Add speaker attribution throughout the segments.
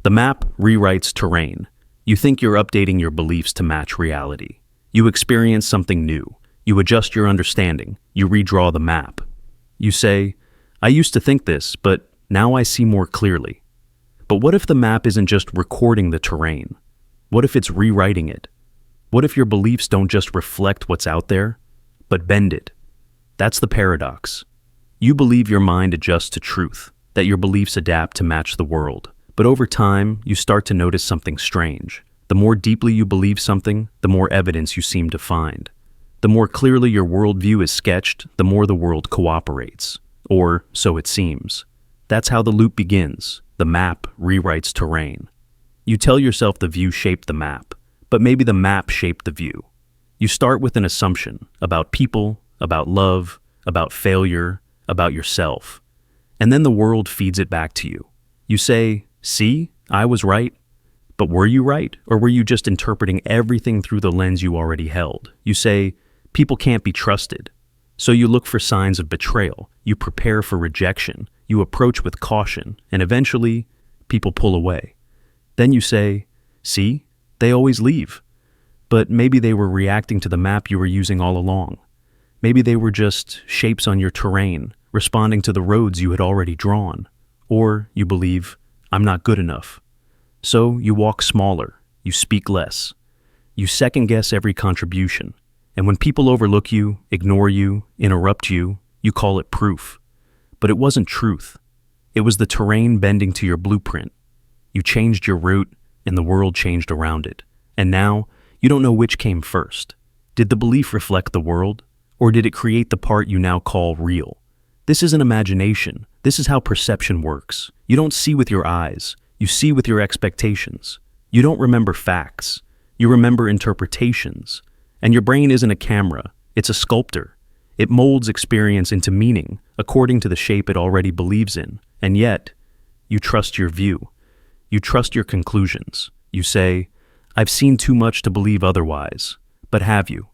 Speaker 1: The map rewrites terrain. You think you're updating your beliefs to match reality. You experience something new. You adjust your understanding. You redraw the map. You say, I used to think this, but now I see more clearly. But what if the map isn't just recording the terrain? What if it's rewriting it? What if your beliefs don't just reflect what's out there, but bend it? That's the paradox. You believe your mind adjusts to truth, that your beliefs adapt to match the world. But over time, you start to notice something strange. The more deeply you believe something, the more evidence you seem to find. The more clearly your worldview is sketched, the more the world cooperates. Or so it seems. That's how the loop begins. The map rewrites terrain. You tell yourself the view shaped the map, but maybe the map shaped the view. You start with an assumption about people, about love, about failure, about yourself. And then the world feeds it back to you. You say, see, I was right. But were you right? Or were you just interpreting everything through the lens you already held? You say, people can't be trusted. So you look for signs of betrayal. You prepare for rejection. You approach with caution. And eventually, people pull away. Then you say, see, they always leave. But maybe they were reacting to the map you were using all along. Maybe they were just shapes on your terrain, responding to the roads you had already drawn. Or you believe, I'm not good enough. So you walk smaller, you speak less. You second-guess every contribution. And when people overlook you, ignore you, interrupt you, you call it proof. But it wasn't truth. It was the terrain bending to your blueprint. You changed your route, and the world changed around it. And now, you don't know which came first. Did the belief reflect the world, or did it create the part you now call real? This isn't imagination. This is how perception works. You don't see with your eyes. You see with your expectations. You don't remember facts. You remember interpretations. And your brain isn't a camera. It's a sculptor. It molds experience into meaning according to the shape it already believes in. And yet, you trust your view. You trust your conclusions. You say, I've seen too much to believe otherwise. But have you?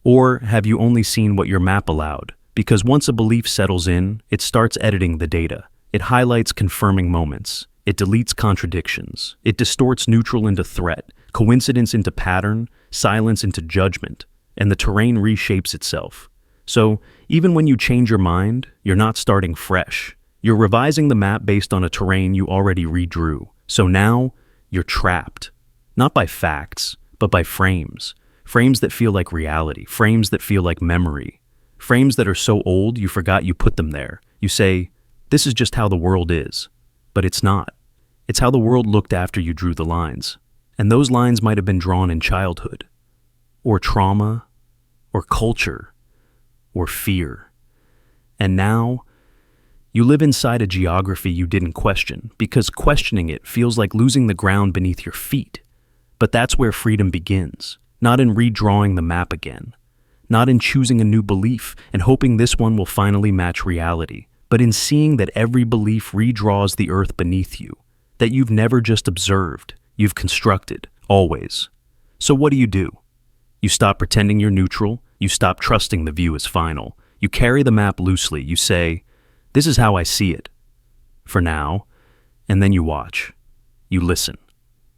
Speaker 1: Or have you only seen what your map allowed? Because once a belief settles in, it starts editing the data. It highlights confirming moments. It deletes contradictions. It distorts neutral into threat, coincidence into pattern, silence into judgment, and the terrain reshapes itself. So, even when you change your mind, you're not starting fresh. You're revising the map based on a terrain you already redrew. So now, you're trapped. Not by facts, but by frames. Frames that feel like reality. Frames that feel like memory. Frames that are so old you forgot you put them there. You say, this is just how the world is. But it's not. It's how the world looked after you drew the lines. And those lines might have been drawn in childhood, or trauma, or culture, or fear. And now, you live inside a geography you didn't question, because questioning it feels like losing the ground beneath your feet. But that's where freedom begins, not in redrawing the map again, not in choosing a new belief and hoping this one will finally match reality, but in seeing that every belief redraws the earth beneath you, that you've never just observed, you've constructed, always. So what do? You stop pretending you're neutral, you stop trusting the view is final, you carry the map loosely, you say, this is how I see it, for now, and then you watch, you listen.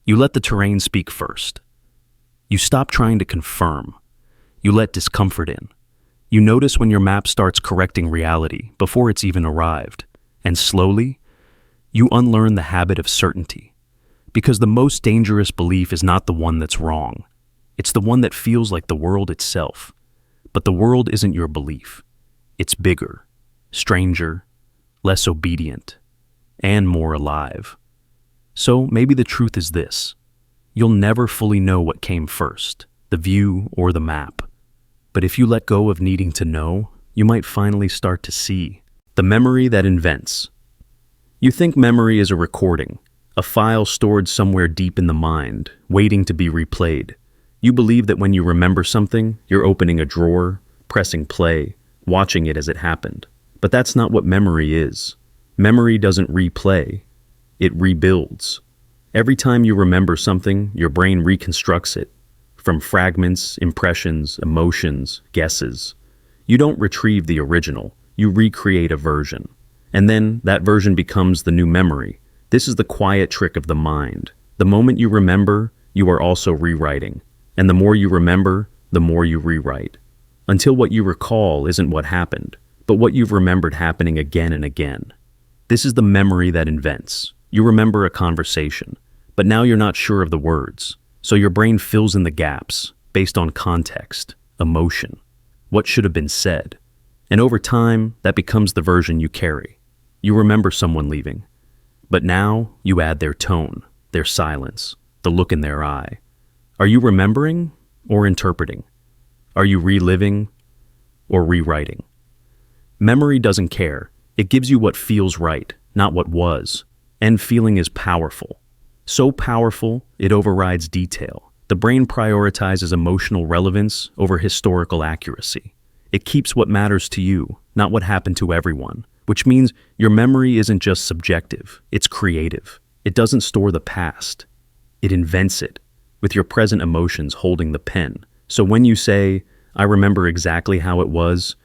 Speaker 1: You let the terrain speak first. You stop trying to confirm. You let discomfort in. You notice when your map starts correcting reality before it's even arrived. And slowly, you unlearn the habit of certainty. Because the most dangerous belief is not the one that's wrong. It's the one that feels like the world itself. But the world isn't your belief. It's bigger, stranger, less obedient, and more alive. So maybe the truth is this. You'll never fully know what came first, the view or the map. But if you let go of needing to know, you might finally start to see. The memory that invents. You think memory is a recording, a file stored somewhere deep in the mind, waiting to be replayed. You believe that when you remember something, you're opening a drawer, pressing play, watching it as it happened. But that's not what memory is. Memory doesn't replay. It rebuilds. Every time you remember something, your brain reconstructs it. From fragments, impressions, emotions, guesses. You don't retrieve the original. You recreate a version. And then that version becomes the new memory. This is the quiet trick of the mind. The moment you remember, you are also rewriting. And the more you remember, the more you rewrite. Until what you recall isn't what happened, but what you've remembered happening again and again. This is the memory that invents. You remember a conversation, but now you're not sure of the words. So your brain fills in the gaps based on context, emotion, what should have been said. And over time, that becomes the version you carry. You remember someone leaving, but now you add their tone, their silence, the look in their eye. Are you remembering or interpreting? Are you reliving or rewriting? Memory doesn't care. It gives you what feels right, not what was. And feeling is powerful. So powerful, it overrides detail. The brain prioritizes emotional relevance over historical accuracy. It keeps what matters to you, not what happened to everyone, which means your memory isn't just subjective, it's creative. It doesn't store the past. It invents it, with your present emotions holding the pen. So when you say, "I remember exactly how it was,"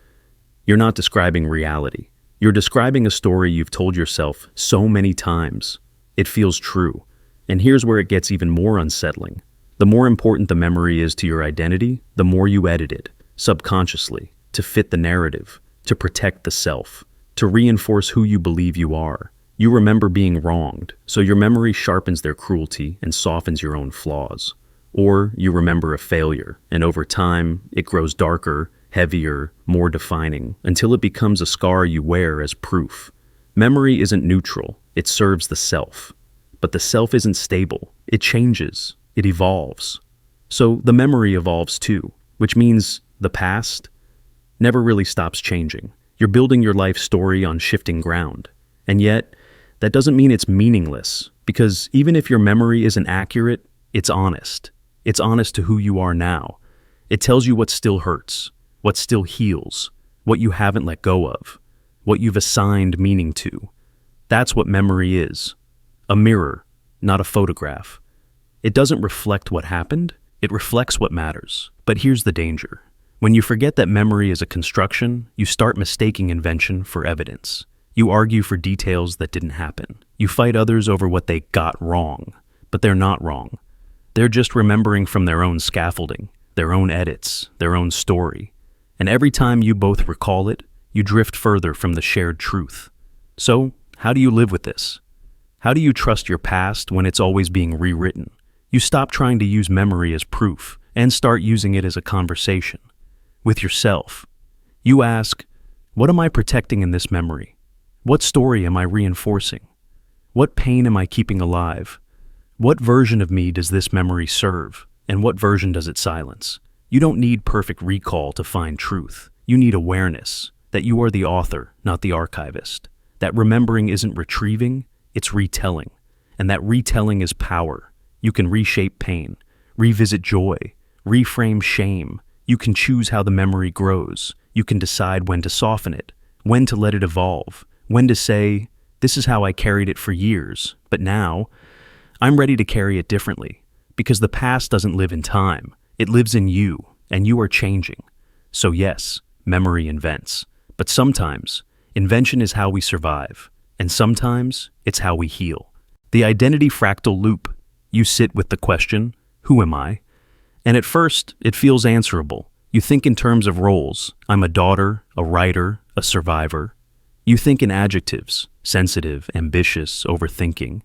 Speaker 1: you're not describing reality. You're describing a story you've told yourself so many times. It feels true. And here's where it gets even more unsettling. The more important the memory is to your identity, the more you edit it, subconsciously, to fit the narrative, to protect the self, to reinforce who you believe you are. You remember being wronged, so your memory sharpens their cruelty and softens your own flaws. Or you remember a failure, and over time, it grows darker, heavier, more defining, until it becomes a scar you wear as proof. Memory isn't neutral, it serves the self. But the self isn't stable, it changes, it evolves. So the memory evolves too, which means the past never really stops changing. You're building your life story on shifting ground. And yet, that doesn't mean it's meaningless, because even if your memory isn't accurate, it's honest. It's honest to who you are now. It tells you what still hurts, what still heals, what you haven't let go of, what you've assigned meaning to. That's what memory is. A mirror, not a photograph. It doesn't reflect what happened, it reflects what matters. But here's the danger. When you forget that memory is a construction, you start mistaking invention for evidence. You argue for details that didn't happen. You fight others over what they got wrong, but they're not wrong. They're just remembering from their own scaffolding, their own edits, their own story. And every time you both recall it, you drift further from the shared truth. So, how do you live with this? How do you trust your past when it's always being rewritten? You stop trying to use memory as proof and start using it as a conversation with yourself. You ask, what am I protecting in this memory? What story am I reinforcing? What pain am I keeping alive? What version of me does this memory serve, and what version does it silence? You don't need perfect recall to find truth. You need awareness that you are the author, not the archivist. That remembering isn't retrieving, it's retelling. And that retelling is power. You can reshape pain, revisit joy, reframe shame. You can choose how the memory grows. You can decide when to soften it, when to let it evolve, when to say, this is how I carried it for years, but now I'm ready to carry it differently. Because the past doesn't live in time. It lives in you, and you are changing. So yes, memory invents. But sometimes, invention is how we survive. And sometimes, it's how we heal. The identity fractal loop. You sit with the question, who am I? And at first, it feels answerable. You think in terms of roles. I'm a daughter, a writer, a survivor. You think in adjectives, sensitive, ambitious, overthinking.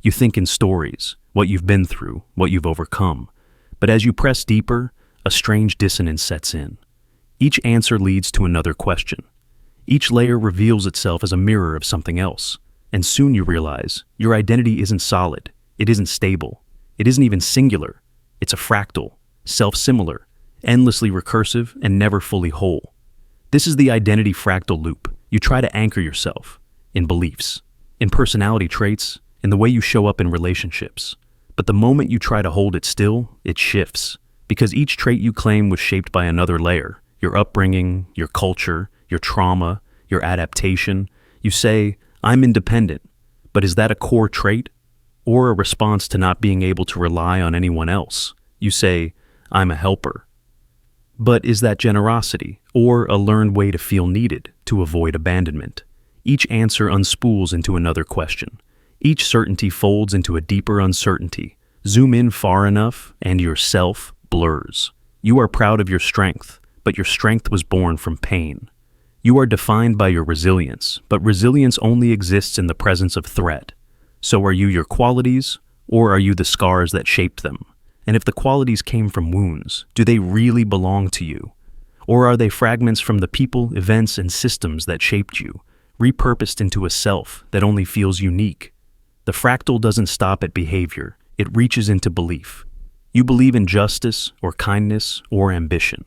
Speaker 1: You think in stories, what you've been through, what you've overcome. But as you press deeper, a strange dissonance sets in. Each answer leads to another question. Each layer reveals itself as a mirror of something else. And soon you realize your identity isn't solid. It isn't stable. It isn't even singular. It's a fractal, self-similar, endlessly recursive, and never fully whole. This is the identity fractal loop. You try to anchor yourself in beliefs, in personality traits, in the way you show up in relationships. But the moment you try to hold it still, it shifts. Because each trait you claim was shaped by another layer. Your upbringing, your culture, your trauma, your adaptation. You say, I'm independent. But is that a core trait? Or a response to not being able to rely on anyone else? You say, I'm a helper. But is that generosity? Or a learned way to feel needed, to avoid abandonment? Each answer unspools into another question. Each certainty folds into a deeper uncertainty. Zoom in far enough, and your self blurs. You are proud of your strength, but your strength was born from pain. You are defined by your resilience, but resilience only exists in the presence of threat. So are you your qualities, or are you the scars that shaped them? And if the qualities came from wounds, do they really belong to you? Or are they fragments from the people, events, and systems that shaped you, repurposed into a self that only feels unique? The fractal doesn't stop at behavior, it reaches into belief. You believe in justice, or kindness, or ambition.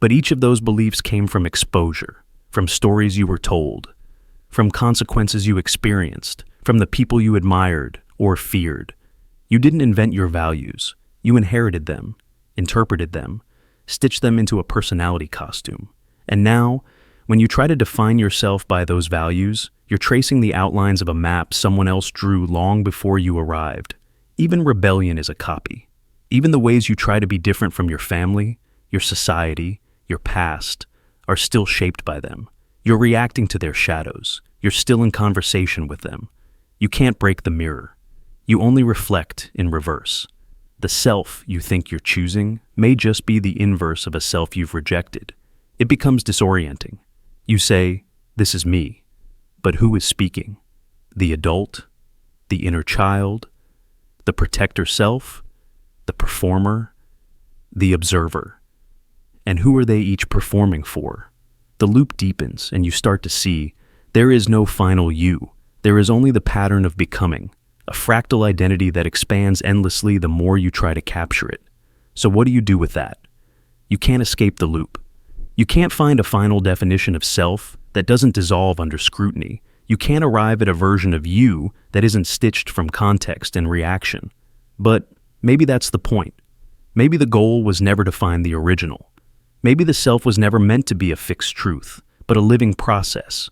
Speaker 1: But each of those beliefs came from exposure, from stories you were told, from consequences you experienced, from the people you admired or feared. You didn't invent your values. You inherited them, interpreted them, stitched them into a personality costume. And now, when you try to define yourself by those values, you're tracing the outlines of a map someone else drew long before you arrived. Even rebellion is a copy. Even the ways you try to be different from your family, your society, your past, are still shaped by them. You're reacting to their shadows. You're still in conversation with them. You can't break the mirror. You only reflect in reverse. The self you think you're choosing may just be the inverse of a self you've rejected. It becomes disorienting. You say, "This is me." But who is speaking? The adult? The inner child? The protector self? The performer? The observer? And who are they each performing for? The loop deepens and you start to see there is no final you. There is only the pattern of becoming, a fractal identity that expands endlessly the more you try to capture it. So what do you do with that? You can't escape the loop. You can't find a final definition of self that doesn't dissolve under scrutiny. You can't arrive at a version of you that isn't stitched from context and reaction. But maybe that's the point. Maybe the goal was never to find the original. Maybe the self was never meant to be a fixed truth, but a living process.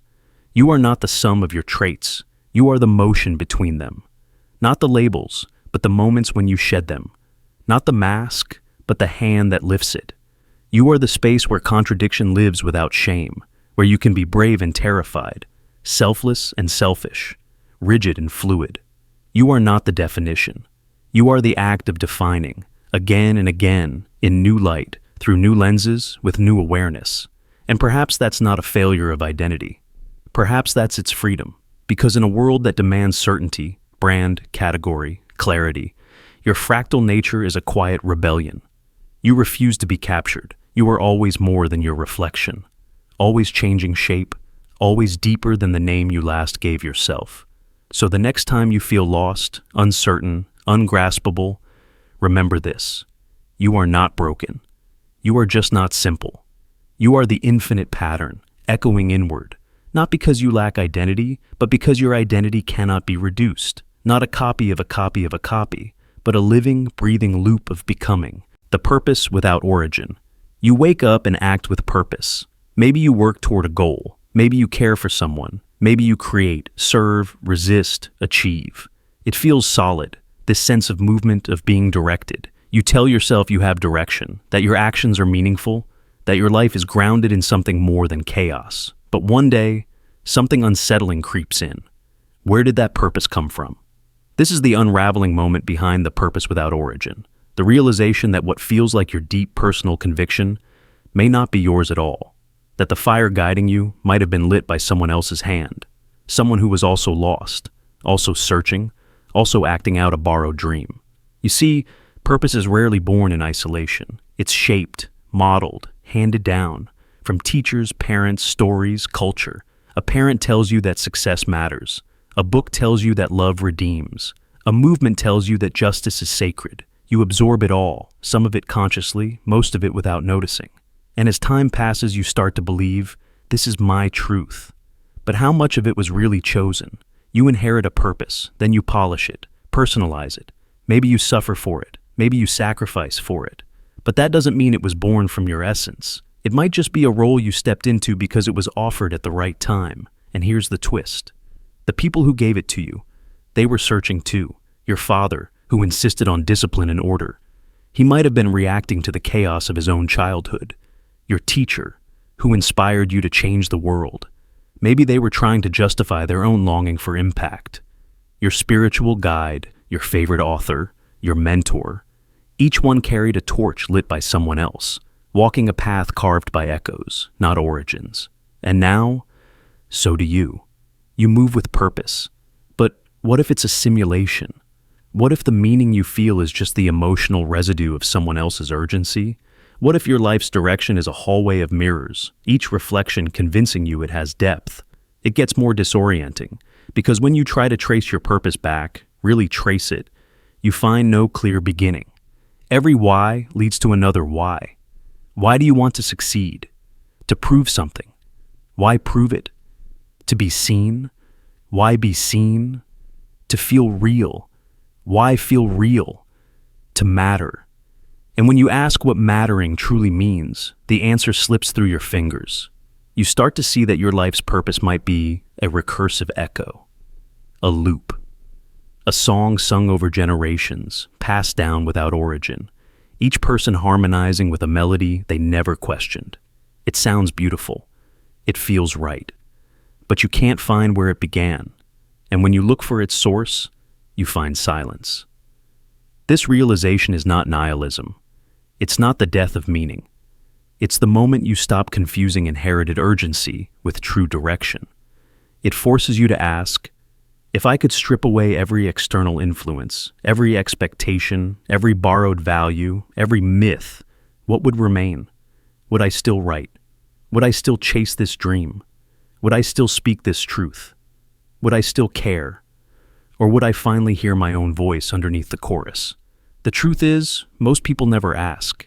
Speaker 1: You are not the sum of your traits. You are the motion between them. Not the labels, but the moments when you shed them. Not the mask, but the hand that lifts it. You are the space where contradiction lives without shame, where you can be brave and terrified, selfless and selfish, rigid and fluid. You are not the definition. You are the act of defining, again and again, in new light, through new lenses, with new awareness. And perhaps that's not a failure of identity. Perhaps that's its freedom, because in a world that demands certainty, brand, category, clarity, your fractal nature is a quiet rebellion. You refuse to be captured. You are always more than your reflection, always changing shape, always deeper than the name you last gave yourself. So the next time you feel lost, uncertain, ungraspable, remember this. You are not broken. You are just not simple. You are the infinite pattern, echoing inward, not because you lack identity, but because your identity cannot be reduced. Not a copy of a copy of a copy, but a living, breathing loop of becoming, the purpose without origin. You wake up and act with purpose. Maybe you work toward a goal. Maybe you care for someone. Maybe you create, serve, resist, achieve. It feels solid, this sense of movement, of being directed. You tell yourself you have direction, that your actions are meaningful, that your life is grounded in something more than chaos. But one day, something unsettling creeps in. Where did that purpose come from? This is the unraveling moment behind the purpose without origin. The realization that what feels like your deep personal conviction may not be yours at all. That the fire guiding you might have been lit by someone else's hand. Someone who was also lost, also searching, also acting out a borrowed dream. You see, purpose is rarely born in isolation. It's shaped, modeled, handed down, from teachers, parents, stories, culture. A parent tells you that success matters. A book tells you that love redeems. A movement tells you that justice is sacred. You absorb it all, some of it consciously, most of it without noticing. And as time passes, you start to believe, this is my truth. But how much of it was really chosen? You inherit a purpose, then you polish it, personalize it. Maybe you suffer for it. Maybe you sacrifice for it. But that doesn't mean it was born from your essence. It might just be a role you stepped into because it was offered at the right time. And here's the twist. The people who gave it to you, they were searching too. Your father, who insisted on discipline and order. He might have been reacting to the chaos of his own childhood. Your teacher, who inspired you to change the world. Maybe they were trying to justify their own longing for impact. your spiritual guide, your favorite author, your mentor. Each one carried a torch lit by someone else, walking a path carved by echoes, not origins. And now, so do you. You move with purpose. But what if it's a simulation? What if the meaning you feel is just the emotional residue of someone else's urgency? What if your life's direction is a hallway of mirrors, each reflection convincing you it has depth? It gets more disorienting, because when you try to trace your purpose back, really trace it, you find no clear beginning. Every why leads to another why. Why do you want to succeed? To prove something. Why prove it? To be seen? Why be seen? To feel real? Why feel real? To matter. And when you ask what mattering truly means, the answer slips through your fingers. You start to see that your life's purpose might be a recursive echo, a loop, a song sung over generations, passed down without origin, each person harmonizing with a melody they never questioned. It sounds beautiful. It feels right. But you can't find where it began. And when you look for its source, you find silence. This realization is not nihilism. It's not the death of meaning. It's the moment you stop confusing inherited urgency with true direction. It forces you to ask, if I could strip away every external influence, every expectation, every borrowed value, every myth, what would remain? Would I still write? Would I still chase this dream? Would I still speak this truth? Would I still care? Or would I finally hear my own voice underneath the chorus? The truth is, most people never ask.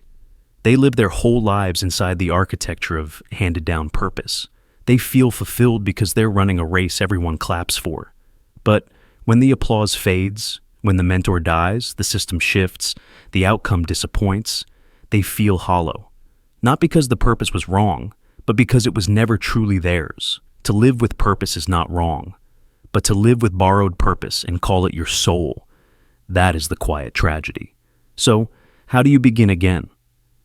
Speaker 1: They live their whole lives inside the architecture of handed-down purpose. They feel fulfilled because they're running a race everyone claps for. But when the applause fades, when the mentor dies, the system shifts, the outcome disappoints, they feel hollow. Not because the purpose was wrong, but because it was never truly theirs. To live with purpose is not wrong, but to live with borrowed purpose and call it your soul, that is the quiet tragedy. So, how do you begin again?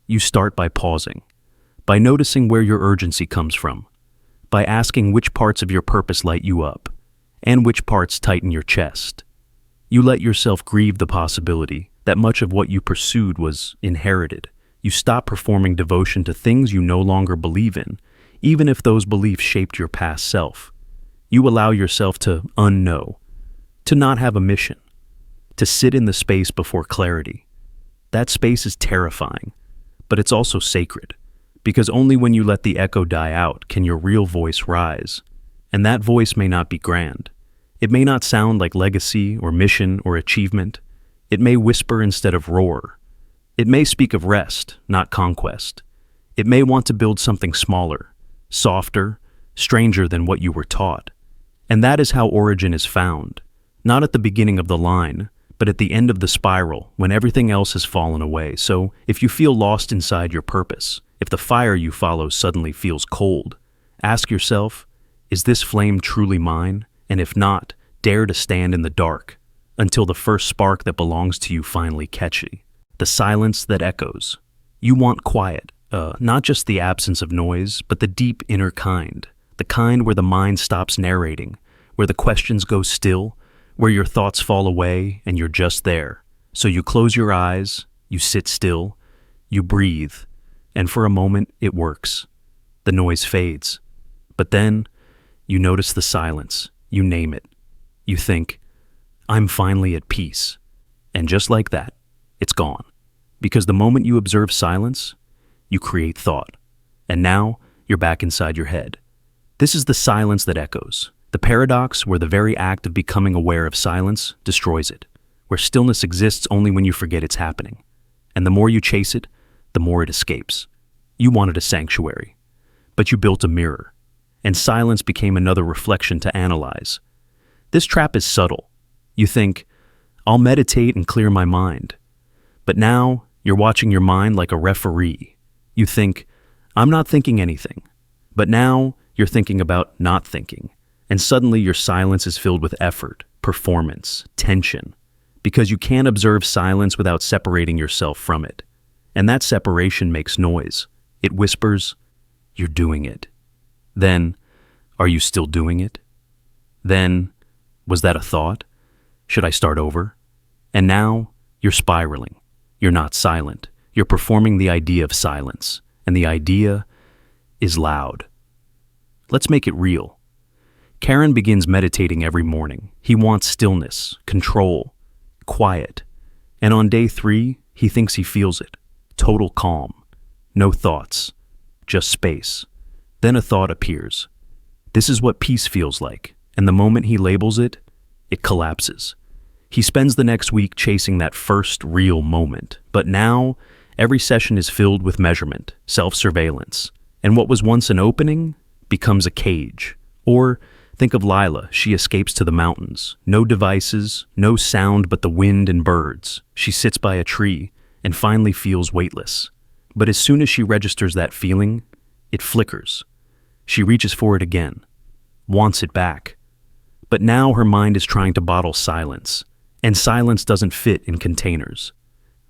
Speaker 1: You start by pausing, by noticing where your urgency comes from, by asking which parts of your purpose light you up, and which parts tighten your chest. You let yourself grieve the possibility that much of what you pursued was inherited. You stop performing devotion to things you no longer believe in, even if those beliefs shaped your past self. You allow yourself to unknow, to not have a mission, to sit in the space before clarity. That space is terrifying, but it's also sacred, because only when you let the echo die out can your real voice rise. And that voice may not be grand. It may not sound like legacy or mission or achievement. It may whisper instead of roar. It may speak of rest, not conquest. It may want to build something smaller, softer, stranger than what you were taught. And that is how origin is found, not at the beginning of the line, but at the end of the spiral when everything else has fallen away. So if you feel lost inside your purpose, if the fire you follow suddenly feels cold, ask yourself, is this flame truly mine? And if not, dare to stand in the dark until the first spark that belongs to you finally catches you. The silence that echoes. You want quiet, not just the absence of noise, but the deep inner kind. The kind where the mind stops narrating, where the questions go still, where your thoughts fall away and you're just there. So you close your eyes, you sit still, you breathe, and for a moment it works. The noise fades. But then you notice the silence, you name it. You think, I'm finally at peace. And just like that, it's gone. Because the moment you observe silence, you create thought. And now you're back inside your head. This is the silence that echoes. The paradox where the very act of becoming aware of silence destroys it, where stillness exists only when you forget it's happening. And the more you chase it, the more it escapes. You wanted a sanctuary, but you built a mirror, and silence became another reflection to analyze. This trap is subtle. You think, I'll meditate and clear my mind. But now you're watching your mind like a referee. You think, I'm not thinking anything. But now you're thinking about not thinking. And suddenly your silence is filled with effort, performance, tension, because you can't observe silence without separating yourself from it. And that separation makes noise. It whispers, you're doing it. Then, are you still doing it? Then, was that a thought? Should I start over? And now, you're spiraling. You're not silent. You're performing the idea of silence. And the idea is loud. Let's make it real. Karen begins meditating every morning. He wants stillness, control, quiet. And on day 3, he thinks he feels it. Total calm. No thoughts. Just space. Then a thought appears. This is what peace feels like. And the moment he labels it, it collapses. He spends the next week chasing that first real moment. But now, every session is filled with measurement, self-surveillance. And what was once an opening becomes a cage. Or think of Lila. She escapes to the mountains. No devices, no sound but the wind and birds. She sits by a tree and finally feels weightless. But as soon as she registers that feeling, it flickers. She reaches for it again, wants it back. But now her mind is trying to bottle silence, and silence doesn't fit in containers.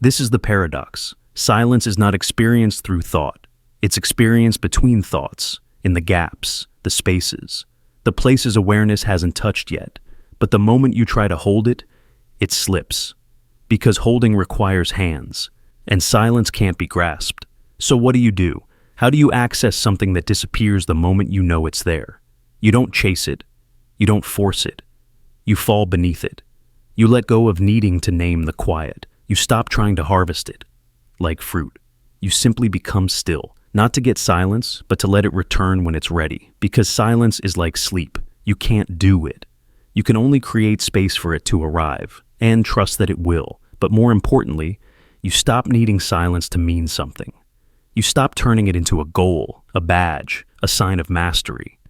Speaker 1: This is the paradox. Silence is not experienced through thought. It's experienced between thoughts, in the gaps, the spaces, the places awareness hasn't touched yet. But the moment you try to hold it, it slips. Because holding requires hands, and silence can't be grasped. So what do? How do you access something that disappears the moment you know it's there? You don't chase it. You don't force it. You fall beneath it. You let go of needing to name the quiet. You stop trying to harvest it. Like fruit. You simply become still. Not to get silence, but to let it return when it's ready. Because silence is like sleep. You can't do it. You can only create space for it to arrive, and trust that it will. But more importantly, you stop needing silence to mean something. You stop turning it into a goal, a badge, a sign of mastery.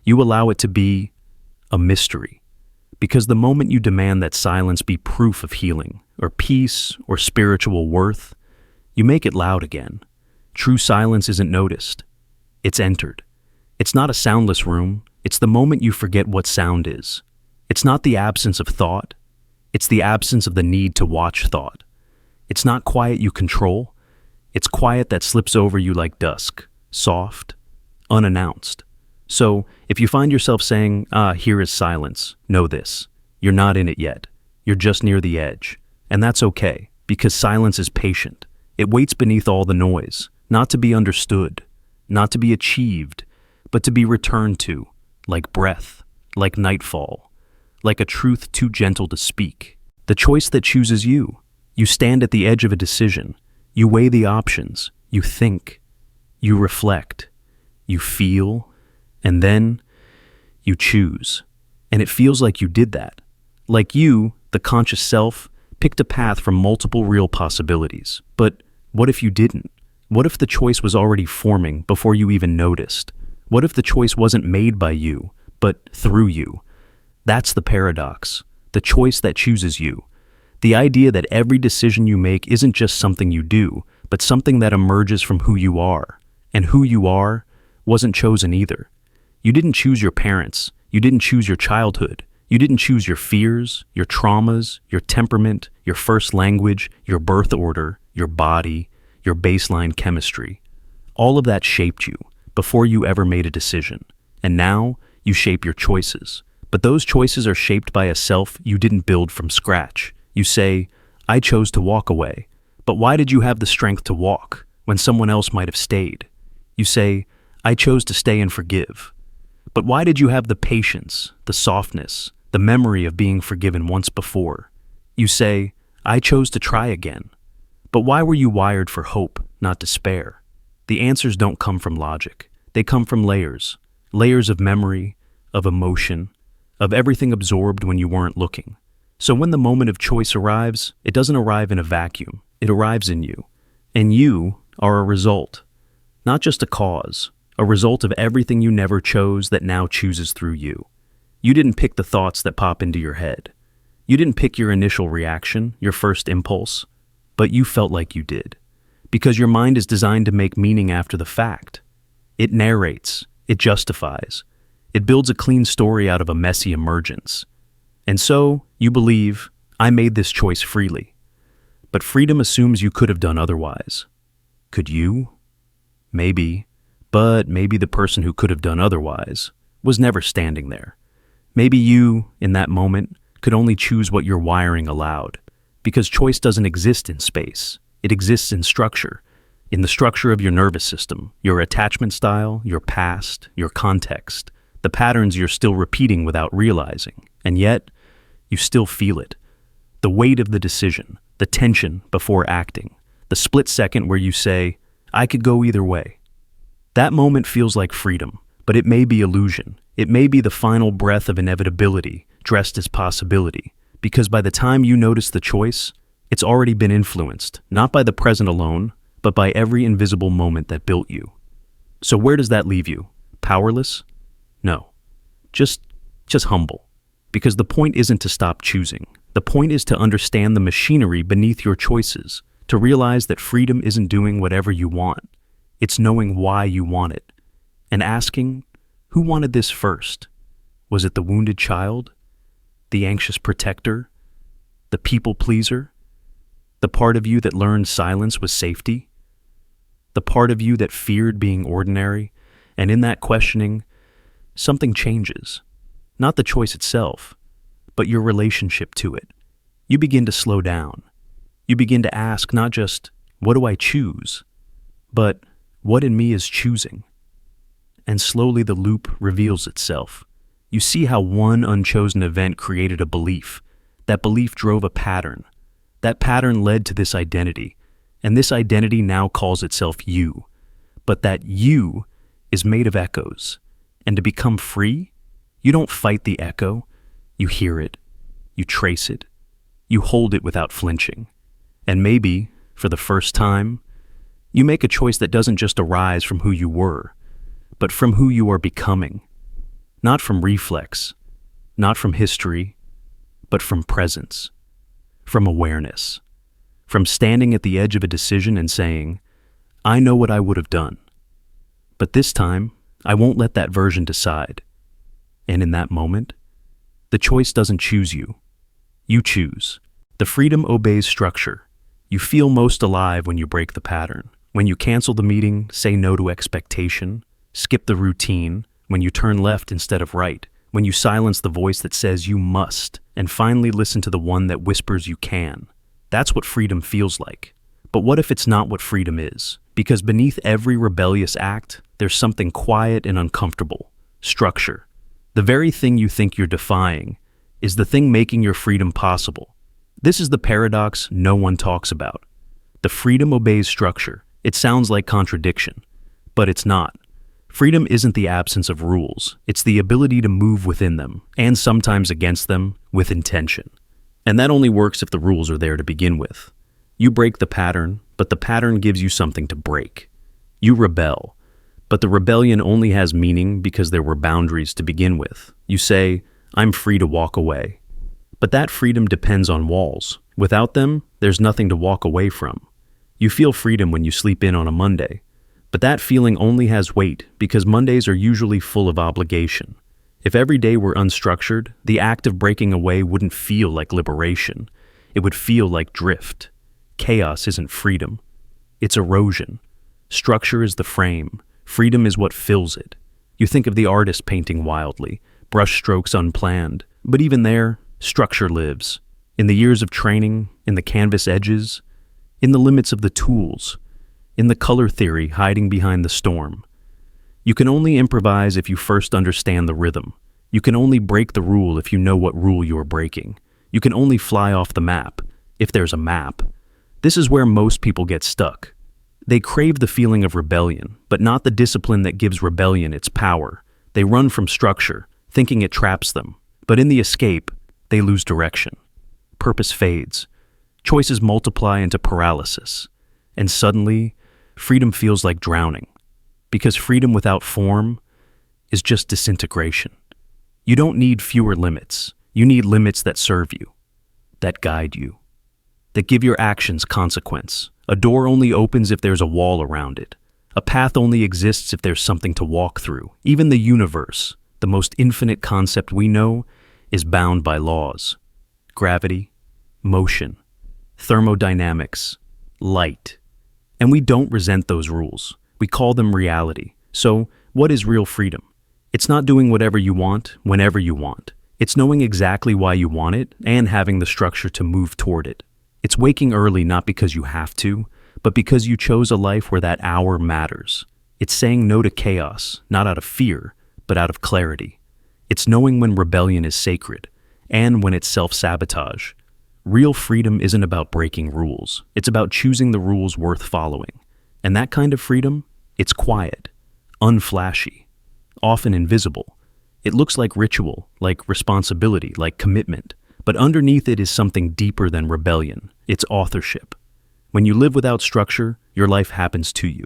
Speaker 1: You allow it to be a mystery. Because the moment you demand that silence be proof of healing, or peace, or spiritual worth, you make it loud again. True silence isn't noticed. It's entered. It's not a soundless room. It's the moment you forget what sound is. It's not the absence of thought. It's the absence of the need to watch thought. It's not quiet you control. It's quiet that slips over you like dusk, soft, unannounced. So, if you find yourself saying, here is silence, know this. You're not in it yet. You're just near the edge. And that's okay, because silence is patient. It waits beneath all the noise, not to be understood, not to be achieved, but to be returned to, like breath, like nightfall, like a truth too gentle to speak. The choice that chooses you. You stand at the edge of a decision. You weigh the options. You think. You reflect. You feel. And then you choose. And it feels like you did that. Like you, the conscious self, picked a path from multiple real possibilities. But what if you didn't? What if the choice was already forming before you even noticed? What if the choice wasn't made by you, but through you? That's the paradox. The choice that chooses you. The idea that every decision you make isn't just something you do, but something that emerges from who you are. And who you are wasn't chosen either. You didn't choose your parents. You didn't choose your childhood. You didn't choose your fears, your traumas, your temperament, your first language, your birth order, your body, your baseline chemistry. All of that shaped you before you ever made a decision. And now you shape your choices. But those choices are shaped by a self you didn't build from scratch. You say, I chose to walk away. But why did you have the strength to walk when someone else might have stayed? You say, I chose to stay and forgive. But why did you have the patience, the softness, the memory of being forgiven once before? You say, I chose to try again. But why were you wired for hope, not despair? The answers don't come from logic. They come from layers. Layers of memory, of emotion, of everything absorbed when you weren't looking. So when the moment of choice arrives, it doesn't arrive in a vacuum. It arrives in you. And you are a result, not just a cause, a result of everything you never chose that now chooses through you. You didn't pick the thoughts that pop into your head. You didn't pick your initial reaction, your first impulse, but you felt like you did. Because your mind is designed to make meaning after the fact. It narrates, it justifies, it builds a clean story out of a messy emergence. And so, you believe, I made this choice freely. But freedom assumes you could have done otherwise. Could you? Maybe. But maybe the person who could have done otherwise was never standing there. Maybe you, in that moment, could only choose what your wiring allowed. Because choice doesn't exist in space. It exists in structure. In the structure of your nervous system, your attachment style, your past, your context, the patterns you're still repeating without realizing. And yet, you still feel it. The weight of the decision, the tension before acting, the split second where you say, I could go either way. That moment feels like freedom, but it may be illusion. It may be the final breath of inevitability, dressed as possibility, because by the time you notice the choice, it's already been influenced, not by the present alone, but by every invisible moment that built you. So where does that leave you? Powerless? No. Just humble. Because the point isn't to stop choosing. The point is to understand the machinery beneath your choices, to realize that freedom isn't doing whatever you want. It's knowing why you want it, and asking, who wanted this first? Was it the wounded child? The anxious protector? The people pleaser? The part of you that learned silence was safety? The part of you that feared being ordinary? And in that questioning, something changes. Not the choice itself, but your relationship to it. You begin to slow down. You begin to ask not just, what do I choose? But, what in me is choosing? And slowly the loop reveals itself. You see how one unchosen event created a belief. That belief drove a pattern. That pattern led to this identity. And this identity now calls itself you. But that you is made of echoes. And to become free, you don't fight the echo. You hear it. You trace it. You hold it without flinching. And maybe, for the first time, you make a choice that doesn't just arise from who you were, but from who you are becoming. Not from reflex, not from history, but from presence, from awareness, from standing at the edge of a decision and saying, I know what I would have done, but this time I won't let that version decide. And in that moment, the choice doesn't choose you. You choose. The freedom obeys structure. You feel most alive when you break the pattern. When you cancel the meeting, say no to expectation, skip the routine, when you turn left instead of right, when you silence the voice that says you must, and finally listen to the one that whispers you can. That's what freedom feels like. But what if it's not what freedom is? Because beneath every rebellious act, there's something quiet and uncomfortable. Structure. The very thing you think you're defying is the thing making your freedom possible. This is the paradox no one talks about. The freedom obeys structure. It sounds like contradiction, but it's not. Freedom isn't the absence of rules. It's the ability to move within them, and sometimes against them, with intention. And that only works if the rules are there to begin with. You break the pattern, but the pattern gives you something to break. You rebel, but the rebellion only has meaning because there were boundaries to begin with. You say, I'm free to walk away. But that freedom depends on walls. Without them, there's nothing to walk away from. You feel freedom when you sleep in on a Monday, but that feeling only has weight because Mondays are usually full of obligation. If every day were unstructured, the act of breaking away wouldn't feel like liberation. It would feel like drift. Chaos isn't freedom. It's erosion. Structure is the frame. Freedom is what fills it. You think of the artist painting wildly, brushstrokes unplanned, but even there, structure lives. In the years of training, in the canvas edges, in the limits of the tools, in the color theory hiding behind the storm. You can only improvise if you first understand the rhythm. You can only break the rule if you know what rule you are breaking. You can only fly off the map, if there's a map. This is where most people get stuck. They crave the feeling of rebellion, but not the discipline that gives rebellion its power. They run from structure, thinking it traps them. But in the escape, they lose direction. Purpose fades. Choices multiply into paralysis. And suddenly, freedom feels like drowning. Because freedom without form is just disintegration. You don't need fewer limits. You need limits that serve you, that guide you, that give your actions consequence. A door only opens if there's a wall around it. A path only exists if there's something to walk through. Even the universe, the most infinite concept we know, is bound by laws. Gravity, motion, thermodynamics, light. And we don't resent those rules. We call them reality. So, what is real freedom? It's not doing whatever you want, whenever you want. It's knowing exactly why you want it and having the structure to move toward it. It's waking early not because you have to, but because you chose a life where that hour matters. It's saying no to chaos, not out of fear, but out of clarity. It's knowing when rebellion is sacred and when it's self-sabotage. Real freedom isn't about breaking rules. It's about choosing the rules worth following. And that kind of freedom, it's quiet, unflashy, often invisible. It looks like ritual, like responsibility, like commitment. But underneath it is something deeper than rebellion. It's authorship. When you live without structure, your life happens to you.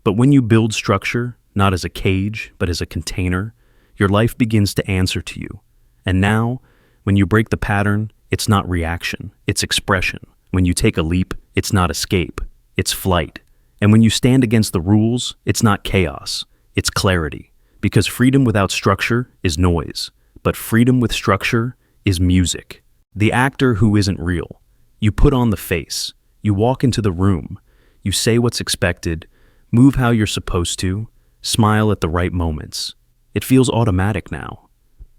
Speaker 1: But when you build structure, not as a cage, but as a container, your life begins to answer to you. And now, when you break the pattern, it's not reaction, it's expression. When you take a leap, it's not escape, it's flight. And when you stand against the rules, it's not chaos, it's clarity. Because freedom without structure is noise, but freedom with structure is music. The actor who isn't real. You put on the face, you walk into the room, you say what's expected, move how you're supposed to, smile at the right moments. It feels automatic now,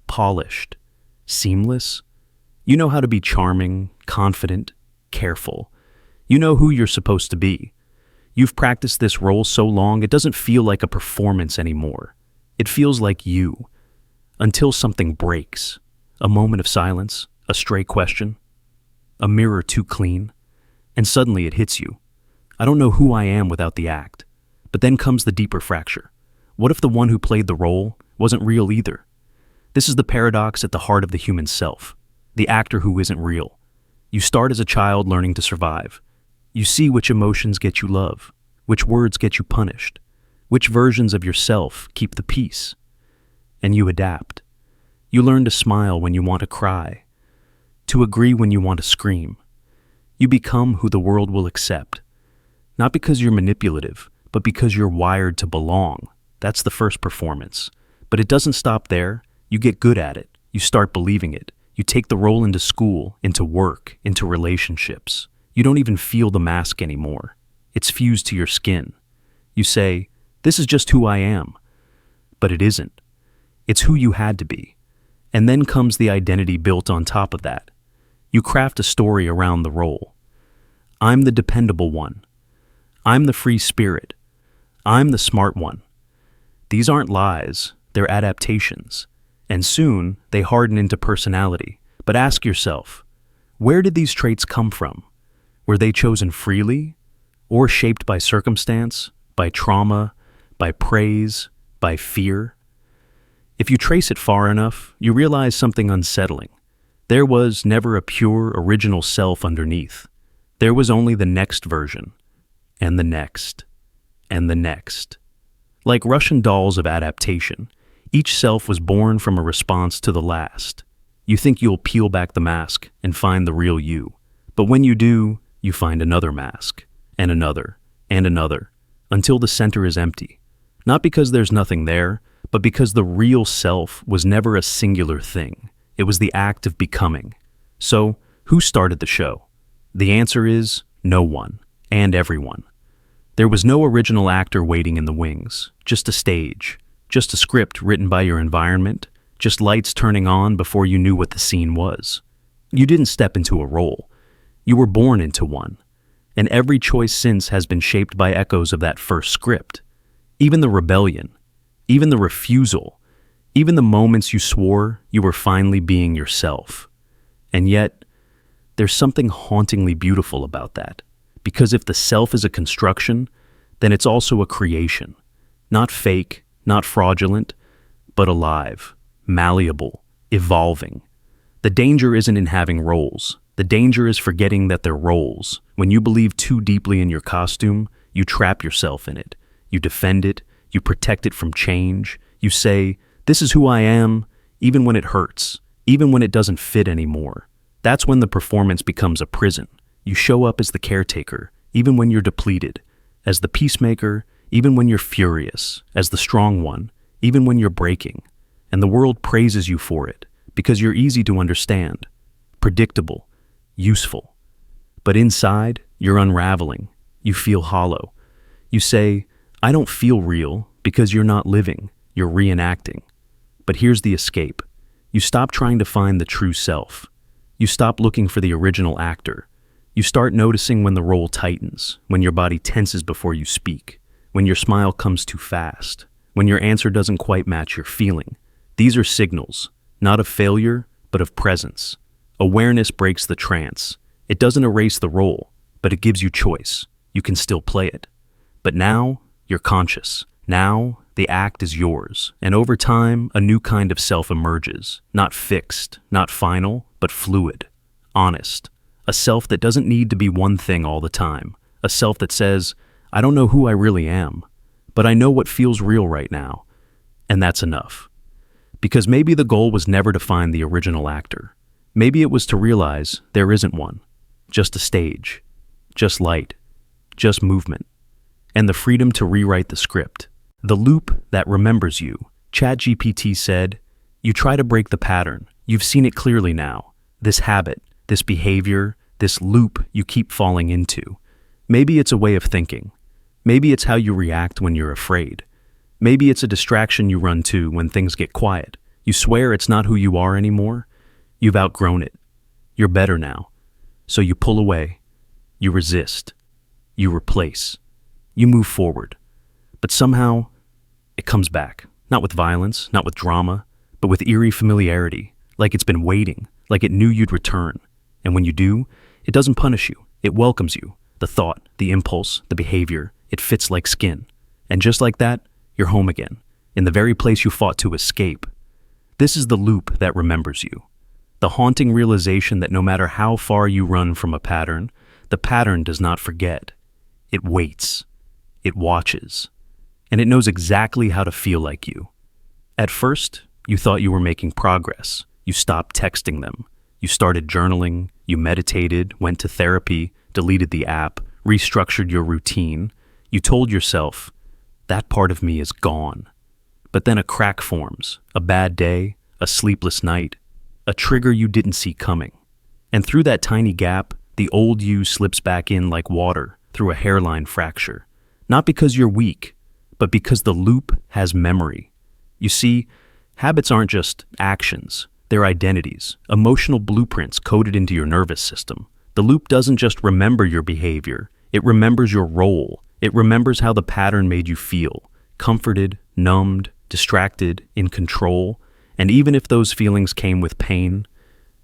Speaker 1: polished, seamless. You know how to be charming, confident, careful. You know who you're supposed to be. You've practiced this role so long it doesn't feel like a performance anymore. It feels like you. Until something breaks. A moment of silence, a stray question, a mirror too clean, and suddenly it hits you. I don't know who I am without the act. But then comes the deeper fracture. What if the one who played the role wasn't real either? This is the paradox at the heart of the human self. The actor who isn't real. You start as a child learning to survive. You see which emotions get you love, which words get you punished, which versions of yourself keep the peace. And you adapt. You learn to smile when you want to cry, to agree when you want to scream. You become who the world will accept. Not because you're manipulative, but because you're wired to belong. That's the first performance. But it doesn't stop there. You get good at it. You start believing it. You take the role into school, into work, into relationships. You don't even feel the mask anymore. It's fused to your skin. You say, "This is just who I am." But it isn't. It's who you had to be. And then comes the identity built on top of that. You craft a story around the role. I'm the dependable one. I'm the free spirit. I'm the smart one. These aren't lies, they're adaptations. And soon, they harden into personality. But ask yourself, where did these traits come from? Were they chosen freely? Or shaped by circumstance, by trauma, by praise, by fear? If you trace it far enough, you realize something unsettling. There was never a pure, original self underneath. There was only the next version, and the next, and the next. Like Russian dolls of adaptation, each self was born from a response to the last. You think you'll peel back the mask and find the real you. But when you do, you find another mask, and another, until the center is empty. Not because there's nothing there, but because the real self was never a singular thing. It was the act of becoming. So, who started the show? The answer is no one, and everyone. There was no original actor waiting in the wings, just a stage, just a script written by your environment, just lights turning on before you knew what the scene was. You didn't step into a role. You were born into one. And every choice since has been shaped by echoes of that first script. Even the rebellion, even the refusal, even the moments you swore you were finally being yourself. And yet, there's something hauntingly beautiful about that. Because if the self is a construction, then it's also a creation. Not fake, not fraudulent, but alive, malleable, evolving. The danger isn't in having roles. The danger is forgetting that they're roles. When you believe too deeply in your costume, you trap yourself in it. You defend it. You protect it from change. You say, "This is who I am," even when it hurts, even when it doesn't fit anymore. That's when the performance becomes a prison. You show up as the caretaker, even when you're depleted, as the peacemaker, even when you're furious, as the strong one, even when you're breaking. And the world praises you for it, because you're easy to understand, predictable, useful. But inside, you're unraveling. You feel hollow. You say, "I don't feel real," because you're not living, you're reenacting. But here's the escape. You stop trying to find the true self. You stop looking for the original actor. You start noticing when the role tightens, when your body tenses before you speak, when your smile comes too fast, when your answer doesn't quite match your feeling. These are signals, not of failure, but of presence. Awareness breaks the trance. It doesn't erase the role, but it gives you choice. You can still play it. But now, you're conscious. Now, the act is yours. And over time, a new kind of self emerges. Not fixed, not final, but fluid, honest. A self that doesn't need to be one thing all the time. A self that says, I don't know who I really am, but I know what feels real right now. And that's enough. Because maybe the goal was never to find the original actor. Maybe it was to realize there isn't one. Just a stage. Just light. Just movement. And the freedom to rewrite the script. The loop that remembers you. ChatGPT said, you try to break the pattern. You've seen it clearly now. This habit, this behavior, this loop you keep falling into. Maybe it's a way of thinking. Maybe it's how you react when you're afraid. Maybe it's a distraction you run to when things get quiet. You swear it's not who you are anymore. You've outgrown it. You're better now. So you pull away. You resist. You replace. You move forward. But somehow, it comes back. Not with violence, not with drama, but with eerie familiarity. Like it's been waiting. Like it knew you'd return. And when you do, it doesn't punish you. It welcomes you. The thought, the impulse, the behavior, it fits like skin. And just like that, you're home again, in the very place you fought to escape. This is the loop that remembers you. The haunting realization that no matter how far you run from a pattern, the pattern does not forget. It waits. It watches. And it knows exactly how to feel like you. At first, you thought you were making progress. You stopped texting them. You started journaling. You meditated, went to therapy, deleted the app, restructured your routine. You told yourself, that part of me is gone. But then a crack forms, a bad day, a sleepless night, a trigger you didn't see coming. And through that tiny gap, the old you slips back in like water through a hairline fracture. Not because you're weak, but because the loop has memory. You see, habits aren't just actions. They're identities, emotional blueprints coded into your nervous system. The loop doesn't just remember your behavior. It remembers your role. It remembers how the pattern made you feel, comforted, numbed, distracted, in control. And even if those feelings came with pain,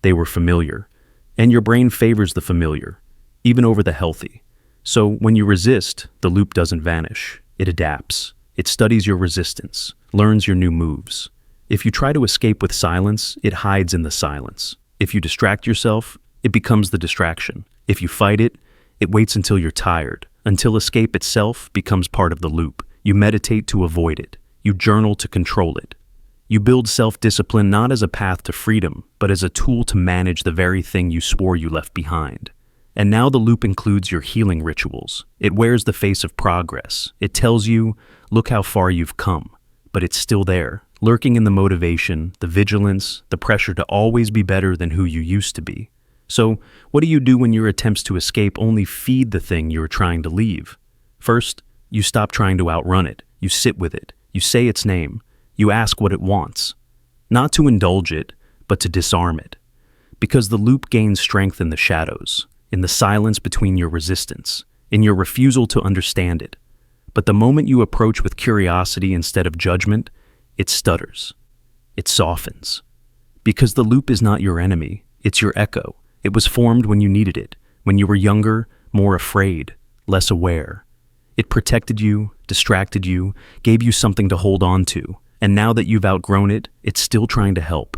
Speaker 1: they were familiar. And your brain favors the familiar, even over the healthy. So when you resist, the loop doesn't vanish. It adapts. It studies your resistance, learns your new moves. If you try to escape with silence, it hides in the silence. If you distract yourself, it becomes the distraction. If you fight it, it waits until you're tired, until escape itself becomes part of the loop. You meditate to avoid it. You journal to control it. You build self-discipline not as a path to freedom, but as a tool to manage the very thing you swore you left behind. And now the loop includes your healing rituals. It wears the face of progress. It tells you, look how far you've come. But it's still there, lurking in the motivation, the vigilance, the pressure to always be better than who you used to be. So, what do you do when your attempts to escape only feed the thing you're trying to leave? First, you stop trying to outrun it. You sit with it. You say its name. You ask what it wants. Not to indulge it, but to disarm it. Because the loop gains strength in the shadows, in the silence between your resistance, in your refusal to understand it. But the moment you approach with curiosity instead of judgment, it stutters. It softens. Because the loop is not your enemy, it's your echo. It was formed when you needed it, when you were younger, more afraid, less aware. It protected you, distracted you, gave you something to hold on to, and now that you've outgrown it, it's still trying to help.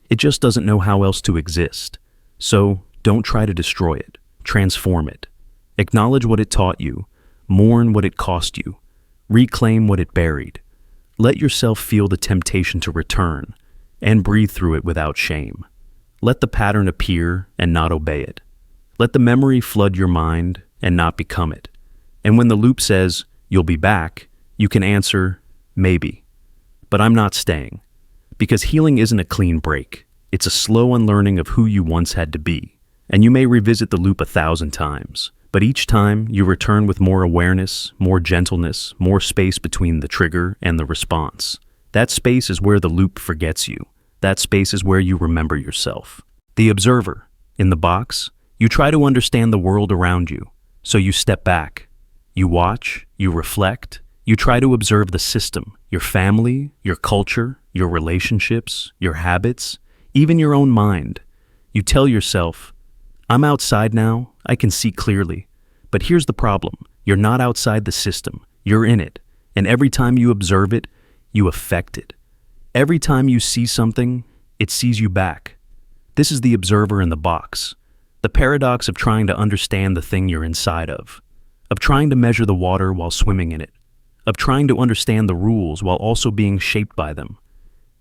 Speaker 1: It just doesn't know how else to exist. So, don't try to destroy it. Transform it. Acknowledge what it taught you. Mourn what it cost you. Reclaim what it buried. Let yourself feel the temptation to return, and breathe through it without shame. Let the pattern appear and not obey it. Let the memory flood your mind and not become it. And when the loop says, you'll be back, you can answer, maybe. But I'm not staying. Because healing isn't a clean break. It's a slow unlearning of who you once had to be. And you may revisit the loop 1,000 times. But each time, you return with more awareness, more gentleness, more space between the trigger and the response. That space is where the loop forgets you. That space is where you remember yourself. The observer. In the box, you try to understand the world around you. So you step back. You watch, you reflect, you try to observe the system, your family, your culture, your relationships, your habits, even your own mind. You tell yourself, I'm outside now, I can see clearly. But here's the problem. You're not outside the system. You're in it. And every time you observe it, you affect it. Every time you see something, it sees you back. This is the observer in the box. The paradox of trying to understand the thing you're inside of trying to measure the water while swimming in it, of trying to understand the rules while also being shaped by them.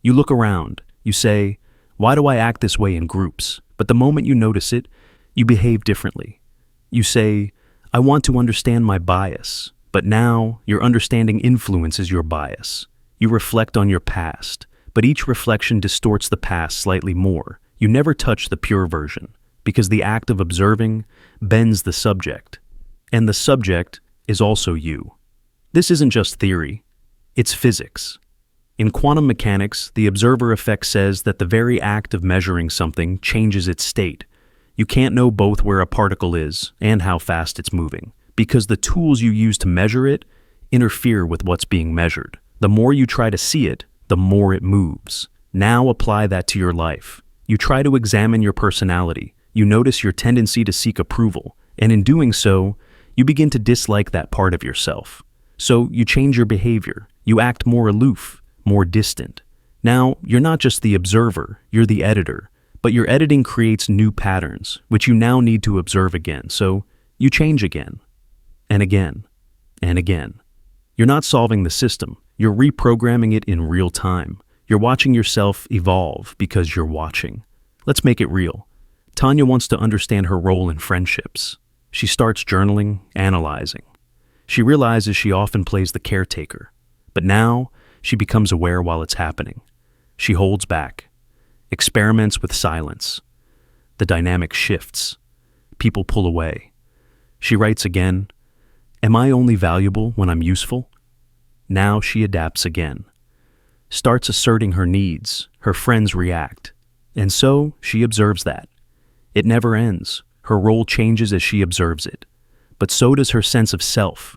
Speaker 1: You look around, you say, why do I act this way in groups? But the moment you notice it, you behave differently. You say, I want to understand my bias, but now your understanding influences your bias. You reflect on your past, but each reflection distorts the past slightly more. You never touch the pure version, because the act of observing bends the subject, and the subject is also you. This isn't just theory, it's physics. In quantum mechanics, the observer effect says that the very act of measuring something changes its state. You can't know both where a particle is and how fast it's moving, because the tools you use to measure it interfere with what's being measured. The more you try to see it, the more it moves. Now apply that to your life. You try to examine your personality. You notice your tendency to seek approval, and in doing so, you begin to dislike that part of yourself. So you change your behavior. You act more aloof, more distant. Now, you're not just the observer, you're the editor. But your editing creates new patterns, which you now need to observe again. So you change again, and again, and again. You're not solving the system. You're reprogramming it in real time. You're watching yourself evolve because you're watching. Let's make it real. Tanya wants to understand her role in friendships. She starts journaling, analyzing. She realizes she often plays the caretaker, but now she becomes aware while it's happening. She holds back, experiments with silence. The dynamic shifts. People pull away. She writes again, am I only valuable when I'm useful? Now she adapts again. Starts asserting her needs. Her friends react. And so she observes that. It never ends. Her role changes as she observes it. But so does her sense of self.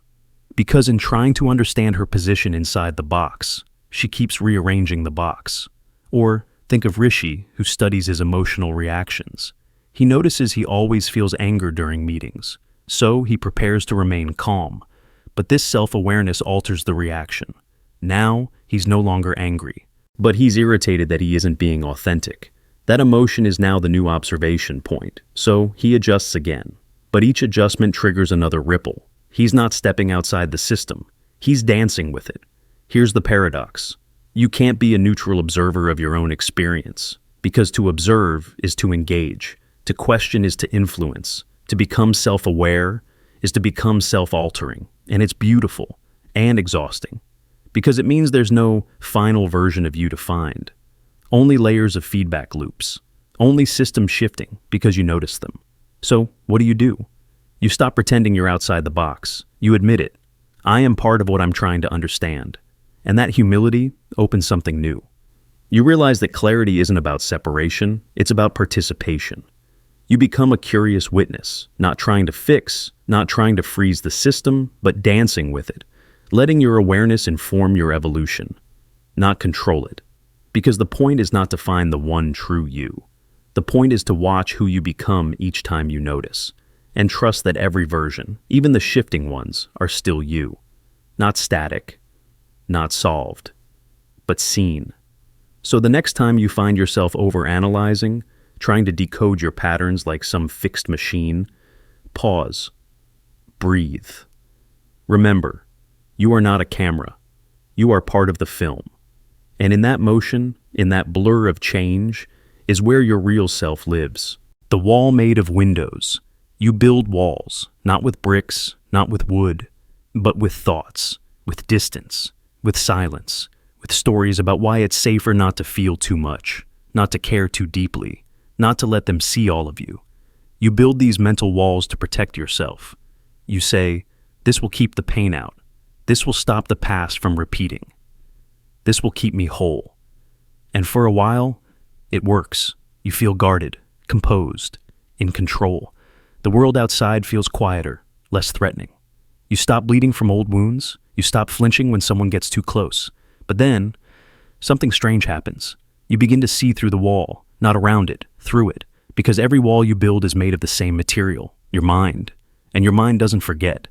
Speaker 1: Because in trying to understand her position inside the box, she keeps rearranging the box. Or think of Rishi, who studies his emotional reactions. He notices he always feels anger during meetings. So he prepares to remain calm. But this self-awareness alters the reaction. Now, he's no longer angry. But he's irritated that he isn't being authentic. That emotion is now the new observation point. So he adjusts again. But each adjustment triggers another ripple. He's not stepping outside the system. He's dancing with it. Here's the paradox. You can't be a neutral observer of your own experience. Because to observe is to engage. To question is to influence. To become self-aware is to become self-altering. And it's beautiful and exhausting. Because it means there's no final version of you to find. Only layers of feedback loops. Only system shifting because you notice them. So what do? You stop pretending you're outside the box. You admit it. I am part of what I'm trying to understand. And that humility opens something new. You realize that clarity isn't about separation, it's about participation. You become a curious witness, not trying to fix, not trying to freeze the system, but dancing with it, letting your awareness inform your evolution, not control it. Because the point is not to find the one true you. The point is to watch who you become each time you notice, and trust that every version, even the shifting ones, are still you. Not static, not solved, but seen. So the next time you find yourself overanalyzing, trying to decode your patterns like some fixed machine, pause, breathe. Remember, you are not a camera. You are part of the film. And in that motion, in that blur of change, is where your real self lives. The wall made of windows. You build walls, not with bricks, not with wood, but with thoughts, with distance, with silence, with stories about why it's safer not to feel too much, not to care too deeply, not to let them see all of you. You build these mental walls to protect yourself. You say, this will keep the pain out. This will stop the past from repeating. This will keep me whole. And for a while, It works. You feel guarded, composed, in control. The world outside feels quieter, less threatening. You stop bleeding from old wounds. You stop flinching when someone gets too close. But then, something strange happens. You begin to see through the wall, not around it, through it, because every wall you build is made of the same material, your mind. And your mind doesn't forget.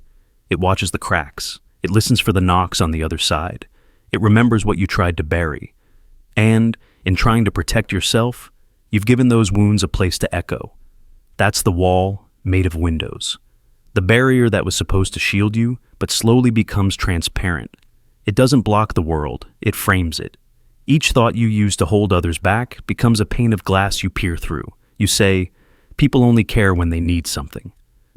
Speaker 1: It watches the cracks. It listens for the knocks on the other side. It remembers what you tried to bury. And, in trying to protect yourself, you've given those wounds a place to echo. That's the wall made of windows. The barrier that was supposed to shield you, but slowly becomes transparent. It doesn't block the world, it frames it. Each thought you use to hold others back becomes a pane of glass you peer through. You say, people only care when they need something.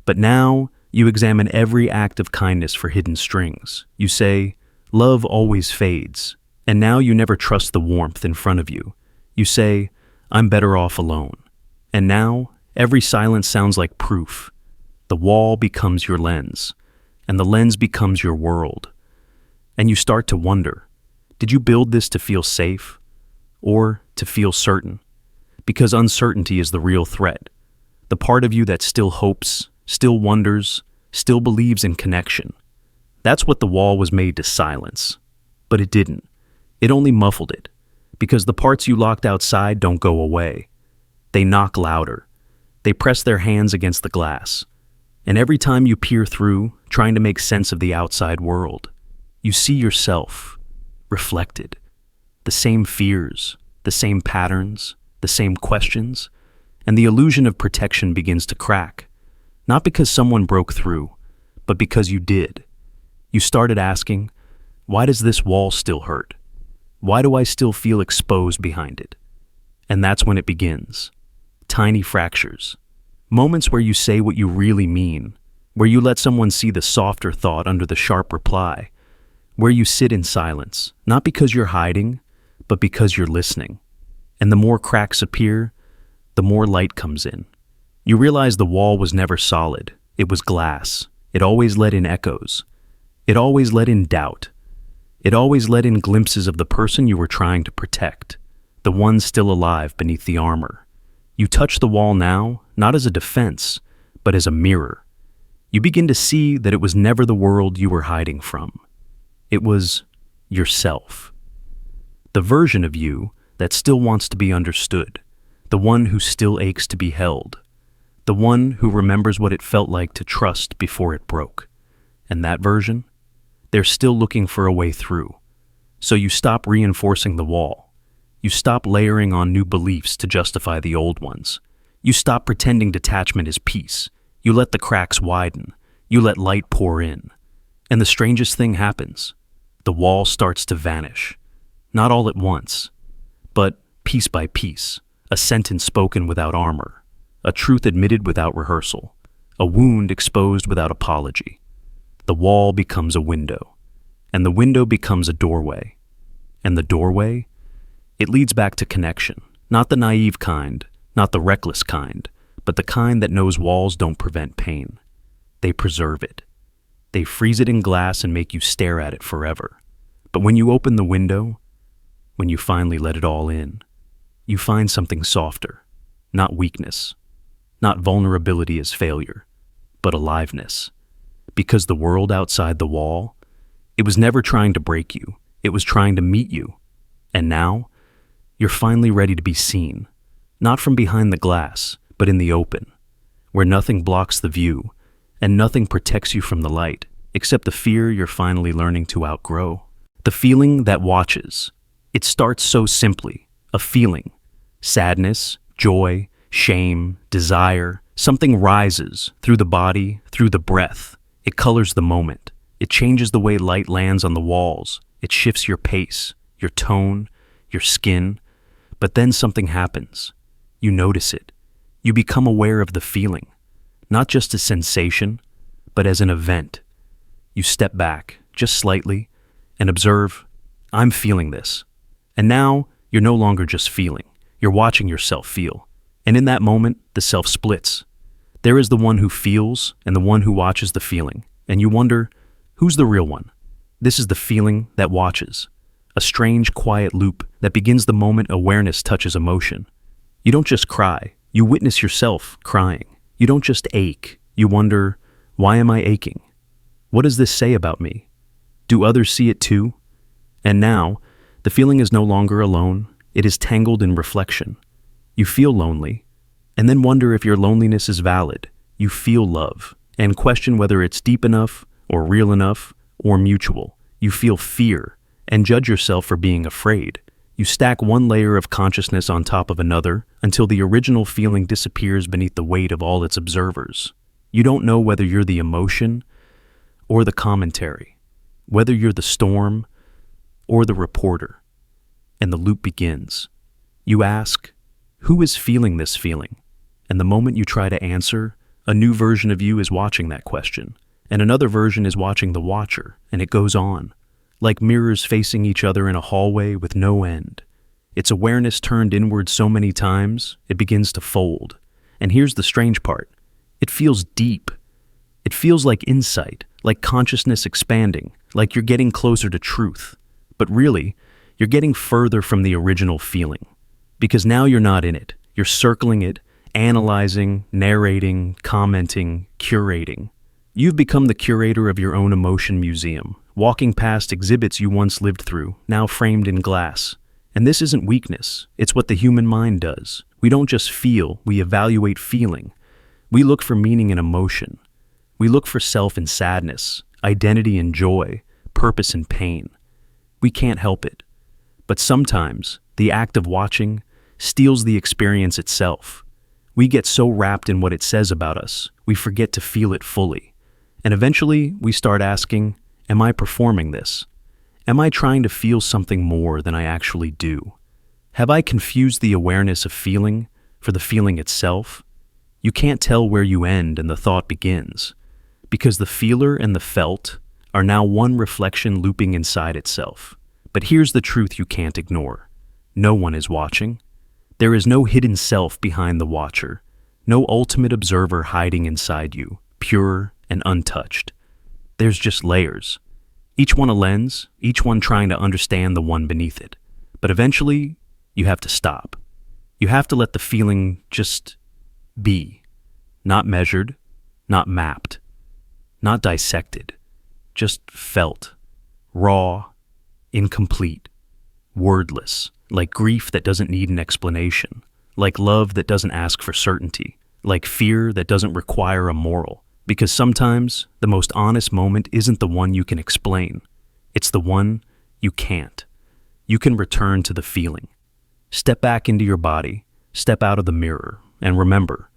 Speaker 1: But now, you examine every act of kindness for hidden strings. You say, love always fades. And now you never trust the warmth in front of you. You say, I'm better off alone. And now, every silence sounds like proof. The wall becomes your lens, and the lens becomes your world. And you start to wonder, did you build this to feel safe, or to feel certain? Because uncertainty is the real threat. The part of you that still hopes, still wonders, still believes in connection. That's what the wall was made to silence. But it didn't. It only muffled it, because the parts you locked outside don't go away. They knock louder. They press their hands against the glass. And every time you peer through, trying to make sense of the outside world, you see yourself, reflected. The same fears, the same patterns, the same questions, and the illusion of protection begins to crack. Not because someone broke through, but because you did. You started asking, why does this wall still hurt? Why do I still feel exposed behind it? And that's when it begins. Tiny fractures. Moments where you say what you really mean, where you let someone see the softer thought under the sharp reply, where you sit in silence, not because you're hiding, but because you're listening. And the more cracks appear, the more light comes in. You realize the wall was never solid. It was glass. It always let in echoes. It always let in doubt. It always let in glimpses of the person you were trying to protect, the one still alive beneath the armor. You touch the wall now, not as a defense, but as a mirror. You begin to see that it was never the world you were hiding from. It was yourself. The version of you that still wants to be understood, the one who still aches to be held, the one who remembers what it felt like to trust before it broke. And that version? They're still looking for a way through. So you stop reinforcing the wall. You stop layering on new beliefs to justify the old ones. You stop pretending detachment is peace. You let the cracks widen. You let light pour in. And the strangest thing happens. The wall starts to vanish. Not all at once, but piece by piece. A sentence spoken without armor. A truth admitted without rehearsal. A wound exposed without apology. The wall becomes a window, and the window becomes a doorway. And the doorway? It leads back to connection, not the naive kind, not the reckless kind, but the kind that knows walls don't prevent pain. They preserve it. They freeze it in glass and make you stare at it forever. But when you open the window, when you finally let it all in, you find something softer, not weakness, not vulnerability as failure, but aliveness. Because the world outside the wall, it was never trying to break you, it was trying to meet you. And now, you're finally ready to be seen, not from behind the glass, but in the open, where nothing blocks the view, and nothing protects you from the light, except the fear you're finally learning to outgrow. The feeling that watches. It starts so simply, a feeling. Sadness, joy, shame, desire. Something rises through the body, through the breath. It colors the moment. It changes the way light lands on the walls. It shifts your pace, your tone, your skin. But then something happens. You notice it. You become aware of the feeling, not just a sensation, but as an event. You step back, just slightly, and observe, I'm feeling this. And now, you're no longer just feeling. You're watching yourself feel. And in that moment, the self splits. There is the one who feels and the one who watches the feeling. And you wonder, who's the real one? This is the feeling that watches. a strange, quiet loop that begins the moment awareness touches emotion. You don't just cry, you witness yourself crying. You don't just ache, you wonder, why am I aching? What does this say about me? Do others see it too? And now, the feeling is no longer alone, it is tangled in reflection. You feel lonely, and then wonder if your loneliness is valid. You feel love, and question whether it's deep enough, or real enough, or mutual. You feel fear, and judge yourself for being afraid. You stack one layer of consciousness on top of another until the original feeling disappears beneath the weight of all its observers. You don't know whether you're the emotion or the commentary, whether you're the storm or the reporter. And the loop begins. You ask, who is feeling this feeling? And the moment you try to answer, a new version of you is watching that question, and another version is watching the watcher, and it goes on, like mirrors facing each other in a hallway with no end. Its awareness turned inward so many times, it begins to fold. And here's the strange part. It feels deep. It feels like insight, like consciousness expanding, like you're getting closer to truth. But really, you're getting further from the original feeling. Because now you're not in it. You're circling it, analyzing, narrating, commenting, curating. You've become the curator of your own emotion museum, walking past exhibits you once lived through, now framed in glass. And this isn't weakness, it's what the human mind does. We don't just feel, we evaluate feeling. We look for meaning in emotion. We look for self in sadness, identity in joy, purpose in pain. We can't help it. But sometimes, the act of watching steals the experience itself. We get so wrapped in what it says about us, we forget to feel it fully. And eventually, we start asking, am I performing this? Am I trying to feel something more than I actually do? Have I confused the awareness of feeling for the feeling itself? You can't tell where you end and the thought begins, because the feeler and the felt are now one reflection looping inside itself. But here's the truth you can't ignore. No one is watching. There is no hidden self behind the watcher, no ultimate observer hiding inside you, pure and untouched. There's just layers. Each one a lens, each one trying to understand the one beneath it. But eventually, you have to stop. You have to let the feeling just be. Not measured, not mapped, not dissected, just felt, raw, incomplete, wordless, like grief that doesn't need an explanation, like love that doesn't ask for certainty, like fear that doesn't require a moral. Because sometimes the most honest moment isn't the one you can explain. It's the one you can't. You can return to the feeling. Step back into your body, step out of the mirror, and remember,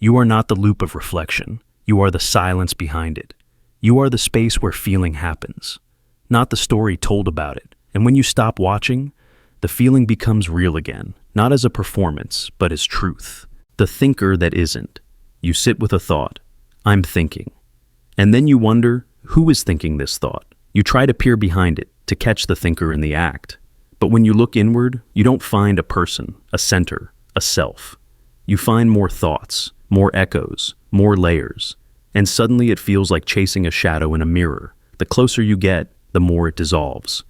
Speaker 1: you are not the loop of reflection. You are the silence behind it. You are the space where feeling happens, not the story told about it. And when you stop watching, the feeling becomes real again, not as a performance, but as truth. The thinker that isn't. You sit with a thought. I'm thinking. And then you wonder, who is thinking this thought? You try to peer behind it, to catch the thinker in the act. But when you look inward, you don't find a person, a center, a self. You find more thoughts, more echoes, more layers. And suddenly it feels like chasing a shadow in a mirror. The closer you get, the more it dissolves.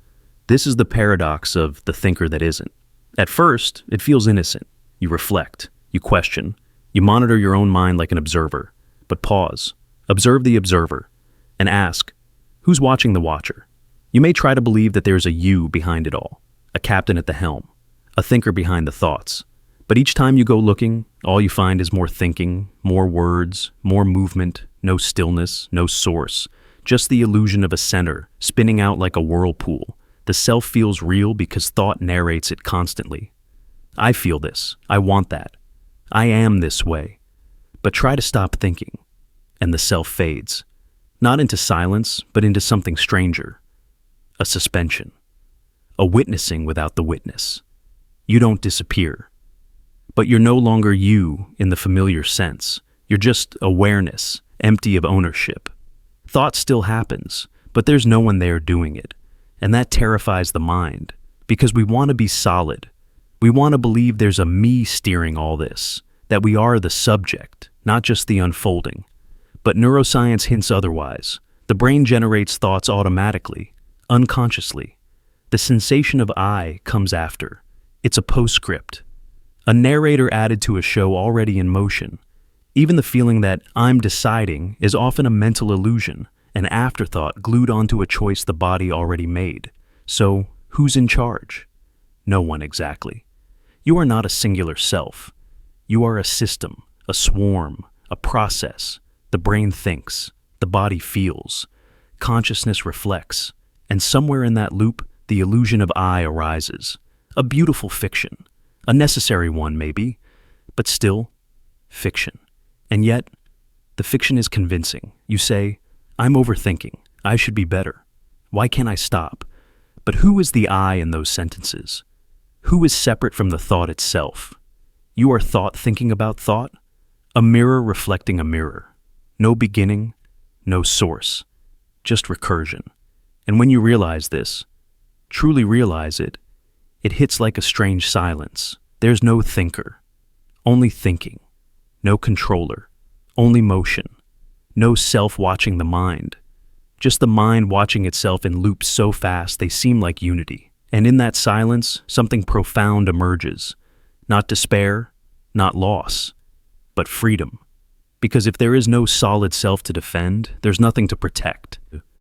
Speaker 1: This is the paradox of the thinker that isn't. At first, it feels innocent. You reflect, you question, you monitor your own mind like an observer. But pause, observe the observer, and ask, who's watching the watcher? You may try to believe that there's a you behind it all, a captain at the helm, a thinker behind the thoughts. But each time you go looking, all you find is more thinking, more words, more movement, no stillness, no source, just the illusion of a center, spinning out like a whirlpool. The self feels real because thought narrates it constantly. I feel this, I want that, I am this way. But try to stop thinking, and the self fades, not into silence, but into something stranger, a suspension, a witnessing without the witness. You don't disappear, but you're no longer you in the familiar sense. You're just awareness, empty of ownership. Thought still happens, but there's no one there doing it, and that terrifies the mind, because we want to be solid. We want to believe there's a me steering all this, that we are the subject, not just the unfolding. But neuroscience hints otherwise. The brain generates thoughts automatically, unconsciously. The sensation of I comes after. It's a postscript, a narrator added to a show already in motion. Even the feeling that I'm deciding is often a mental illusion, an afterthought glued onto a choice the body already made. So, who's in charge? No one exactly. You are not a singular self. You are a system, a swarm, a process. The brain thinks, the body feels, consciousness reflects, and somewhere in that loop, the illusion of I arises. A beautiful fiction, a necessary one maybe, but still, fiction. And yet, the fiction is convincing. You say, I'm overthinking, I should be better. Why can't I stop? But who is the I in those sentences? Who is separate from the thought itself? You are thought thinking about thought? A mirror reflecting a mirror. No beginning, no source, just recursion. And when you realize this, truly realize it, it hits like a strange silence. There's no thinker, only thinking. No controller, only motion. No self watching the mind. Just the mind watching itself in loops so fast they seem like unity. And in that silence, something profound emerges. Not despair, not loss, but freedom. Because if there is no solid self to defend, there's nothing to protect,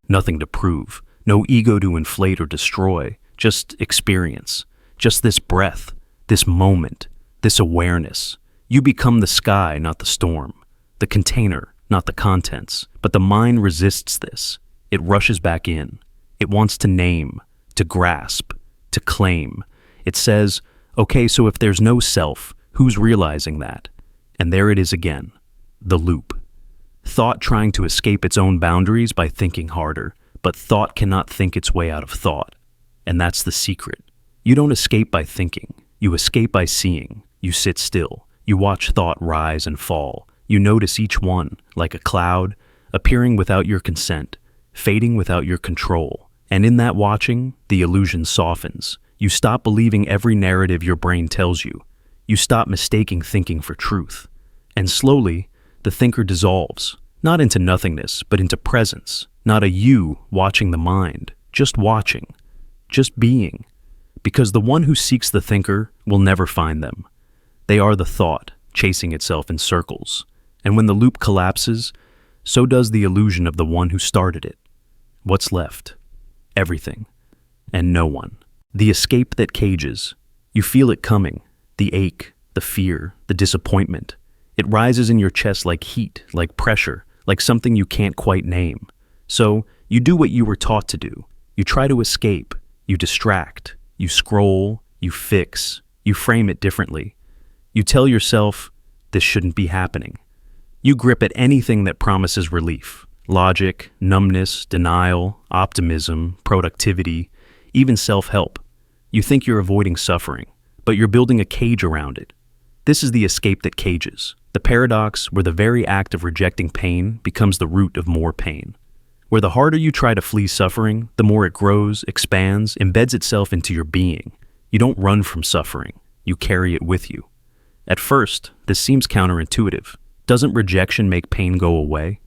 Speaker 1: nothing to prove, no ego to inflate or destroy, just experience, just this breath, this moment, this awareness. You become the sky, not the storm, the container, not the contents. But the mind resists this. It rushes back in. It wants to name, to grasp, to claim. It says, okay, so if there's no self, who's realizing that? And there it is again, the loop. Thought trying to escape its own boundaries by thinking harder, but thought cannot think its way out of thought. And that's the secret. You don't escape by thinking. You escape by seeing. You sit still. You watch thought rise and fall. You notice each one, like a cloud, appearing without your consent, fading without your control. And in that watching, the illusion softens. You stop believing every narrative your brain tells you. You stop mistaking thinking for truth. And slowly, the thinker dissolves, not into nothingness, but into presence. Not a you watching the mind, just watching, just being. Because the one who seeks the thinker will never find them. They are the thought, chasing itself in circles. And when the loop collapses, so does the illusion of the one who started it. What's left? Everything. And no one. The escape that cages. You feel it coming. The ache, the fear, the disappointment. It rises in your chest like heat, like pressure, like something you can't quite name. So, you do what you were taught to do. You try to escape. You distract. You scroll. You fix. You frame it differently. You tell yourself, this shouldn't be happening. You grip at anything that promises relief. Logic, numbness, denial, optimism, productivity, even self-help. You think you're avoiding suffering, but you're building a cage around it. This is the escape that cages. The paradox where the very act of rejecting pain becomes the root of more pain. Where the harder you try to flee suffering, the more it grows, expands, embeds itself into your being. You don't run from suffering. You carry it with you. At first, this seems counterintuitive. Doesn't rejection make pain go away?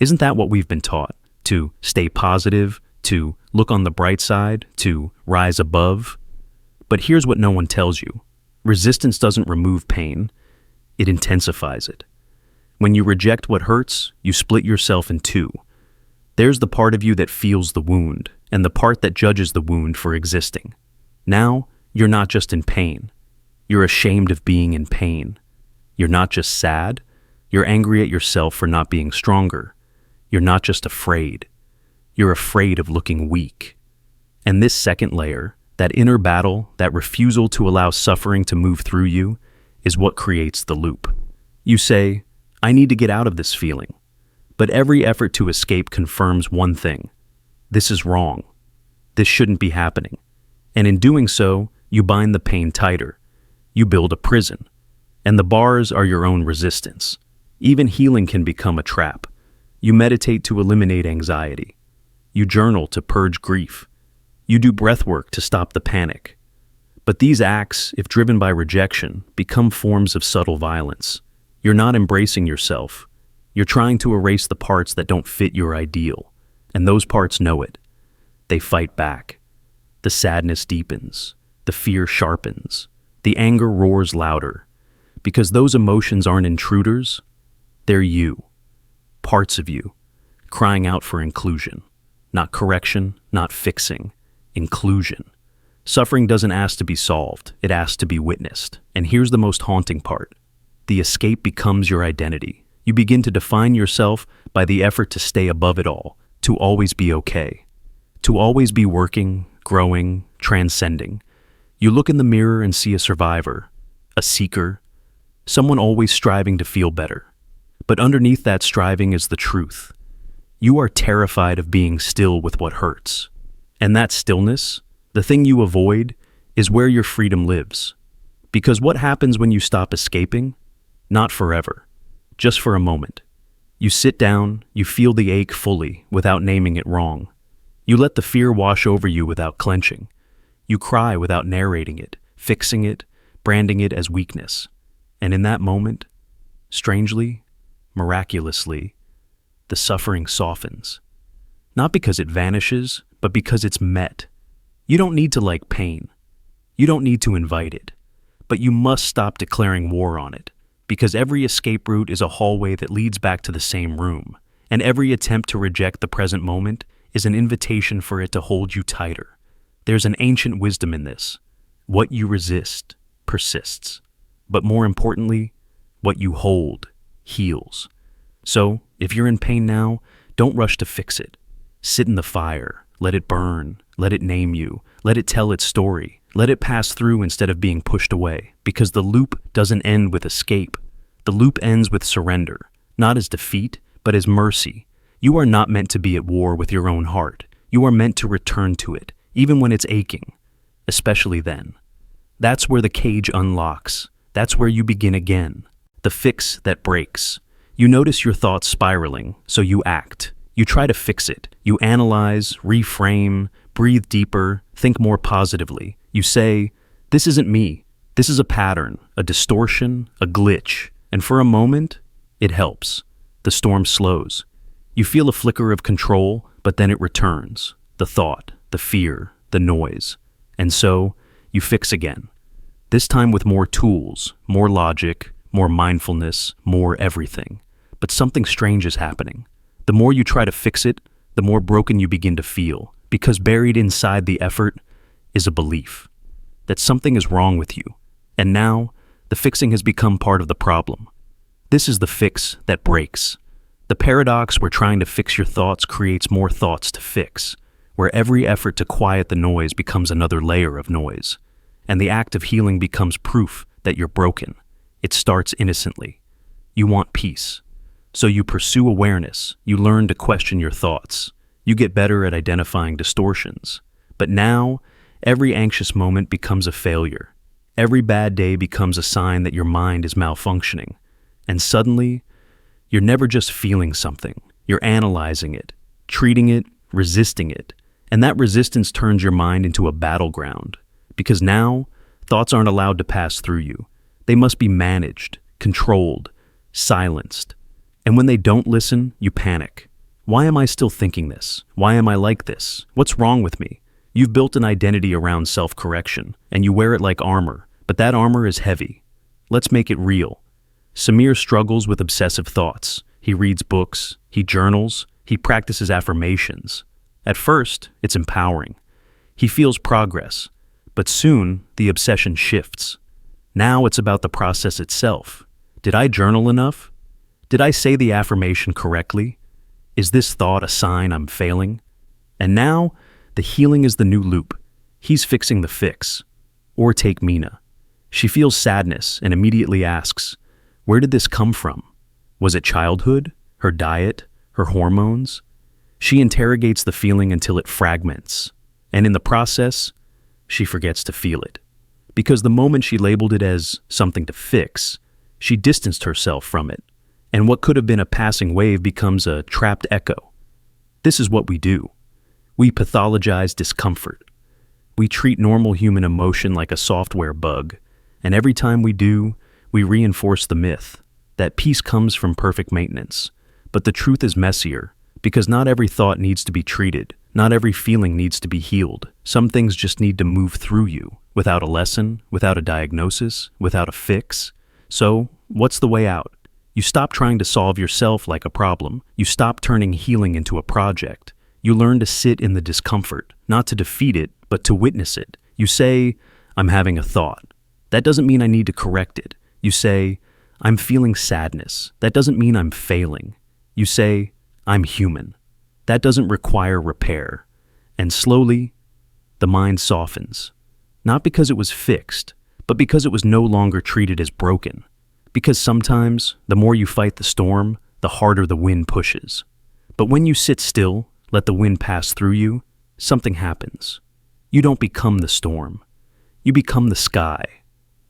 Speaker 1: Isn't that what we've been taught? To stay positive, to look on the bright side, to rise above? But here's what no one tells you. Resistance doesn't remove pain, it intensifies it. When you reject what hurts, you split yourself in two. There's the part of you that feels the wound, and the part that judges the wound for existing. Now, you're not just in pain. You're ashamed of being in pain. You're not just sad. You're angry at yourself for not being stronger. You're not just afraid. You're afraid of looking weak. And this second layer, that inner battle, that refusal to allow suffering to move through you, is what creates the loop. You say, I need to get out of this feeling. But every effort to escape confirms one thing. This is wrong. This shouldn't be happening. And in doing so, you bind the pain tighter. You build a prison. And the bars are your own resistance. Even healing can become a trap. You meditate to eliminate anxiety. You journal to purge grief. You do breath work to stop the panic. But these acts, if driven by rejection, become forms of subtle violence. You're not embracing yourself. You're trying to erase the parts that don't fit your ideal. And those parts know it. They fight back. The sadness deepens, the fear sharpens, the anger roars louder, because those emotions aren't intruders, they're you, parts of you, crying out for inclusion. Not correction, not fixing, inclusion. Suffering doesn't ask to be solved, it asks to be witnessed. And here's the most haunting part. The escape becomes your identity. You begin to define yourself by the effort to stay above it all, to always be okay, to always be working, growing, transcending. You look in the mirror and see a survivor, a seeker, someone always striving to feel better. But underneath that striving is the truth. You are terrified of being still with what hurts. And that stillness, the thing you avoid, is where your freedom lives. Because what happens when you stop escaping? Not forever, just for a moment. You sit down, you feel the ache fully without naming it wrong. You let the fear wash over you without clenching. You cry without narrating it, fixing it, branding it as weakness. And in that moment, strangely, miraculously, the suffering softens. Not because it vanishes, but because it's met. You don't need to like pain. You don't need to invite it. But you must stop declaring war on it, because every escape route is a hallway that leads back to the same room, and every attempt to reject the present moment is an invitation for it to hold you tighter. There's an ancient wisdom in this. What you resist persists. But more importantly, what you hold heals. So, if you're in pain now, don't rush to fix it. Sit in the fire, let it burn, let it name you, let it tell its story, let it pass through instead of being pushed away, because the loop doesn't end with escape. The loop ends with surrender, not as defeat, but as mercy. You are not meant to be at war with your own heart. You are meant to return to it, even when it's aching, especially then. That's where the cage unlocks. That's where you begin again. The fix that breaks. You notice your thoughts spiraling, so you act. You try to fix it. You analyze, reframe, breathe deeper, think more positively. You say, this isn't me. This is a pattern, a distortion, a glitch. And for a moment, it helps. The storm slows. You feel a flicker of control, but then it returns. The thought, the fear, the noise. And so, you fix again. This time with more tools, more logic, more mindfulness, more everything. But something strange is happening. The more you try to fix it, the more broken you begin to feel, because buried inside the effort is a belief that something is wrong with you. And now, the fixing has become part of the problem. This is the fix that breaks. The paradox where trying to fix your thoughts creates more thoughts to fix, where every effort to quiet the noise becomes another layer of noise. And the act of healing becomes proof that you're broken. It starts innocently. You want peace. So you pursue awareness, you learn to question your thoughts, you get better at identifying distortions. But now, every anxious moment becomes a failure. Every bad day becomes a sign that your mind is malfunctioning. And suddenly, you're never just feeling something, you're analyzing it, treating it, resisting it. And that resistance turns your mind into a battleground. Because now, thoughts aren't allowed to pass through you. They must be managed, controlled, silenced. And when they don't listen, you panic. Why am I still thinking this? Why am I like this? What's wrong with me? You've built an identity around self-correction, and you wear it like armor, but that armor is heavy. Let's make it real. Samir struggles with obsessive thoughts. He reads books, he journals, he practices affirmations. At first, it's empowering. He feels progress, but soon the obsession shifts. Now it's about the process itself. Did I journal enough? Did I say the affirmation correctly? Is this thought a sign I'm failing? And now, the healing is the new loop. He's fixing the fix. Or take Mina. She feels sadness and immediately asks, where did this come from? Was it childhood? Her diet? Her hormones? She interrogates the feeling until it fragments. And in the process, she forgets to feel it. Because the moment she labeled it as something to fix, she distanced herself from it. And what could have been a passing wave becomes a trapped echo. This is what we do. We pathologize discomfort. We treat normal human emotion like a software bug, and every time we do, we reinforce the myth that peace comes from perfect maintenance. But the truth is messier, because not every thought needs to be treated, not every feeling needs to be healed. Some things just need to move through you, without a lesson, without a diagnosis, without a fix. So, what's the way out? You stop trying to solve yourself like a problem. You stop turning healing into a project. You learn to sit in the discomfort, not to defeat it, but to witness it. You say, I'm having a thought. That doesn't mean I need to correct it. You say, I'm feeling sadness. That doesn't mean I'm failing. You say, I'm human. That doesn't require repair. And slowly, the mind softens. Not because it was fixed, but because it was no longer treated as broken. Because sometimes, the more you fight the storm, the harder the wind pushes. But when you sit still, let the wind pass through you, something happens. You don't become the storm. You become the sky.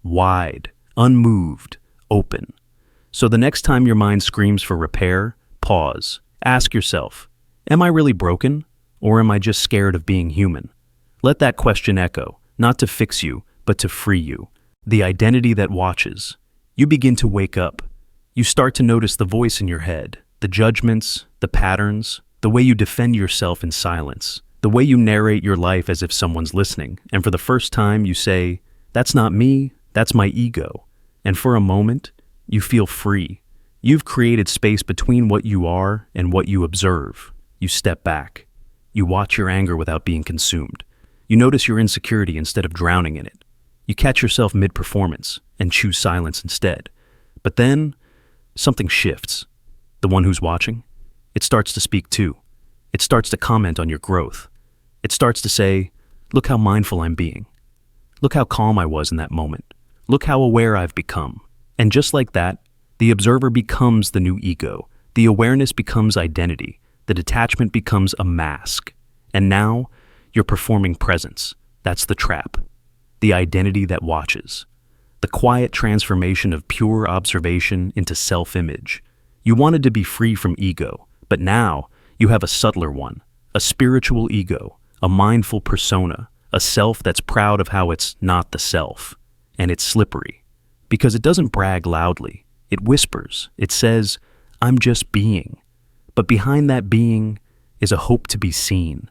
Speaker 1: Wide, unmoved, open. So the next time your mind screams for repair, pause. Ask yourself, am I really broken? Or am I just scared of being human? Let that question echo, not to fix you, but to free you. The identity that watches. You begin to wake up. You start to notice the voice in your head, the judgments, the patterns, the way you defend yourself in silence, the way you narrate your life as if someone's listening, and for the first time you say, that's not me, that's my ego. And for a moment, you feel free. You've created space between what you are and what you observe. You step back. You watch your anger without being consumed. You notice your insecurity instead of drowning in it. You catch yourself mid-performance and choose silence instead. But then, something shifts. The one who's watching, it starts to speak too. It starts to comment on your growth. It starts to say, look how mindful I'm being. Look how calm I was in that moment. Look how aware I've become. And just like that, the observer becomes the new ego. The awareness becomes identity. The detachment becomes a mask. And now, you're performing presence. That's the trap. The identity that watches. The quiet transformation of pure observation into self-image. You wanted to be free from ego, but now you have a subtler one, a spiritual ego, a mindful persona, a self that's proud of how it's not the self. And it's slippery, because it doesn't brag loudly. It whispers. It says, I'm just being. But behind that being is a hope to be seen.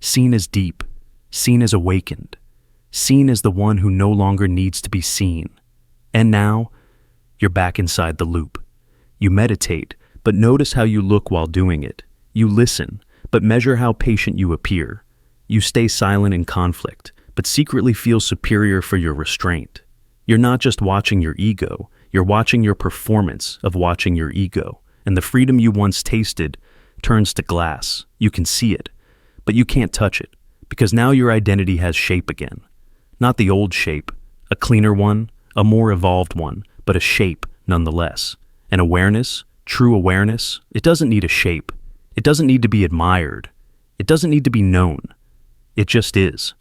Speaker 1: Seen as deep, seen as awakened, seen as the one who no longer needs to be seen. And now, you're back inside the loop. You meditate, but notice how you look while doing it. You listen, but measure how patient you appear. You stay silent in conflict, but secretly feel superior for your restraint. You're not just watching your ego, you're watching your performance of watching your ego. And the freedom you once tasted turns to glass. You can see it, but you can't touch it, because now your identity has shape again. Not the old shape, a cleaner one, a more evolved one, but a shape nonetheless. And awareness, true awareness, it doesn't need a shape. It doesn't need to be admired. It doesn't need to be known. It just is.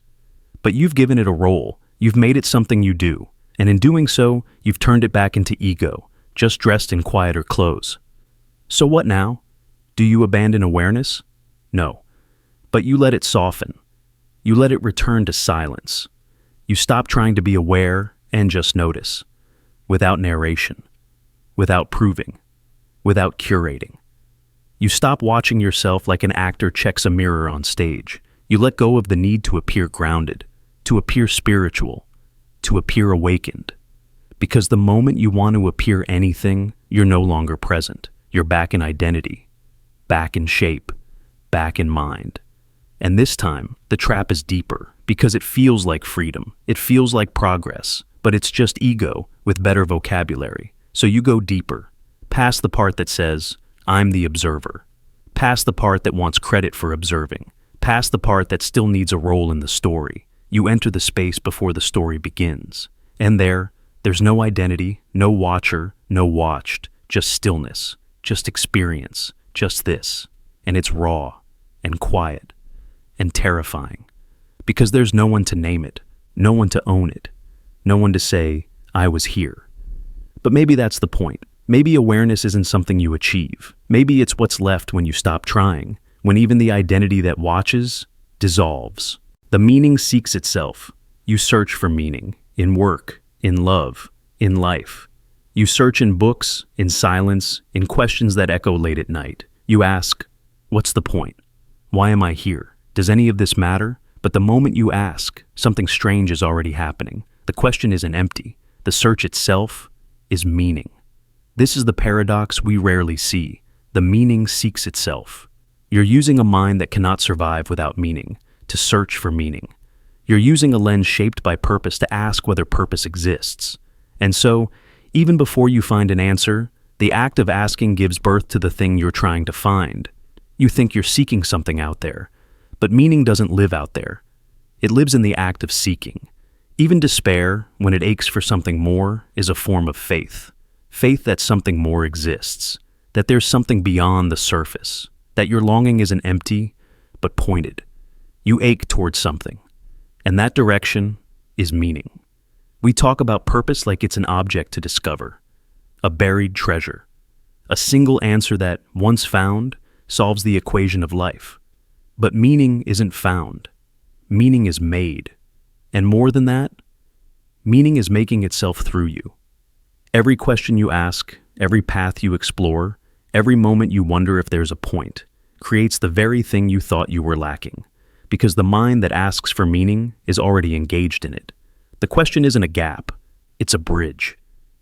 Speaker 1: But you've given it a role. You've made it something you do. And in doing so, you've turned it back into ego, just dressed in quieter clothes. So what now? Do you abandon awareness? No. But you let it soften. You let it return to silence. You stop trying to be aware and just notice. Without narration. Without proving. Without curating. You stop watching yourself like an actor checks a mirror on stage. You let go of the need to appear grounded, to appear spiritual, to appear awakened. Because the moment you want to appear anything, you're no longer present. You're back in identity, back in shape, back in mind. And this time, the trap is deeper, because it feels like freedom. It feels like progress, but it's just ego with better vocabulary. So you go deeper, past the part that says, I'm the observer, past the part that wants credit for observing, past the part that still needs a role in the story. You enter the space before the story begins. And there's no identity, no watcher, no watched, just stillness, just experience, just this. And it's raw and quiet and terrifying, because there's no one to name it, no one to own it, no one to say, I was here. But maybe that's the point. Maybe awareness isn't something you achieve. Maybe it's what's left when you stop trying, when even the identity that watches dissolves. The meaning seeks itself. You search for meaning in work, in love, in life. You search in books, in silence, in questions that echo late at night. You ask, what's the point? Why am I here? Does any of this matter? But the moment you ask, something strange is already happening. The question isn't empty. The search itself is meaning. This is the paradox we rarely see. The meaning seeks itself. You're using a mind that cannot survive without meaning to search for meaning. You're using a lens shaped by purpose to ask whether purpose exists. And so, even before you find an answer, the act of asking gives birth to the thing you're trying to find. You think you're seeking something out there, but meaning doesn't live out there. It lives in the act of seeking. Even despair, when it aches for something more, is a form of faith. Faith that something more exists, that there's something beyond the surface, that your longing isn't empty, but pointed. You ache towards something, and that direction is meaning. We talk about purpose like it's an object to discover, a buried treasure, a single answer that, once found, solves the equation of life. But meaning isn't found. Meaning is made. And more than that, meaning is making itself through you. Every question you ask, every path you explore, every moment you wonder if there's a point, creates the very thing you thought you were lacking. Because the mind that asks for meaning is already engaged in it. The question isn't a gap, it's a bridge.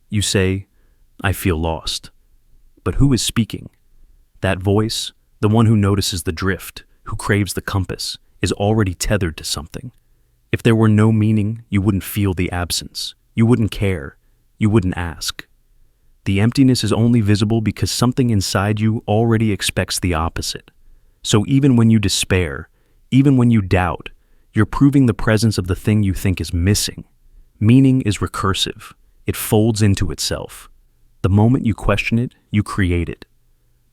Speaker 1: You say, I feel lost. But who is speaking? That voice, the one who notices the drift, who craves the compass, is already tethered to something. If there were no meaning, you wouldn't feel the absence. You wouldn't care. You wouldn't ask. The emptiness is only visible because something inside you already expects the opposite. So even when you despair, even when you doubt, you're proving the presence of the thing you think is missing. Meaning is recursive. It folds into itself. The moment you question it, you create it.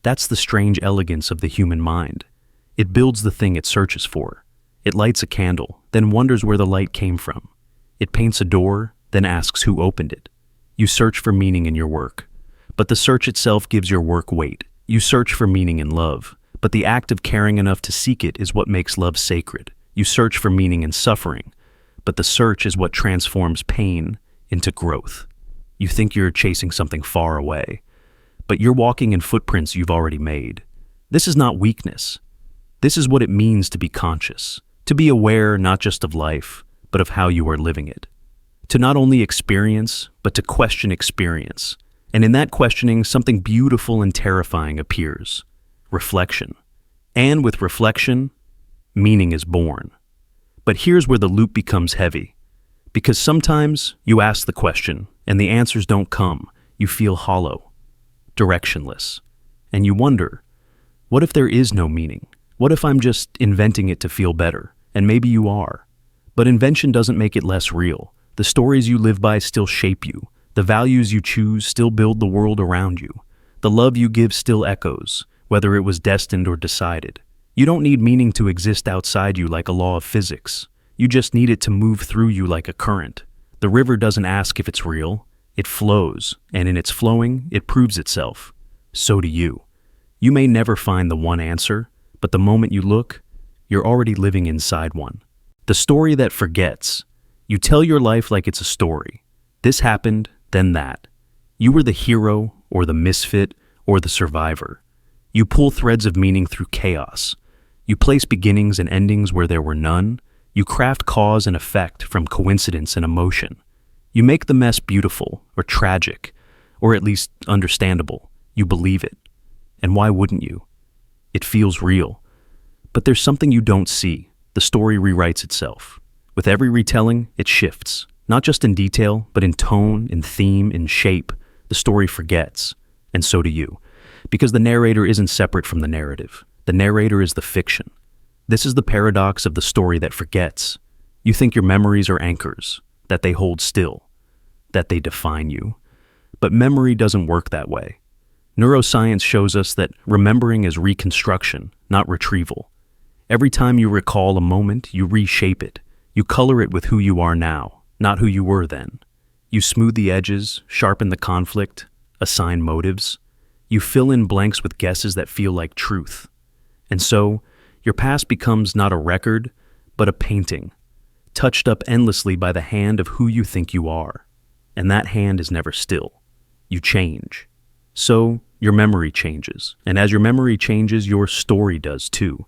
Speaker 1: That's the strange elegance of the human mind. It builds the thing it searches for. It lights a candle, then wonders where the light came from. It paints a door, then asks who opened it. You search for meaning in your work, but the search itself gives your work weight. You search for meaning in love, but the act of caring enough to seek it is what makes love sacred. You search for meaning in suffering, but the search is what transforms pain into growth. You think you're chasing something far away, but you're walking in footprints you've already made. This is not weakness. This is what it means to be conscious, to be aware not just of life, but of how you are living it. To not only experience, but to question experience. And in that questioning, something beautiful and terrifying appears. Reflection. And with reflection, meaning is born. But here's where the loop becomes heavy. Because sometimes you ask the question, and the answers don't come. You feel hollow, directionless. And you wonder, what if there is no meaning? What if I'm just inventing it to feel better? And maybe you are. But invention doesn't make it less real. The stories you live by still shape you. The values you choose still build the world around you. The love you give still echoes, whether it was destined or decided. You don't need meaning to exist outside you like a law of physics. You just need it to move through you like a current. The river doesn't ask if it's real. It flows, and in its flowing, it proves itself. So do you. You may never find the one answer, but the moment you look, you're already living inside one. The story that forgets. You tell your life like it's a story. This happened, then that. You were the hero, or the misfit, or the survivor. You pull threads of meaning through chaos. You place beginnings and endings where there were none. You craft cause and effect from coincidence and emotion. You make the mess beautiful, or tragic, or at least understandable. You believe it. And why wouldn't you? It feels real. But there's something you don't see. The story rewrites itself. With every retelling, it shifts. Not just in detail, but in tone, in theme, in shape. The story forgets. And so do you. Because the narrator isn't separate from the narrative. The narrator is the fiction. This is the paradox of the story that forgets. You think your memories are anchors, that they hold still, that they define you. But memory doesn't work that way. Neuroscience shows us that remembering is reconstruction, not retrieval. Every time you recall a moment, you reshape it. You color it with who you are now, not who you were then. You smooth the edges, sharpen the conflict, assign motives. You fill in blanks with guesses that feel like truth. And so, your past becomes not a record, but a painting, touched up endlessly by the hand of who you think you are. And that hand is never still. You change. So, your memory changes. And as your memory changes, your story does too.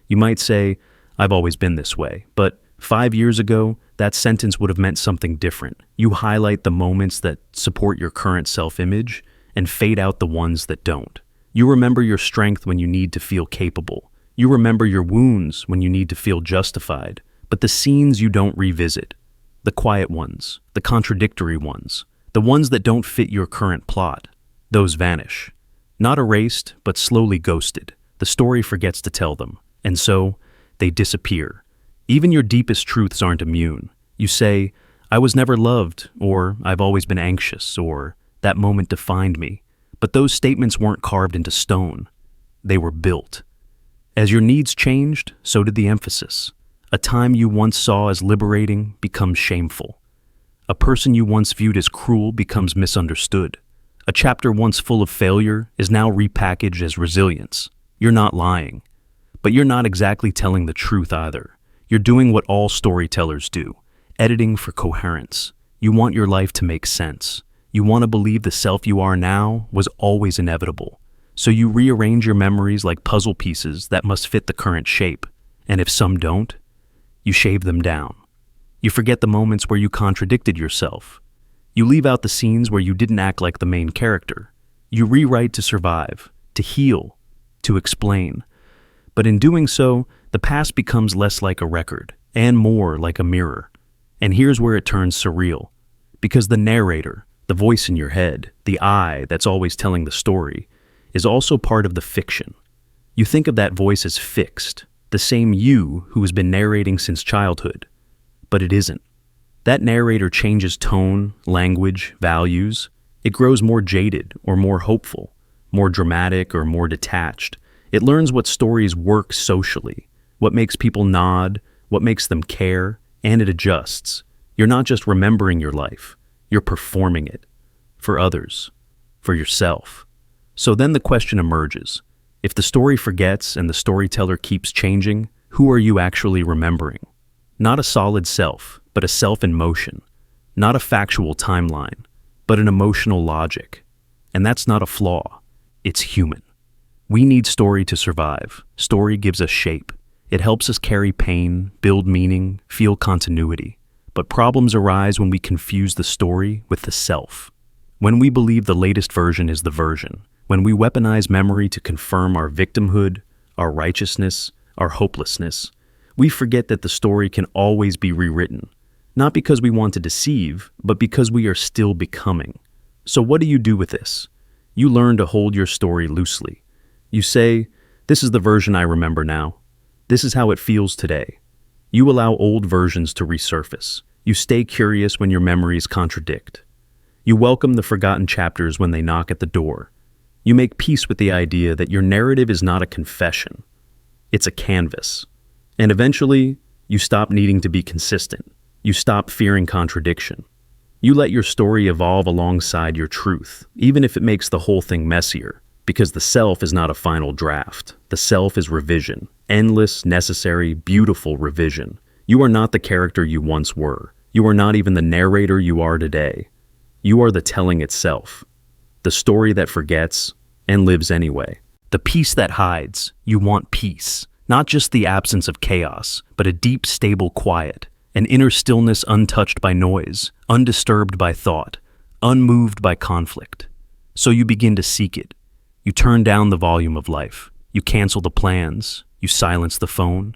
Speaker 1: You might say, I've always been this way. But 5 years ago, that sentence would have meant something different. You highlight the moments that support your current self-image and fade out the ones that don't. You remember your strength when you need to feel capable. You remember your wounds when you need to feel justified. But the scenes you don't revisit, the quiet ones, the contradictory ones, the ones that don't fit your current plot, those vanish. Not erased, but slowly ghosted. The story forgets to tell them, and so they disappear. Even your deepest truths aren't immune. You say, I was never loved, or I've always been anxious, or that moment defined me. But those statements weren't carved into stone. They were built. As your needs changed, so did the emphasis. A time you once saw as liberating becomes shameful. A person you once viewed as cruel becomes misunderstood. A chapter once full of failure is now repackaged as resilience. You're not lying. But you're not exactly telling the truth either. You're doing what all storytellers do, editing for coherence. You want your life to make sense. You want to believe the self you are now was always inevitable. So you rearrange your memories like puzzle pieces that must fit the current shape. And if some don't, you shave them down. You forget the moments where you contradicted yourself. You leave out the scenes where you didn't act like the main character. You rewrite to survive, to heal, to explain. But in doing so, the past becomes less like a record and more like a mirror. And here's where it turns surreal. Because the narrator, the voice in your head, the I that's always telling the story, is also part of the fiction. You think of that voice as fixed, the same you who has been narrating since childhood. But it isn't. That narrator changes tone, language, values. It grows more jaded or more hopeful, more dramatic or more detached. It learns what stories work socially, what makes people nod, what makes them care, and it adjusts. You're not just remembering your life, you're performing it. For others, for yourself. So then the question emerges. If the story forgets and the storyteller keeps changing, who are you actually remembering? Not a solid self, but a self in motion. Not a factual timeline, but an emotional logic. And that's not a flaw. It's human. We need story to survive. Story gives us shape. It helps us carry pain, build meaning, feel continuity. But problems arise when we confuse the story with the self. When we believe the latest version is the version. When we weaponize memory to confirm our victimhood, our righteousness, our hopelessness, we forget that the story can always be rewritten. Not because we want to deceive, but because we are still becoming. So what do you do with this? You learn to hold your story loosely. You say, this is the version I remember now. This is how it feels today. You allow old versions to resurface. You stay curious when your memories contradict. You welcome the forgotten chapters when they knock at the door. You make peace with the idea that your narrative is not a confession. It's a canvas. And eventually, you stop needing to be consistent. You stop fearing contradiction. You let your story evolve alongside your truth, even if it makes the whole thing messier. Because the self is not a final draft. The self is revision. Endless, necessary, beautiful revision. You are not the character you once were. You are not even the narrator you are today. You are the telling itself. The story that forgets and lives anyway. The peace that hides. You want peace. Not just the absence of chaos, but a deep, stable quiet. An inner stillness untouched by noise, undisturbed by thought, unmoved by conflict. So you begin to seek it. You turn down the volume of life. You cancel the plans. You silence the phone.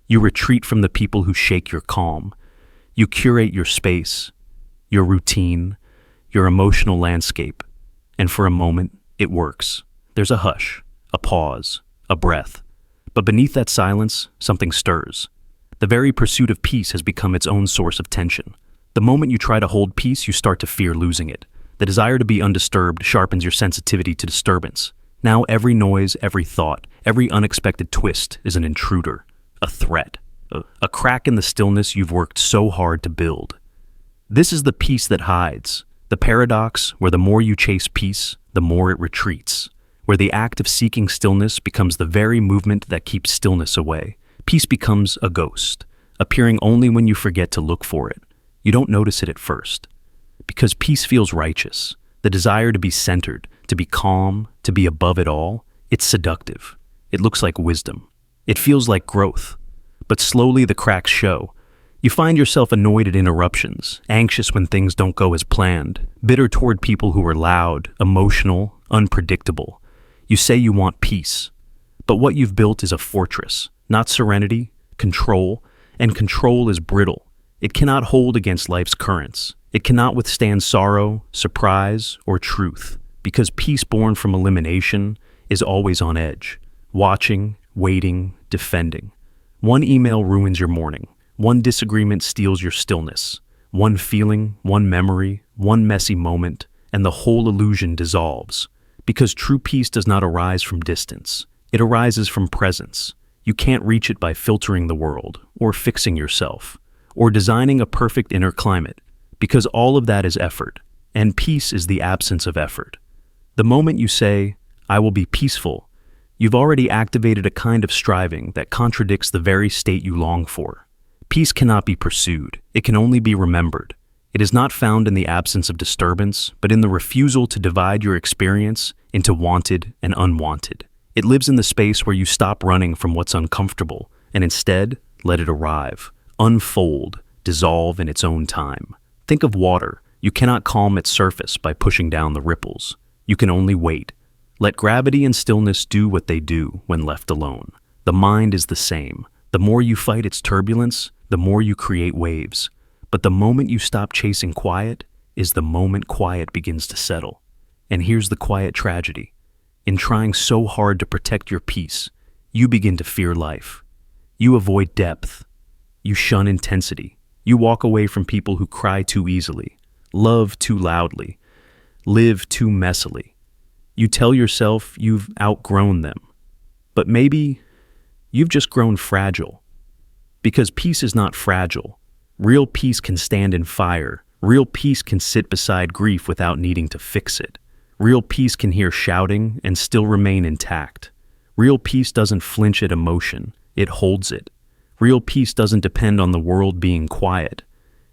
Speaker 1: You retreat from the people who shake your calm. You curate your space, your routine, your emotional landscape. And for a moment, it works. There's a hush, a pause, a breath. But beneath that silence, something stirs. The very pursuit of peace has become its own source of tension. The moment you try to hold peace, you start to fear losing it. The desire to be undisturbed sharpens your sensitivity to disturbance. Now every noise, every thought, every unexpected twist is an intruder, a threat, a crack in the stillness you've worked so hard to build. This is the peace that hides, the paradox where the more you chase peace, the more it retreats, where the act of seeking stillness becomes the very movement that keeps stillness away. Peace becomes a ghost, appearing only when you forget to look for it. You don't notice it at first. Because peace feels righteous, the desire to be centered, to be calm, to be above it all, it's seductive. It looks like wisdom. It feels like growth. but slowly the cracks show. You find yourself annoyed at interruptions, anxious when things don't go as planned, bitter toward people who are loud, emotional, unpredictable. You say you want peace, but what you've built is a fortress, not serenity, control, and control is brittle. It cannot hold against life's currents. It cannot withstand sorrow, surprise, or truth, because peace born from elimination is always on edge, watching, waiting, defending. One email ruins your morning. One disagreement steals your stillness. One feeling, one memory, one messy moment, and the whole illusion dissolves. Because true peace does not arise from distance. It arises from presence. You can't reach it by filtering the world, or fixing yourself, or designing a perfect inner climate, because all of that is effort, and peace is the absence of effort. The moment you say, "I will be peaceful," you've already activated a kind of striving that contradicts the very state you long for. Peace cannot be pursued. It can only be remembered. It is not found in the absence of disturbance, but in the refusal to divide your experience into wanted and unwanted. It lives in the space where you stop running from what's uncomfortable and instead let it arrive, unfold, dissolve in its own time. Think of water. You cannot calm its surface by pushing down the ripples. You can only wait. Let gravity and stillness do what they do when left alone. The mind is the same. The more you fight its turbulence, the more you create waves. But the moment you stop chasing quiet is the moment quiet begins to settle. And here's the quiet tragedy. In trying so hard to protect your peace, you begin to fear life. You avoid depth. You shun intensity. You walk away from people who cry too easily, love too loudly, live too messily. You tell yourself you've outgrown them. But maybe you've just grown fragile. Because peace is not fragile. Real peace can stand in fire. Real peace can sit beside grief without needing to fix it. Real peace can hear shouting and still remain intact. Real peace doesn't flinch at emotion. It holds it. Real peace doesn't depend on the world being quiet.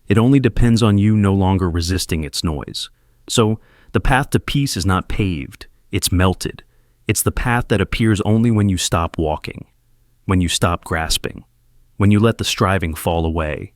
Speaker 1: It only depends on you no longer resisting its noise. So, the path to peace is not paved. It's melted. It's the path that appears only when you stop walking, when you stop grasping, when you let the striving fall away.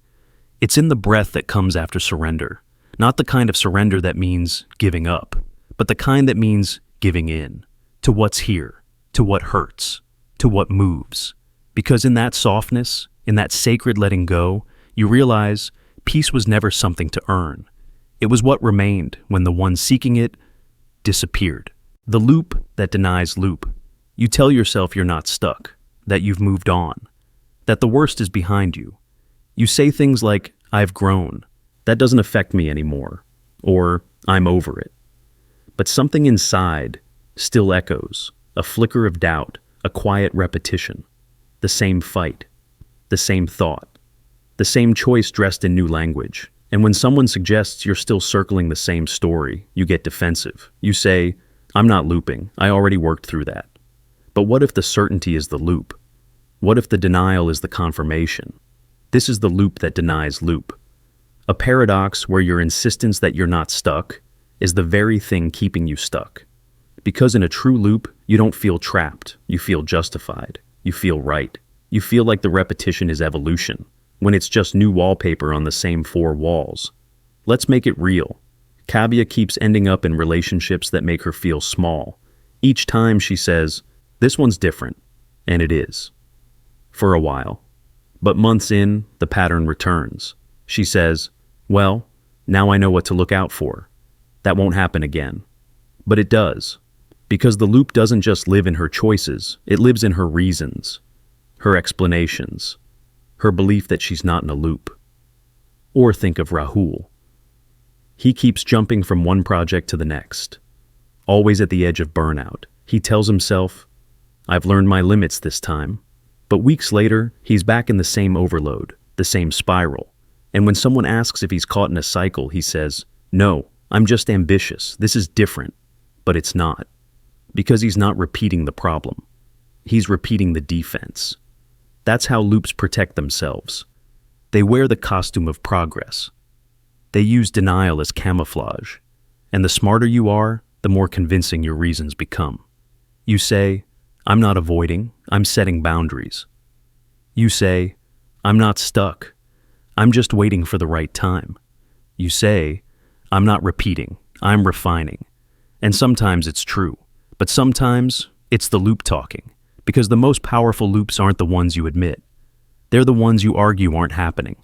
Speaker 1: It's in the breath that comes after surrender, not the kind of surrender that means giving up, but the kind that means giving in to what's here, to what hurts, to what moves. Because in that softness, in that sacred letting go, you realize peace was never something to earn. It was what remained when the one seeking it disappeared. The loop that denies loop. You tell yourself you're not stuck, that you've moved on, that the worst is behind you. You say things like, "I've grown. That doesn't affect me anymore," or "I'm over it." But something inside still echoes, a flicker of doubt, a quiet repetition. The same fight, the same thought, the same choice dressed in new language. And when someone suggests you're still circling the same story, you get defensive. You say, "I'm not looping. I already worked through that." But what if the certainty is the loop? What if the denial is the confirmation? This is the loop that denies loop. A paradox where your insistence that you're not stuck is the very thing keeping you stuck. Because in a true loop, you don't feel trapped. You feel justified. You feel right. You feel like the repetition is evolution, when it's just new wallpaper on the same four walls. Let's make it real. Kabia keeps ending up in relationships that make her feel small. Each time she says, "This one's different," and it is. For a while. But months in, the pattern returns. She says, "Well, now I know what to look out for. That won't happen again." But it does. Because the loop doesn't just live in her choices, it lives in her reasons, her explanations, her belief that she's not in a loop. Or think of Rahul. He keeps jumping from one project to the next, always at the edge of burnout. He tells himself, "I've learned my limits this time." But weeks later, he's back in the same overload, the same spiral. And when someone asks if he's caught in a cycle, he says, "No, I'm just ambitious. This is different." But it's not. Because he's not repeating the problem. He's repeating the defense. That's how loops protect themselves. They wear the costume of progress. They use denial as camouflage. And the smarter you are, the more convincing your reasons become. You say, "I'm not avoiding, I'm setting boundaries." You say, I'm not stuck. I'm just waiting for the right time. You say, I'm not repeating, I'm refining. And sometimes it's true, but sometimes it's the loop talking, because the most powerful loops aren't the ones you admit. They're the ones you argue aren't happening.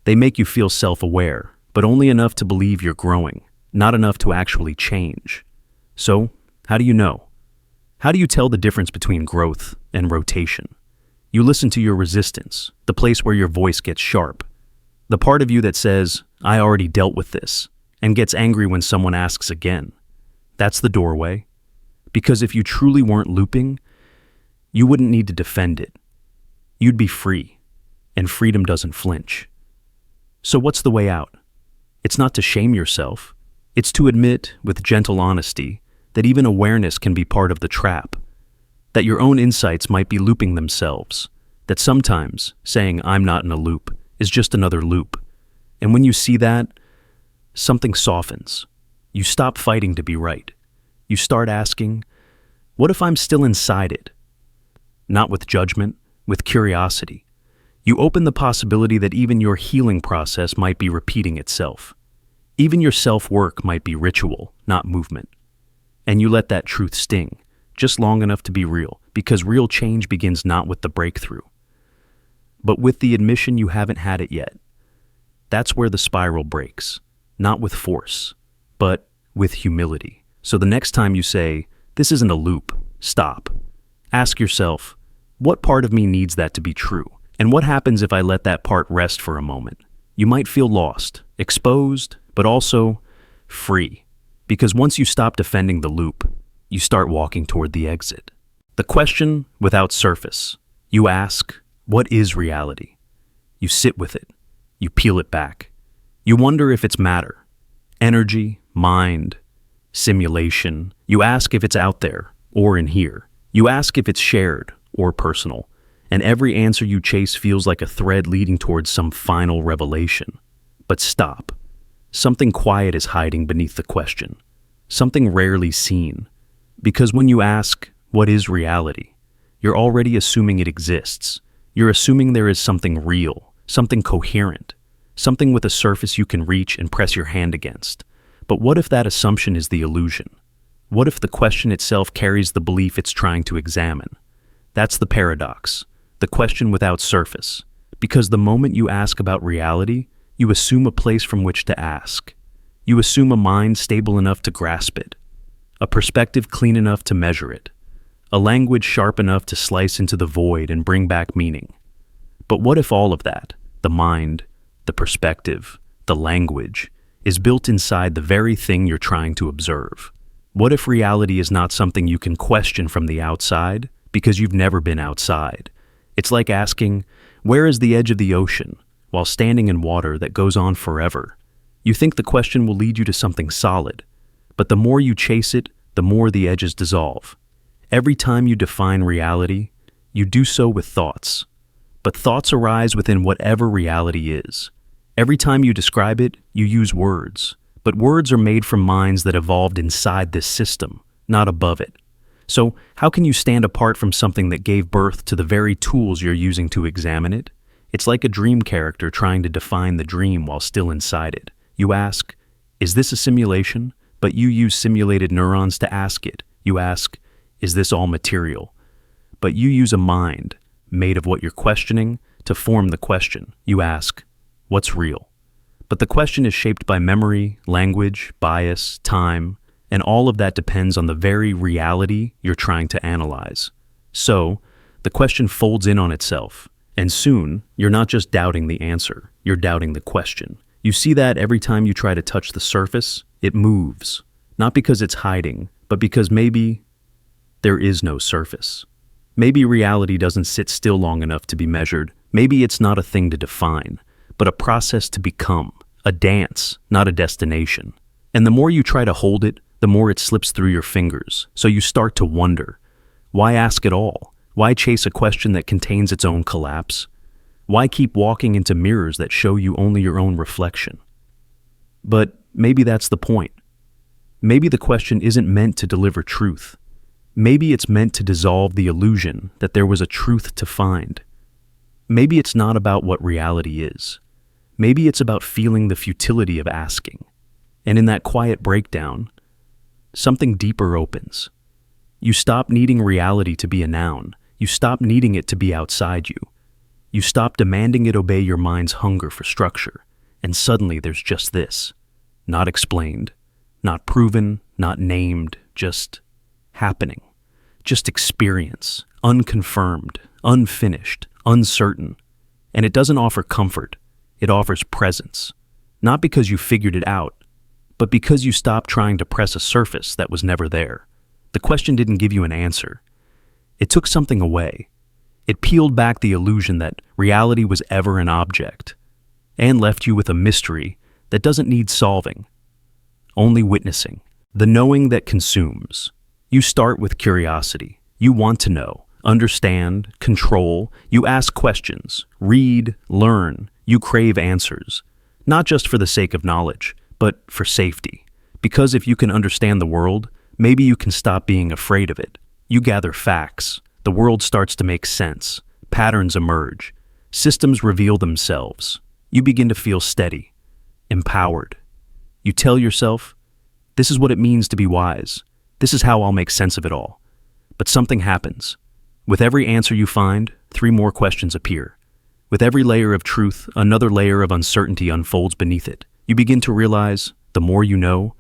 Speaker 1: They make you feel self-aware, but only enough to believe you're growing, not enough to actually change. So, how do you know? How do you tell the difference between growth and rotation? You listen to your resistance, the place where your voice gets sharp. The part of you that says, I already dealt with this, and gets angry when someone asks again. That's the doorway. Because if you truly weren't looping, you wouldn't need to defend it. You'd be free, and freedom doesn't flinch. So what's the way out? It's not to shame yourself. It's to admit, with gentle honesty, that even awareness can be part of the trap. That your own insights might be looping themselves. That sometimes saying, I'm not in a loop, is just another loop. And when you see that, something softens. You stop fighting to be right. You start asking, what if I'm still inside it? Not with judgment, with curiosity. You open the possibility that even your healing process might be repeating itself. Even your self-work might be ritual, not movement. And you let that truth sting, just long enough to be real, because real change begins not with the breakthrough, but with the admission you haven't had it yet. That's where the spiral breaks, not with force, but with humility. So the next time you say, this isn't a loop, stop. Ask yourself, what part of me needs that to be true? And what happens if I let that part rest for a moment? You might feel lost, exposed, but also free. Because once you stop defending the loop, you start walking toward the exit. The question without surface. You ask, what is reality? You sit with it. You peel it back. You wonder if it's matter, energy, mind, simulation. You ask if it's out there or in here. You ask if it's shared or personal. And every answer you chase feels like a thread leading towards some final revelation. But stop. Something quiet is hiding beneath the question. Something rarely seen. Because when you ask, what is reality? You're already assuming it exists. You're assuming there is something real, something coherent, something with a surface you can reach and press your hand against. But what if that assumption is the illusion? What if the question itself carries the belief it's trying to examine? That's the paradox, the question without surface. Because the moment you ask about reality, you assume a place from which to ask. You assume a mind stable enough to grasp it, a perspective clean enough to measure it, a language sharp enough to slice into the void and bring back meaning. But what if all of that, the mind, the perspective, the language, is built inside the very thing you're trying to observe? What if reality is not something you can question from the outside because you've never been outside? It's like asking, where is the edge of the ocean, while standing in water that goes on forever? You think the question will lead you to something solid, but the more you chase it, the more the edges dissolve. Every time you define reality, you do so with thoughts. But thoughts arise within whatever reality is. Every time you describe it, you use words. But words are made from minds that evolved inside this system, not above it. So how can you stand apart from something that gave birth to the very tools you're using to examine it? It's like a dream character trying to define the dream while still inside it. You ask, is this a simulation? But you use simulated neurons to ask it. You ask, is this all material? But you use a mind, made of what you're questioning, to form the question. You ask, what's real? But the question is shaped by memory, language, bias, time, and all of that depends on the very reality you're trying to analyze. So, the question folds in on itself, and soon, you're not just doubting the answer, you're doubting the question. You see that every time you try to touch the surface, it moves. Not because it's hiding, but because maybe there is no surface. Maybe reality doesn't sit still long enough to be measured. Maybe it's not a thing to define, but a process to become, a dance, not a destination. And the more you try to hold it, the more it slips through your fingers. So you start to wonder, why ask at all? Why chase a question that contains its own collapse? Why keep walking into mirrors that show you only your own reflection? But maybe that's the point. Maybe the question isn't meant to deliver truth. Maybe it's meant to dissolve the illusion that there was a truth to find. Maybe it's not about what reality is. Maybe it's about feeling the futility of asking. And in that quiet breakdown, something deeper opens. You stop needing reality to be a noun. You stop needing it to be outside you. You stop demanding it obey your mind's hunger for structure. And suddenly there's just this. Not explained, not proven, not named, just happening. Just experience, unconfirmed, unfinished, uncertain. And it doesn't offer comfort. It offers presence. Not because you figured it out, but because you stopped trying to press a surface that was never there. The question didn't give you an answer. It took something away. It peeled back the illusion that reality was ever an object, and left you with a mystery that doesn't need solving, only witnessing. The knowing that consumes. You start with curiosity. You want to know, understand, control. You ask questions, read, learn. You crave answers, not just for the sake of knowledge, but for safety. Because if you can understand the world, maybe you can stop being afraid of it. You gather facts. The world starts to make sense. Patterns emerge. Systems reveal themselves. You begin to feel steady, empowered. You tell yourself, this is what it means to be wise. This is how I'll make sense of it all. But something happens. With every answer you find, 3 more questions appear. With every layer of truth, another layer of uncertainty unfolds beneath it. You begin to realize, the more you know,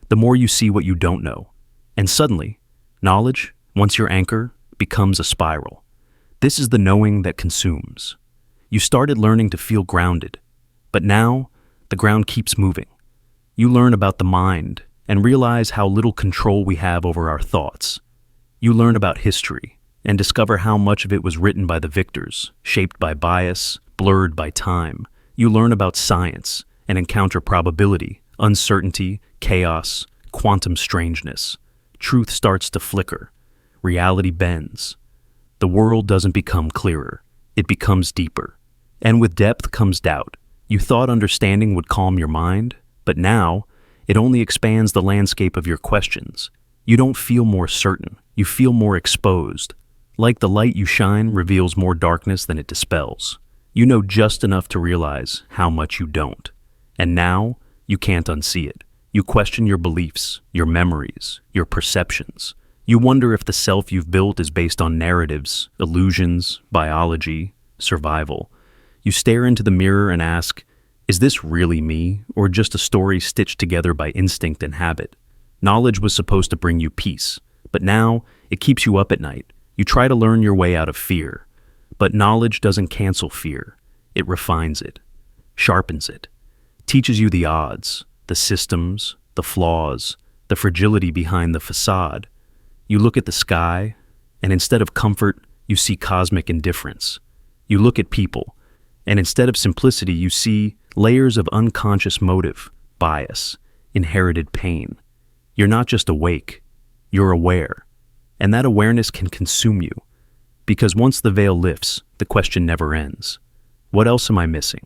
Speaker 1: the more you see what you don't know. And suddenly, knowledge, once your anchor, becomes a spiral. This is the knowing that consumes. You started learning to feel grounded, but now the ground keeps moving. You learn about the mind and realize how little control we have over our thoughts. You learn about history and discover how much of it was written by the victors, shaped by bias, blurred by time. You learn about science and encounter probability, uncertainty, chaos, quantum strangeness. Truth starts to flicker. Reality bends. The world doesn't become clearer. It becomes deeper. And with depth comes doubt. You thought understanding would calm your mind, but now it only expands the landscape of your questions. You don't feel more certain. You feel more exposed. Like the light you shine reveals more darkness than it dispels. You know just enough to realize how much you don't. And now, you can't unsee it. You question your beliefs, your memories, your perceptions. You wonder if the self you've built is based on narratives, illusions, biology, survival. You stare into the mirror and ask, is this really me, or just a story stitched together by instinct and habit? Knowledge was supposed to bring you peace, but now it keeps you up at night. You try to learn your way out of fear, but knowledge doesn't cancel fear. It refines it, sharpens it, teaches you the odds, the systems, the flaws, the fragility behind the facade. You look at the sky, and instead of comfort, you see cosmic indifference. You look at people, and instead of simplicity, you see layers of unconscious motive, bias, inherited pain. You're not just awake, you're aware. And that awareness can consume you, because once the veil lifts, the question never ends. What else am I missing?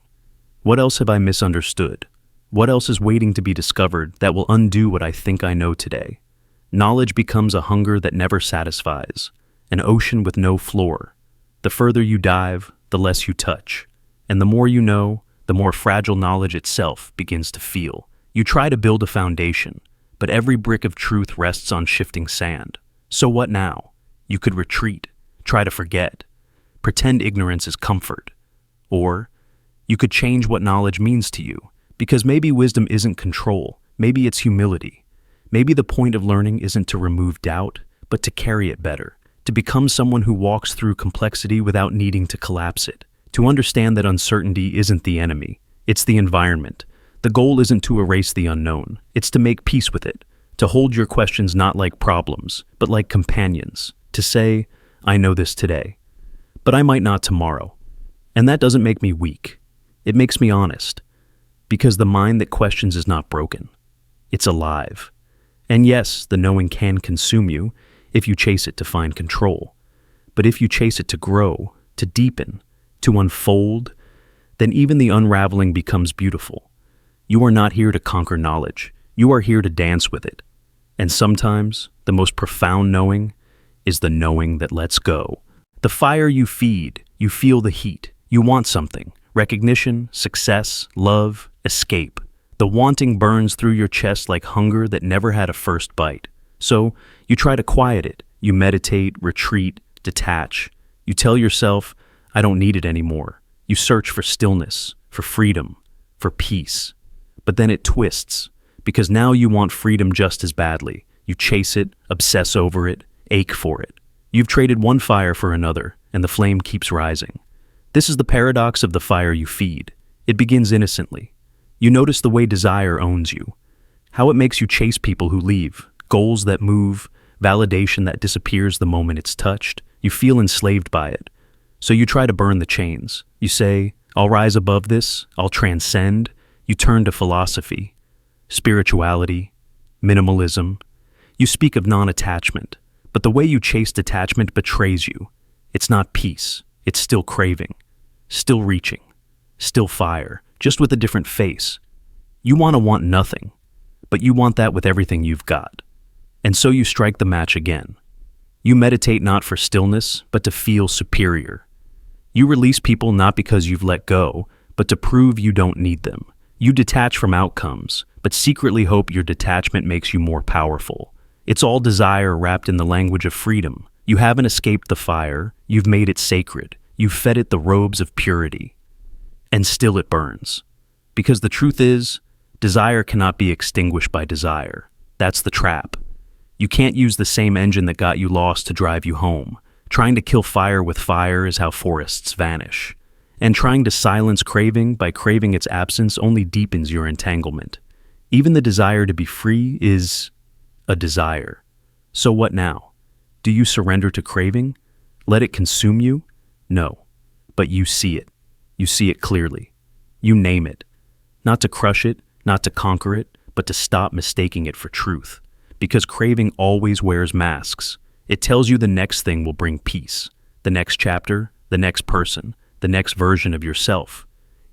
Speaker 1: What else have I misunderstood? What else is waiting to be discovered that will undo what I think I know today? Knowledge becomes a hunger that never satisfies, an ocean with no floor. The further you dive, the less you touch. And the more you know, the more fragile knowledge itself begins to feel. You try to build a foundation, but every brick of truth rests on shifting sand. So what now? You could retreat, try to forget, pretend ignorance is comfort. Or you could change what knowledge means to you, because maybe wisdom isn't control, maybe it's humility. Maybe the point of learning isn't to remove doubt, but to carry it better, to become someone who walks through complexity without needing to collapse it, to understand that uncertainty isn't the enemy, it's the environment. The goal isn't to erase the unknown, it's to make peace with it. To hold your questions not like problems, but like companions. To say, I know this today, but I might not tomorrow. And that doesn't make me weak. It makes me honest. Because the mind that questions is not broken. It's alive. And yes, the knowing can consume you if you chase it to find control. But if you chase it to grow, to deepen, to unfold, then even the unraveling becomes beautiful. You are not here to conquer knowledge. You are here to dance with it. And sometimes, the most profound knowing is the knowing that lets go. The fire you feed, you feel the heat. You want something: recognition, success, love, escape. The wanting burns through your chest like hunger that never had a first bite. So you try to quiet it. You meditate, retreat, detach. You tell yourself, I don't need it anymore. You search for stillness, for freedom, for peace. But then it twists, because now you want freedom just as badly. You chase it, obsess over it, ache for it. You've traded one fire for another, and the flame keeps rising. This is the paradox of the fire you feed. It begins innocently. You notice the way desire owns you, how it makes you chase people who leave, goals that move, validation that disappears the moment it's touched. You feel enslaved by it. So you try to burn the chains. You say, I'll rise above this, I'll transcend. You turn to philosophy, spirituality, minimalism. You speak of non-attachment, but the way you chase detachment betrays you. It's not peace, it's still craving, still reaching, still fire, just with a different face. You want to want nothing, but you want that with everything you've got. And so you strike the match again. You meditate not for stillness, but to feel superior. You release people not because you've let go, but to prove you don't need them. You detach from outcomes, but secretly hope your detachment makes you more powerful. It's all desire wrapped in the language of freedom. You haven't escaped the fire, you've made it sacred. You've fed it the robes of purity. And still it burns. Because the truth is, desire cannot be extinguished by desire. That's the trap. You can't use the same engine that got you lost to drive you home. Trying to kill fire with fire is how forests vanish. And trying to silence craving by craving its absence only deepens your entanglement. Even the desire to be free is a desire. So what now? Do you surrender to craving? Let it consume you? No. But you see it. You see it clearly. You name it. Not to crush it, not to conquer it, but to stop mistaking it for truth. Because craving always wears masks. It tells you the next thing will bring peace. The next chapter, the next person, the next version of yourself.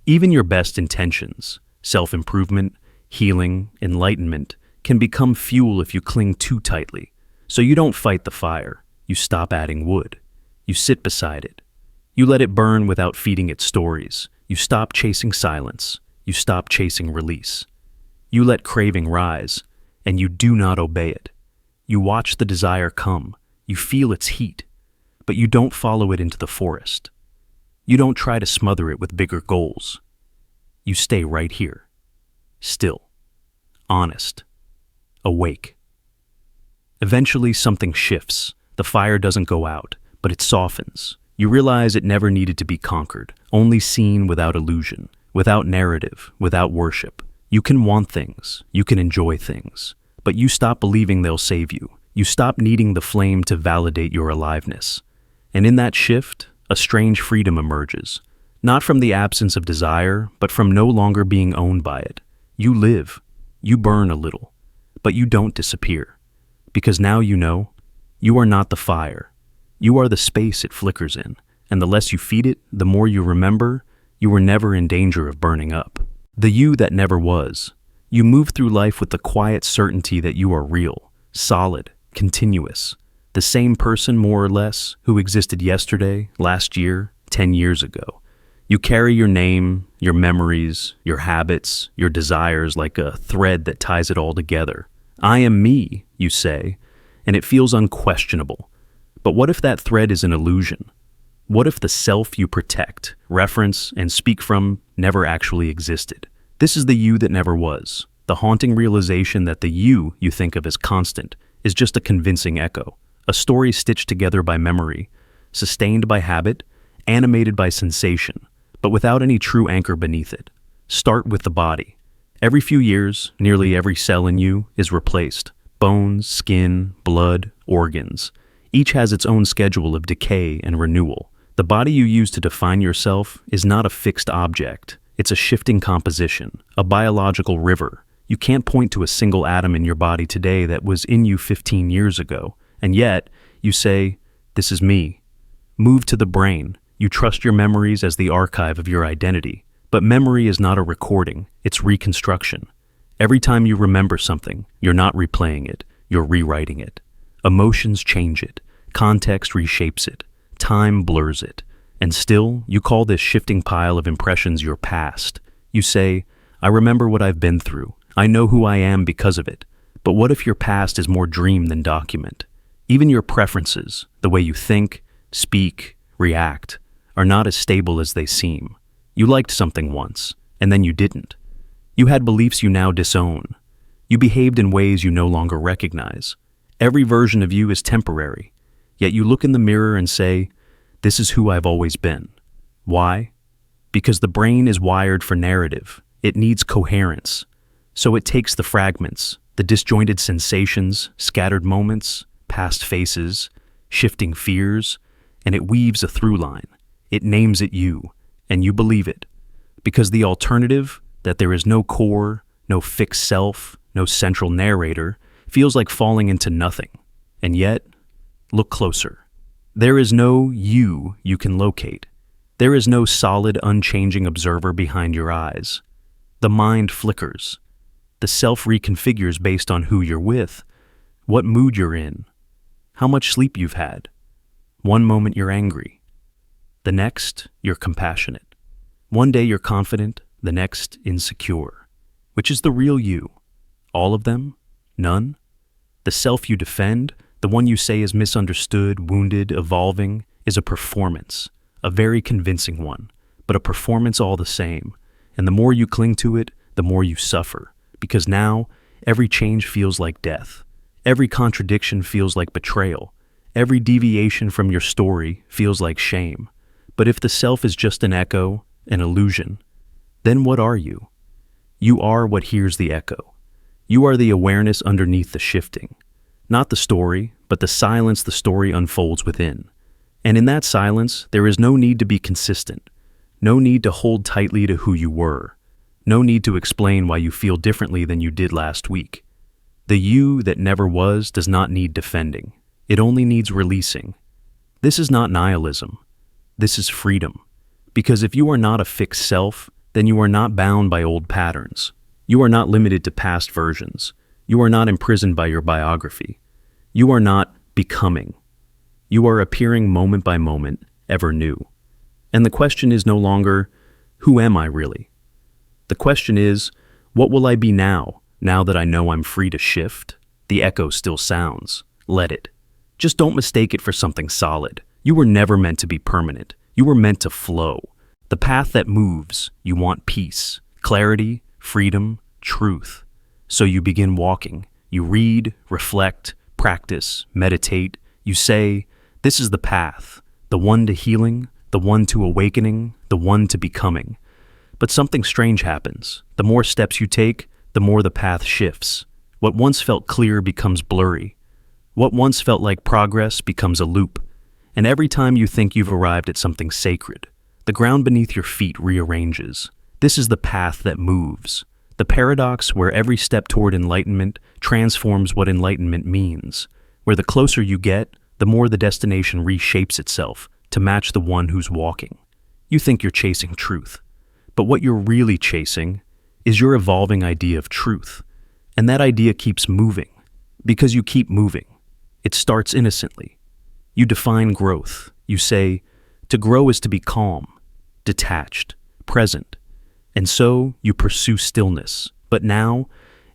Speaker 1: Even your best intentions, self-improvement, healing, enlightenment, can become fuel if you cling too tightly. So you don't fight the fire. You stop adding wood. You sit beside it. You let it burn without feeding it stories. You stop chasing silence. You stop chasing release. You let craving rise, and you do not obey it. You watch the desire come. You feel its heat, but you don't follow it into the forest. You don't try to smother it with bigger goals. You stay right here, still, honest, awake. Eventually, something shifts. The fire doesn't go out, but it softens. You realize it never needed to be conquered, only seen without illusion, without narrative, without worship. You can want things, you can enjoy things, but you stop believing they'll save you. You stop needing the flame to validate your aliveness. And in that shift, a strange freedom emerges, not from the absence of desire, but from no longer being owned by it. You live, you burn a little, but you don't disappear. Because now you know, you are not the fire. You are the space it flickers in, and the less you feed it, the more you remember, you were never in danger of burning up. The you that never was. You move through life with the quiet certainty that you are real, solid, continuous. The same person, more or less, who existed yesterday, last year, 10 years ago. You carry your name, your memories, your habits, your desires like a thread that ties it all together. I am me, you say, and it feels unquestionable. But what if that thread is an illusion? What if the self you protect, reference, and speak from never actually existed? This is the you that never was, the haunting realization that the you think of as constant is just a convincing echo, a story stitched together by memory, sustained by habit, animated by sensation, but without any true anchor beneath it. Start with the body. Every few years, nearly every cell in you is replaced. Bones, skin, blood, organs. Each has its own schedule of decay and renewal. The body you use to define yourself is not a fixed object. It's a shifting composition, a biological river. You can't point to a single atom in your body today that was in you 15 years ago. And yet, you say, this is me. Move to the brain. You trust your memories as the archive of your identity. But memory is not a recording, it's reconstruction. Every time you remember something, you're not replaying it, you're rewriting it. Emotions change it. Context reshapes it. Time blurs it. And still, you call this shifting pile of impressions your past. You say, I remember what I've been through. I know who I am because of it. But what if your past is more dream than document? Even your preferences, the way you think, speak, react, are not as stable as they seem. You liked something once, and then you didn't. You had beliefs you now disown. You behaved in ways you no longer recognize. Every version of you is temporary, yet you look in the mirror and say, this is who I've always been. Why? Because the brain is wired for narrative. It needs coherence. So it takes the fragments, the disjointed sensations, scattered moments, past faces, shifting fears, and it weaves a through line. It names it you, and you believe it. Because the alternative, that there is no core, no fixed self, no central narrator, feels like falling into nothing. And yet, look closer. There is no you can locate. There is no solid, unchanging observer behind your eyes. The mind flickers. The self reconfigures based on who you're with, what mood you're in, how much sleep you've had. One moment you're angry. The next, you're compassionate. One day you're confident, the next insecure. Which is the real you? All of them? None? The self you defend, the one you say is misunderstood, wounded, evolving, is a performance, a very convincing one, but a performance all the same. And the more you cling to it, the more you suffer, because now every change feels like death. Every contradiction feels like betrayal. Every deviation from your story feels like shame. But if the self is just an echo, an illusion, then what are you? You are what hears the echo. You are the awareness underneath the shifting. Not the story, but the silence the story unfolds within. And in that silence, there is no need to be consistent. No need to hold tightly to who you were. No need to explain why you feel differently than you did last week. The you that never was does not need defending. It only needs releasing. This is not nihilism. This is freedom. Because if you are not a fixed self, then you are not bound by old patterns. You are not limited to past versions. You are not imprisoned by your biography. You are not becoming. You are appearing moment by moment, ever new. And the question is no longer, who am I really? The question is, what will I be now that I know I'm free to shift? The echo still sounds. Let it. Just don't mistake it for something solid. You were never meant to be permanent. You were meant to flow. The path that moves, you want peace, clarity, freedom, truth. So you begin walking. You read, reflect, practice, meditate. You say, this is the path, the one to healing, the one to awakening, the one to becoming. But something strange happens. The more steps you take, the more the path shifts. What once felt clear becomes blurry. What once felt like progress becomes a loop. And every time you think you've arrived at something sacred, the ground beneath your feet rearranges. This is the path that moves. The paradox where every step toward enlightenment transforms what enlightenment means. Where the closer you get, the more the destination reshapes itself to match the one who's walking. You think you're chasing truth. But what you're really chasing is your evolving idea of truth. And that idea keeps moving. Because you keep moving. It starts innocently. You define growth. You say, to grow is to be calm, detached, present. And so you pursue stillness. But now,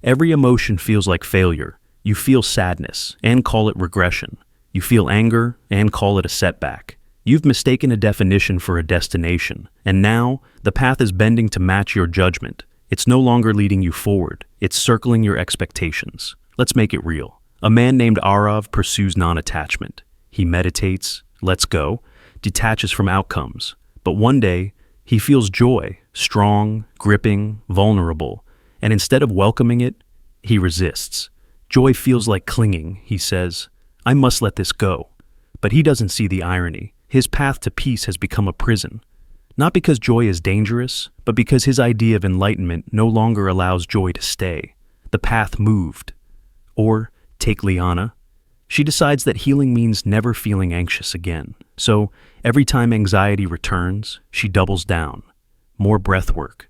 Speaker 1: every emotion feels like failure. You feel sadness and call it regression. You feel anger and call it a setback. You've mistaken a definition for a destination. And now, the path is bending to match your judgment. It's no longer leading you forward. It's circling your expectations. Let's make it real. A man named Arav pursues non-attachment. He meditates, lets go, detaches from outcomes. But one day, he feels joy, strong, gripping, vulnerable. And instead of welcoming it, he resists. Joy feels like clinging, he says. I must let this go. But he doesn't see the irony. His path to peace has become a prison. Not because joy is dangerous, but because his idea of enlightenment no longer allows joy to stay. The path moved. Or, take Liana. She decides that healing means never feeling anxious again. So, every time anxiety returns, she doubles down. More breath work,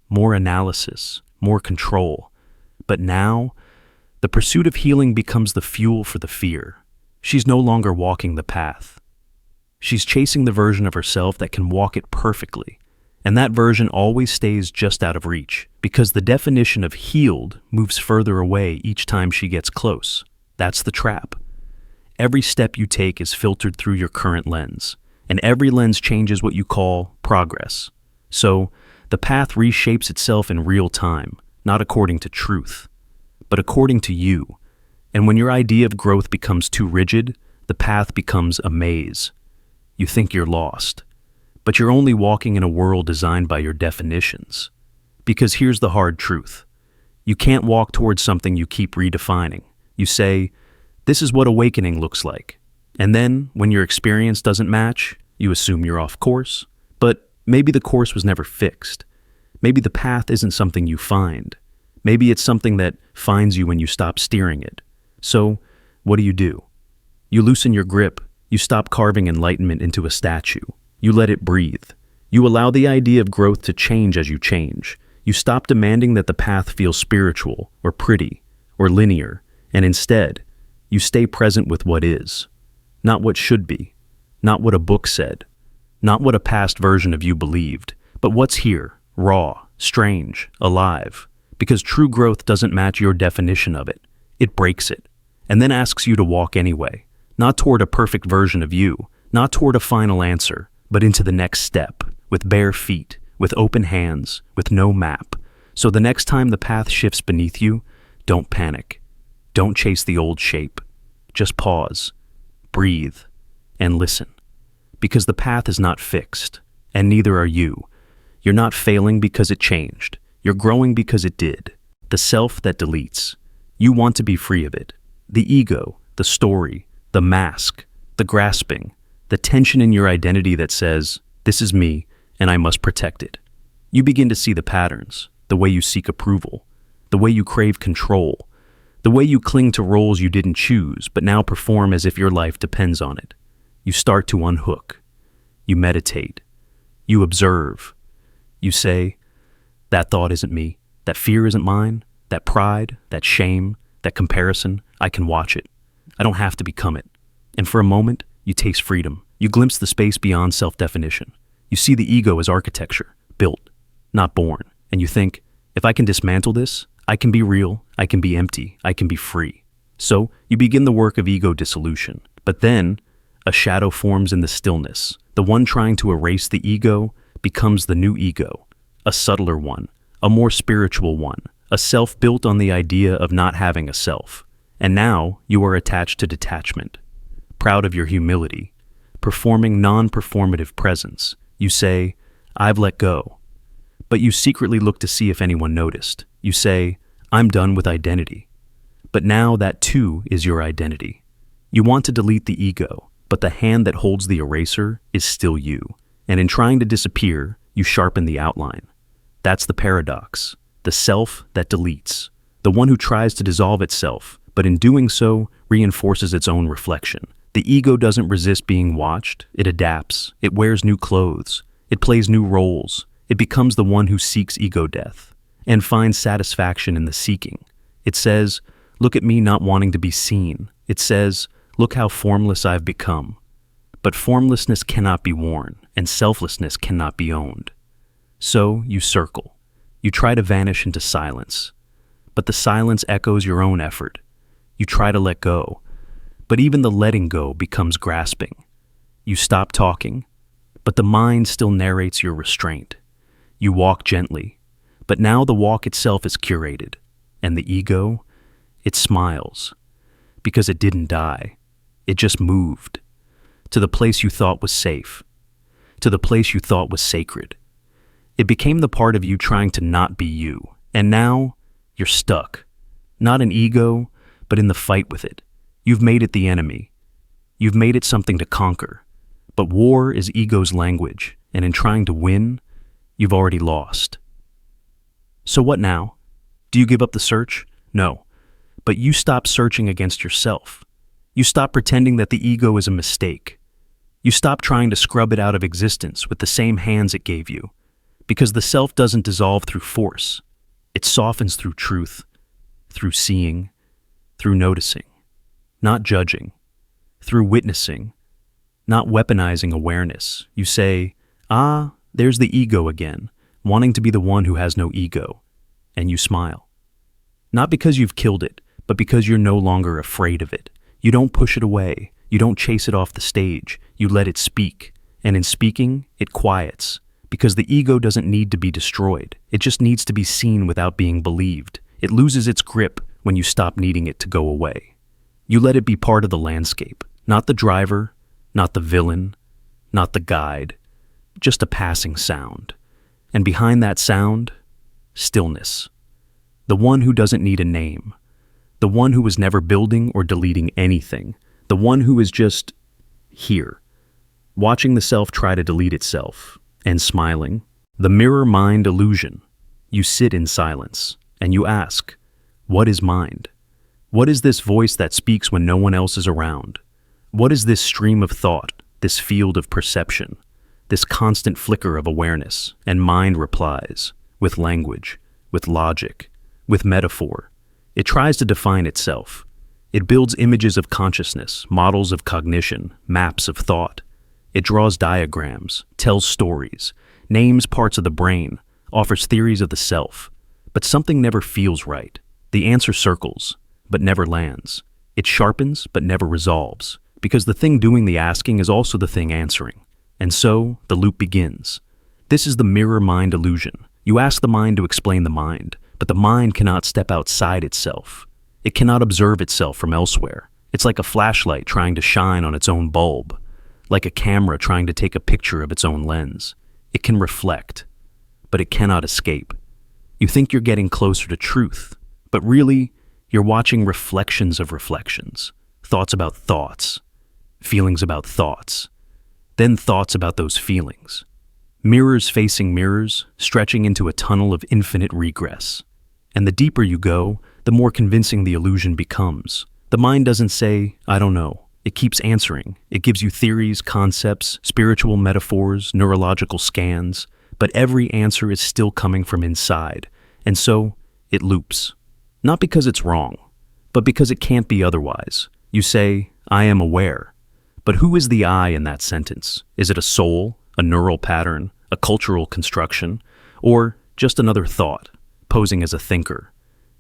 Speaker 1: more analysis, more control. But now, the pursuit of healing becomes the fuel for the fear. She's no longer walking the path. She's chasing the version of herself that can walk it perfectly. And that version always stays just out of reach, because the definition of healed moves further away each time she gets close. That's the trap. Every step you take is filtered through your current lens, and every lens changes what you call progress. So, the path reshapes itself in real time, not according to truth, but according to you. And when your idea of growth becomes too rigid, the path becomes a maze. You think you're lost, but you're only walking in a world designed by your definitions. Because here's the hard truth. You can't walk towards something you keep redefining. You say, "This is what awakening looks like." And then, when your experience doesn't match, you assume you're off course. But maybe the course was never fixed. Maybe the path isn't something you find. Maybe it's something that finds you when you stop steering it. So, what do? You loosen your grip. You stop carving enlightenment into a statue. You let it breathe. You allow the idea of growth to change as you change. You stop demanding that the path feel spiritual, or pretty, or linear, and instead, you stay present with what is. Not what should be. Not what a book said. Not what a past version of you believed. But what's here, raw, strange, alive. Because true growth doesn't match your definition of it. It breaks it, and then asks you to walk anyway. Not toward a perfect version of you, not toward a final answer, but into the next step, with bare feet, with open hands, with no map. So the next time the path shifts beneath you, don't panic. Don't chase the old shape. Just pause, breathe, and listen. Because the path is not fixed, and neither are you. You're not failing because it changed. You're growing because it did. The self that deletes. You want to be free of it. The ego, the story, the mask, the grasping, the tension in your identity that says, "This is me, and I must protect it." You begin to see the patterns, the way you seek approval, the way you crave control, the way you cling to roles you didn't choose but now perform as if your life depends on it. You start to unhook. You meditate. You observe. You say, "That thought isn't me. That fear isn't mine. That pride, that shame, that comparison, I can watch it. I don't have to become it." And for a moment, you taste freedom. You glimpse the space beyond self-definition. You see the ego as architecture, built, not born. And you think, if I can dismantle this, I can be real, I can be empty, I can be free. So you begin the work of ego dissolution. But then, a shadow forms in the stillness. The one trying to erase the ego becomes the new ego, a subtler one, a more spiritual one, a self built on the idea of not having a self. And now you are attached to detachment, proud of your humility, performing non-performative presence. You say, "I've let go." But you secretly look to see if anyone noticed. You say, "I'm done with identity." But now that too is your identity. You want to delete the ego, but the hand that holds the eraser is still you. And in trying to disappear, you sharpen the outline. That's the paradox. The self that deletes. The one who tries to dissolve itself, but in doing so, reinforces its own reflection. The ego doesn't resist being watched. It adapts. It wears new clothes. It plays new roles. It becomes the one who seeks ego death and finds satisfaction in the seeking. It says, "Look at me not wanting to be seen." It says, "Look how formless I've become." But formlessness cannot be worn, and selflessness cannot be owned. So you circle. You try to vanish into silence. But the silence echoes your own effort. You try to let go. But even the letting go becomes grasping. You stop talking, but the mind still narrates your restraint. You walk gently, but now the walk itself is curated. And the ego, it smiles. Because it didn't die. It just moved. To the place you thought was safe. To the place you thought was sacred. It became the part of you trying to not be you. And now, you're stuck. Not in ego, but in the fight with it. You've made it the enemy. You've made it something to conquer. But war is ego's language, and in trying to win, you've already lost. So what now? Do you give up the search? No. But you stop searching against yourself. You stop pretending that the ego is a mistake. You stop trying to scrub it out of existence with the same hands it gave you. Because the self doesn't dissolve through force. It softens through truth, through seeing, through noticing, not judging, through witnessing, not weaponizing awareness. You say, "Ah, there's the ego again, wanting to be the one who has no ego," and you smile. Not because you've killed it, but because you're no longer afraid of it. You don't push it away. You don't chase it off the stage. You let it speak. And in speaking, it quiets. Because the ego doesn't need to be destroyed. It just needs to be seen without being believed. It loses its grip when you stop needing it to go away. You let it be part of the landscape, not the driver, not the villain, not the guide, just a passing sound. And behind that sound, stillness. The one who doesn't need a name. The one who was never building or deleting anything. The one who is just here, watching the self try to delete itself, and smiling. The mirror mind illusion. You sit in silence, and you ask, what is mind? What is this voice that speaks when no one else is around? What is this stream of thought, this field of perception, this constant flicker of awareness? And mind replies, with language, with logic, with metaphor. It tries to define itself. It builds images of consciousness, models of cognition, maps of thought. It draws diagrams, tells stories, names parts of the brain, offers theories of the self. But something never feels right. The answer circles, but never lands. It sharpens, but never resolves, because the thing doing the asking is also the thing answering. And so, the loop begins. This is the mirror mind illusion. You ask the mind to explain the mind, but the mind cannot step outside itself. It cannot observe itself from elsewhere. It's like a flashlight trying to shine on its own bulb, like a camera trying to take a picture of its own lens. It can reflect, but it cannot escape. You think you're getting closer to truth, but really, you're watching reflections of reflections, thoughts about thoughts, feelings about thoughts, then thoughts about those feelings. Mirrors facing mirrors, stretching into a tunnel of infinite regress. And the deeper you go, the more convincing the illusion becomes. The mind doesn't say, I don't know. It keeps answering. It gives you theories, concepts, spiritual metaphors, neurological scans, but every answer is still coming from inside. And so, it loops. Not because it's wrong, but because it can't be otherwise. You say, I am aware. But who is the I in that sentence? Is it a soul, a neural pattern, a cultural construction, or just another thought, posing as a thinker?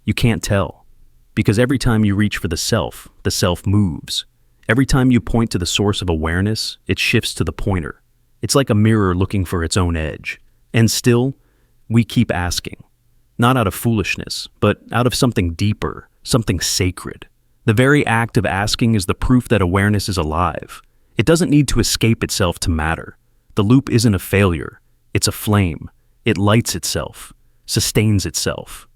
Speaker 1: You can't tell, because every time you reach for the self moves. Every time you point to the source of awareness, it shifts to the pointer. It's like a mirror looking for its own edge. And still, we keep asking. Not out of foolishness, but out of something deeper, something sacred. The very act of asking is the proof that awareness is alive. It doesn't need to escape itself to matter. The loop isn't a failure. It's a flame. It lights itself, sustains itself,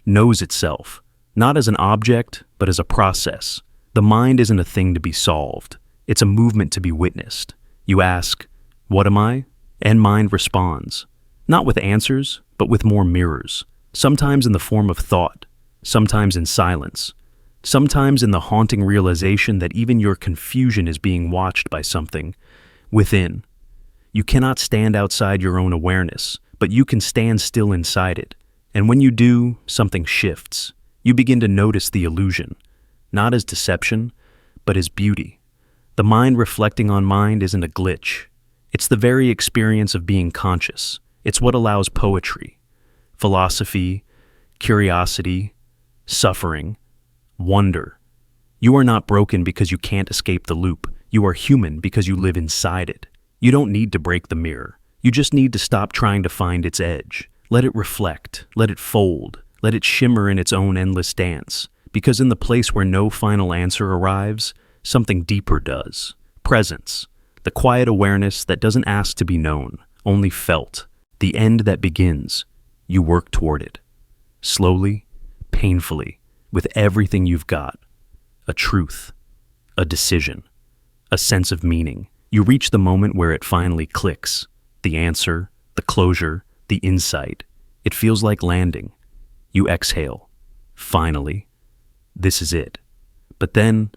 Speaker 1: knows itself, not as an object, but as a process. The mind isn't a thing to be solved. It's a movement to be witnessed. You ask, what am I? And mind responds. Not with answers, but with more mirrors. Sometimes in the form of thought, sometimes in silence, sometimes in the haunting realization that even your confusion is being watched by something within. You cannot stand outside your own awareness, but you can stand still inside it. And when you do, something shifts. You begin to notice the illusion, not as deception, but as beauty. The mind reflecting on mind isn't a glitch. It's the very experience of being conscious. It's what allows poetry, philosophy, curiosity, suffering, wonder. You are not broken because you can't escape the loop. You are human because you live inside it. You don't need to break the mirror. You just need to stop trying to find its edge. Let it reflect, let it fold, let it shimmer in its own endless dance. Because in the place where no final answer arrives, something deeper does. Presence, the quiet awareness that doesn't ask to be known, only felt. The end that begins. You work toward it. Slowly, painfully, with everything you've got. A truth, a decision, a sense of meaning. You reach the moment where it finally clicks. The answer, the closure, the insight. It feels like landing. You exhale. Finally. This is it. But then,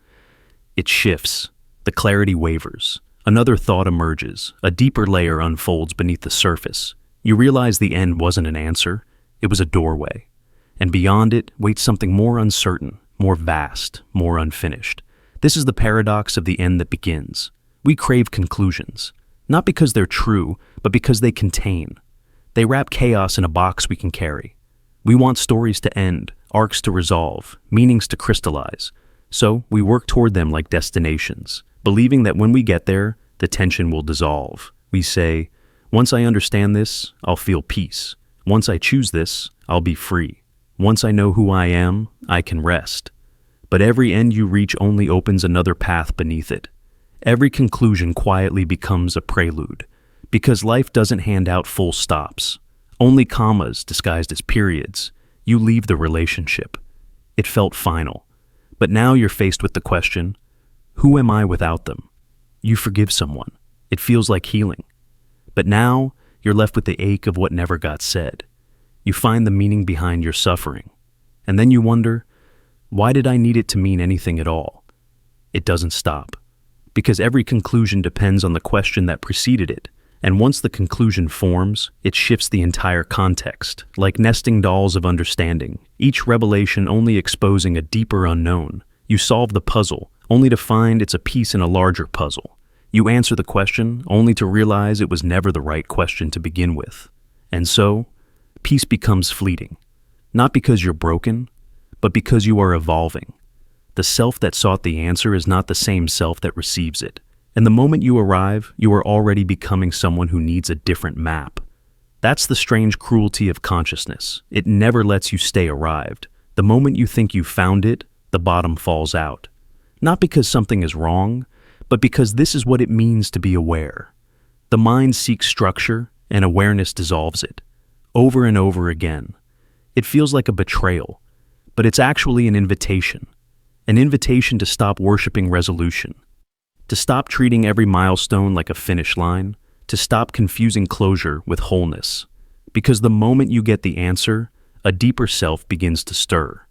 Speaker 1: it shifts. The clarity wavers. Another thought emerges. A deeper layer unfolds beneath the surface. You realize the end wasn't an answer. It was a doorway. And beyond it waits something more uncertain, more vast, more unfinished. This is the paradox of the end that begins. We crave conclusions, not because they're true, but because they contain. They wrap chaos in a box we can carry. We want stories to end, arcs to resolve, meanings to crystallize. So we work toward them like destinations, believing that when we get there, the tension will dissolve. We say, once I understand this, I'll feel peace. Once I choose this, I'll be free. Once I know who I am, I can rest. But every end you reach only opens another path beneath it. Every conclusion quietly becomes a prelude, because life doesn't hand out full stops, only commas disguised as periods. You leave the relationship. It felt final. But now you're faced with the question, who am I without them? You forgive someone. It feels like healing. But now you're left with the ache of what never got said. You find the meaning behind your suffering. And then you wonder, why did I need it to mean anything at all? It doesn't stop. Because every conclusion depends on the question that preceded it. And once the conclusion forms, it shifts the entire context, like nesting dolls of understanding, each revelation only exposing a deeper unknown. You solve the puzzle, only to find it's a piece in a larger puzzle. You answer the question, only to realize it was never the right question to begin with. And so, peace becomes fleeting. Not because you're broken, but because you are evolving. The self that sought the answer is not the same self that receives it. And the moment you arrive, you are already becoming someone who needs a different map. That's the strange cruelty of consciousness. It never lets you stay arrived. The moment you think you found it, the bottom falls out. Not because something is wrong, but because this is what it means to be aware. The mind seeks structure, and awareness dissolves it. Over and over again. It feels like a betrayal, but it's actually an invitation. An invitation to stop worshiping resolution. To stop treating every milestone like a finish line. To stop confusing closure with wholeness. Because the moment you get the answer, a deeper self begins to stir.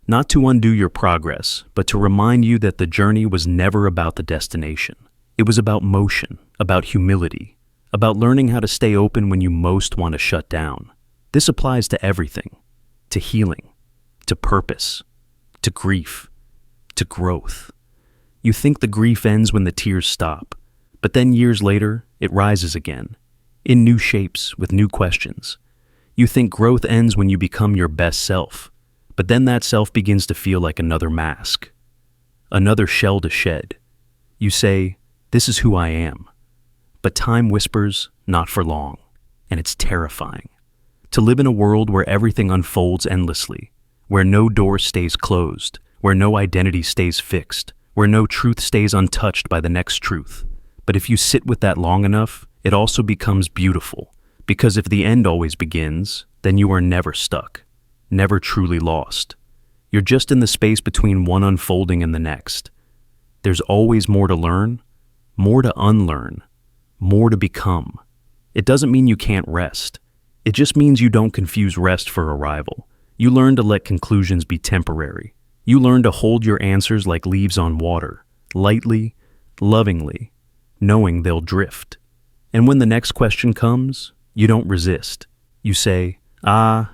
Speaker 1: Not to undo your progress, but to remind you that the journey was never about the destination. It was about motion, about humility, about learning how to stay open when you most want to shut down. This applies to everything. To healing, to purpose, to grief, to growth. You think the grief ends when the tears stop, but then years later, it rises again, in new shapes with new questions. You think growth ends when you become your best self, but then that self begins to feel like another mask, another shell to shed. You say, this is who I am. But time whispers, not for long, and it's terrifying. To live in a world where everything unfolds endlessly, where no door stays closed, where no identity stays fixed, where no truth stays untouched by the next truth. But if you sit with that long enough, it also becomes beautiful, because if the end always begins, then you are never stuck, never truly lost. You're just in the space between one unfolding and the next. There's always more to learn, more to unlearn, more to become. It doesn't mean you can't rest. It just means you don't confuse rest for arrival. You learn to let conclusions be temporary. You learn to hold your answers like leaves on water, lightly, lovingly, knowing they'll drift. And when the next question comes, you don't resist. You say,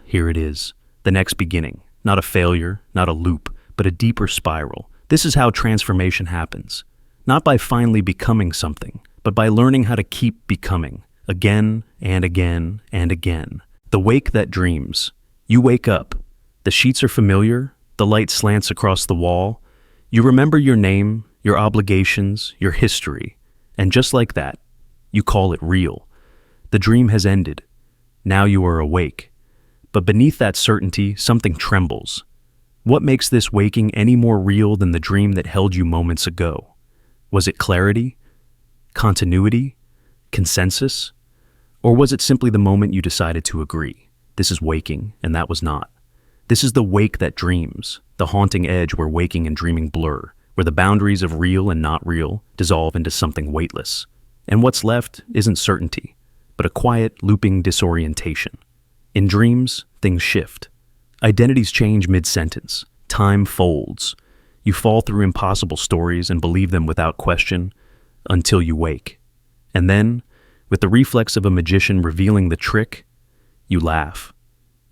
Speaker 1: here it is, the next beginning. Not a failure, not a loop, but a deeper spiral. This is how transformation happens. Not by finally becoming something, but by learning how to keep becoming, again and again and again. The wake that dreams. You wake up. The sheets are familiar. The light slants across the wall. You remember your name, your obligations, your history. And just like that, you call it real. The dream has ended. Now you are awake. But beneath that certainty, something trembles. What makes this waking any more real than the dream that held you moments ago? Was it clarity? Continuity? Consensus? Or was it simply the moment you decided to agree? This is waking, and that was not. This is the wake that dreams, the haunting edge where waking and dreaming blur, where the boundaries of real and not real dissolve into something weightless. And what's left isn't certainty, but a quiet, looping disorientation. In dreams, things shift. Identities change mid-sentence. Time folds. You fall through impossible stories and believe them without question until you wake. And then, with the reflex of a magician revealing the trick, you laugh.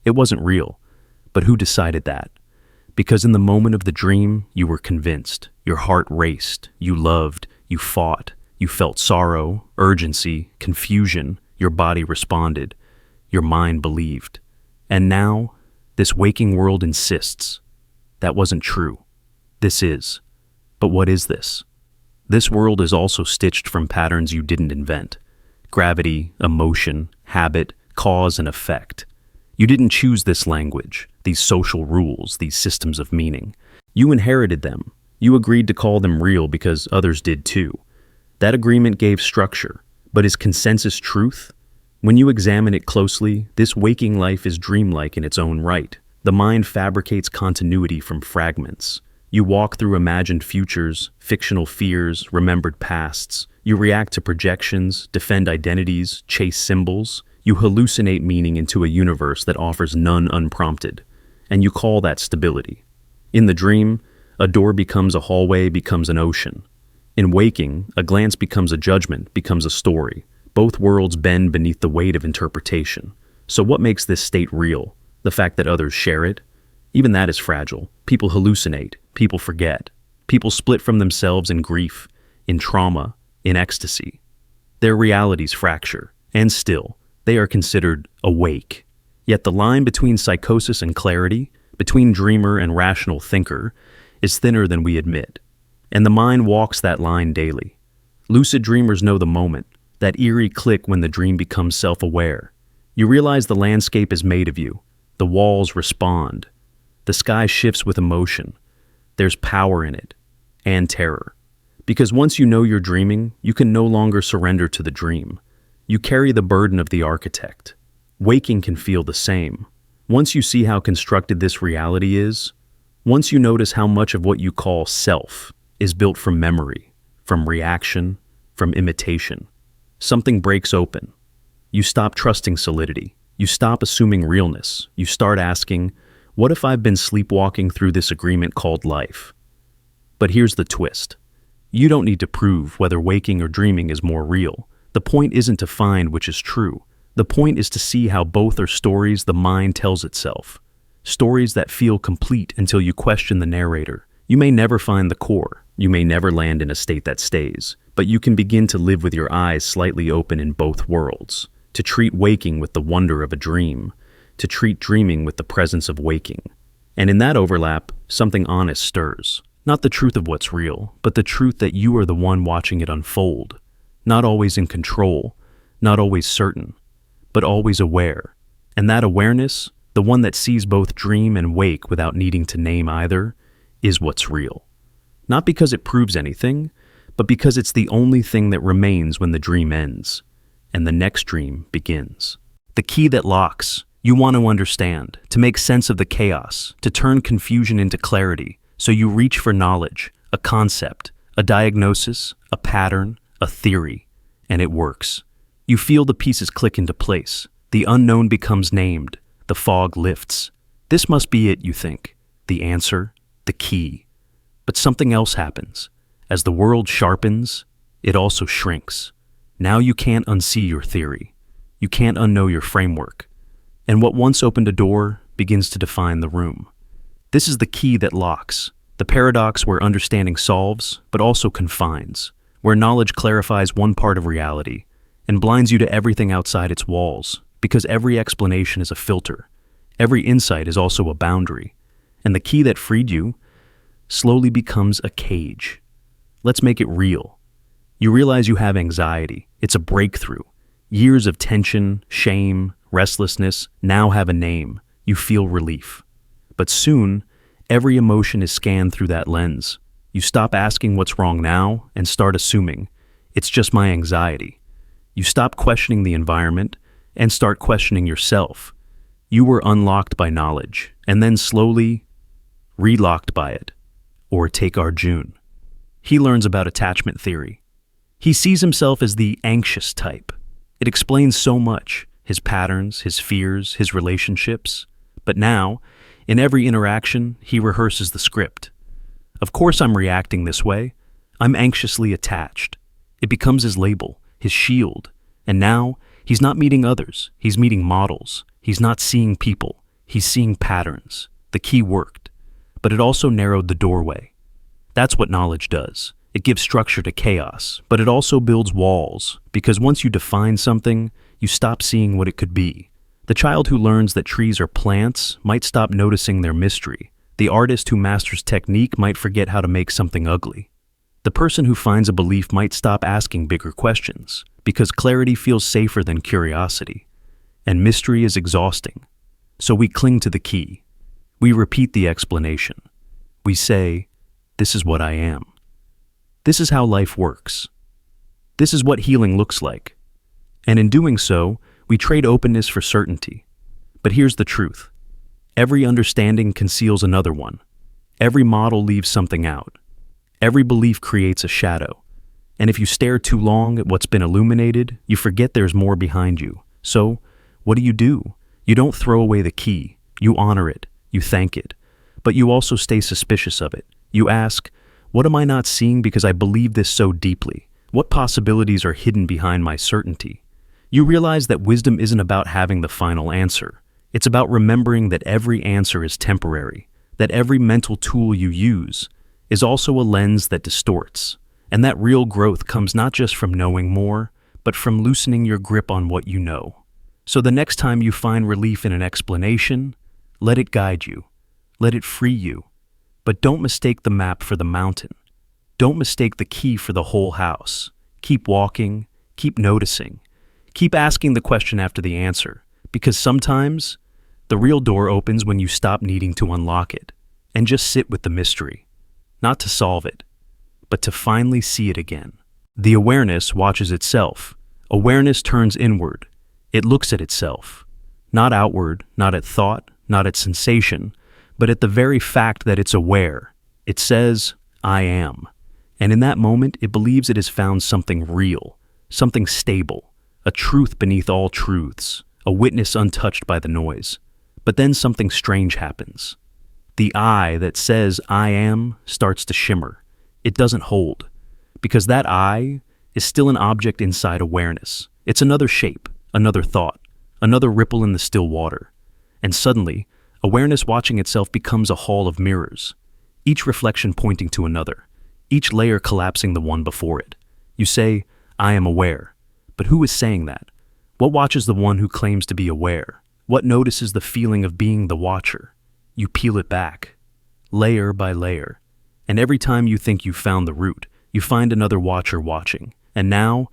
Speaker 1: It wasn't real. But who decided that? Because in the moment of the dream, you were convinced. Your heart raced. You loved. You fought. You felt sorrow, urgency, confusion. Your body responded. Your mind believed. And now, this waking world insists. That wasn't true. This is. But what is this? This world is also stitched from patterns you didn't invent. Gravity, emotion, habit, cause and effect. You didn't choose this language, these social rules, these systems of meaning. You inherited them. You agreed to call them real because others did too. That agreement gave structure, but is consensus truth? When you examine it closely, this waking life is dreamlike in its own right. The mind fabricates continuity from fragments. You walk through imagined futures, fictional fears, remembered pasts. You react to projections, defend identities, chase symbols. You hallucinate meaning into a universe that offers none unprompted. And you call that stability. In the dream, a door becomes a hallway, becomes an ocean. In waking, a glance becomes a judgment, becomes a story. Both worlds bend beneath the weight of interpretation. So what makes this state real? The fact that others share it? Even that is fragile. People hallucinate. People forget. People split from themselves in grief, in trauma, in ecstasy. Their realities fracture, and still, they are considered awake. Yet the line between psychosis and clarity, between dreamer and rational thinker, is thinner than we admit. And the mind walks that line daily. Lucid dreamers know the moment, that eerie click when the dream becomes self-aware. You realize the landscape is made of you. The walls respond. The sky shifts with emotion. There's power in it, and terror. Because once you know you're dreaming, you can no longer surrender to the dream. You carry the burden of the architect. Waking can feel the same. Once you see how constructed this reality is, once you notice how much of what you call self is built from memory, from reaction, from imitation, something breaks open. You stop trusting solidity. You stop assuming realness. You start asking, what if I've been sleepwalking through this agreement called life? But here's the twist. You don't need to prove whether waking or dreaming is more real. The point isn't to find which is true. The point is to see how both are stories the mind tells itself. Stories that feel complete until you question the narrator. You may never find the core. You may never land in a state that stays. But you can begin to live with your eyes slightly open in both worlds. To treat waking with the wonder of a dream. To treat dreaming with the presence of waking. And in that overlap, something honest stirs. Not the truth of what's real, but the truth that you are the one watching it unfold. Not always in control, not always certain, but always aware. And that awareness, the one that sees both dream and wake without needing to name either, is what's real. Not because it proves anything, but because it's the only thing that remains when the dream ends, and the next dream begins. The key that locks. You want to understand, to make sense of the chaos, to turn confusion into clarity, so you reach for knowledge, a concept, a diagnosis, a pattern, a theory, and it works. You feel the pieces click into place. The unknown becomes named. The fog lifts. This must be it, you think. The answer, the key. But something else happens. As the world sharpens, it also shrinks. Now you can't unsee your theory. You can't unknow your framework. And what once opened a door begins to define the room. This is the key that locks, the paradox where understanding solves, but also confines, where knowledge clarifies one part of reality and blinds you to everything outside its walls, because every explanation is a filter, every insight is also a boundary, and the key that freed you slowly becomes a cage. Let's make it real. You realize you have anxiety. It's a breakthrough. Years of tension, shame, restlessness now have a name. You feel relief. But soon, every emotion is scanned through that lens. You stop asking what's wrong now and start assuming, it's just my anxiety. You stop questioning the environment and start questioning yourself. You were unlocked by knowledge and then slowly relocked by it. Or take Arjun. He learns about attachment theory. He sees himself as the anxious type. It explains so much. His patterns, his fears, his relationships. But now, in every interaction, he rehearses the script. Of course I'm reacting this way. I'm anxiously attached. It becomes his label, his shield. And now, he's not meeting others. He's meeting models. He's not seeing people. He's seeing patterns. The key worked. But it also narrowed the doorway. That's what knowledge does. It gives structure to chaos, but it also builds walls, because once you define something, you stop seeing what it could be. The child who learns that trees are plants might stop noticing their mystery. The artist who masters technique might forget how to make something ugly. The person who finds a belief might stop asking bigger questions, because clarity feels safer than curiosity. And mystery is exhausting. So we cling to the key. We repeat the explanation. We say, "This is what I am." This is how life works. This is what healing looks like. And in doing so, we trade openness for certainty. But here's the truth. Every understanding conceals another one. Every model leaves something out. Every belief creates a shadow. And if you stare too long at what's been illuminated, you forget there's more behind you. So, what do? You don't throw away the key. You honor it. You thank it. But you also stay suspicious of it. You ask, what am I not seeing because I believe this so deeply? What possibilities are hidden behind my certainty? You realize that wisdom isn't about having the final answer. It's about remembering that every answer is temporary, that every mental tool you use is also a lens that distorts, and that real growth comes not just from knowing more, but from loosening your grip on what you know. So the next time you find relief in an explanation, let it guide you. Let it free you. But don't mistake the map for the mountain. Don't mistake the key for the whole house. Keep walking, keep noticing, keep asking the question after the answer, because sometimes the real door opens when you stop needing to unlock it and just sit with the mystery, not to solve it, but to finally see it again. The awareness watches itself. Awareness turns inward. It looks at itself, not outward, not at thought, not at sensation, but at the very fact that it's aware. It says, I am. And in that moment, it believes it has found something real, something stable, a truth beneath all truths, a witness untouched by the noise. But then something strange happens. The I that says I am starts to shimmer. It doesn't hold, because that I is still an object inside awareness. It's another shape, another thought, another ripple in the still water. And suddenly, awareness watching itself becomes a hall of mirrors, each reflection pointing to another, each layer collapsing the one before it. You say, I am aware. But who is saying that? What watches the one who claims to be aware? What notices the feeling of being the watcher? You peel it back, layer by layer. And every time you think you've found the root, you find another watcher watching. And now,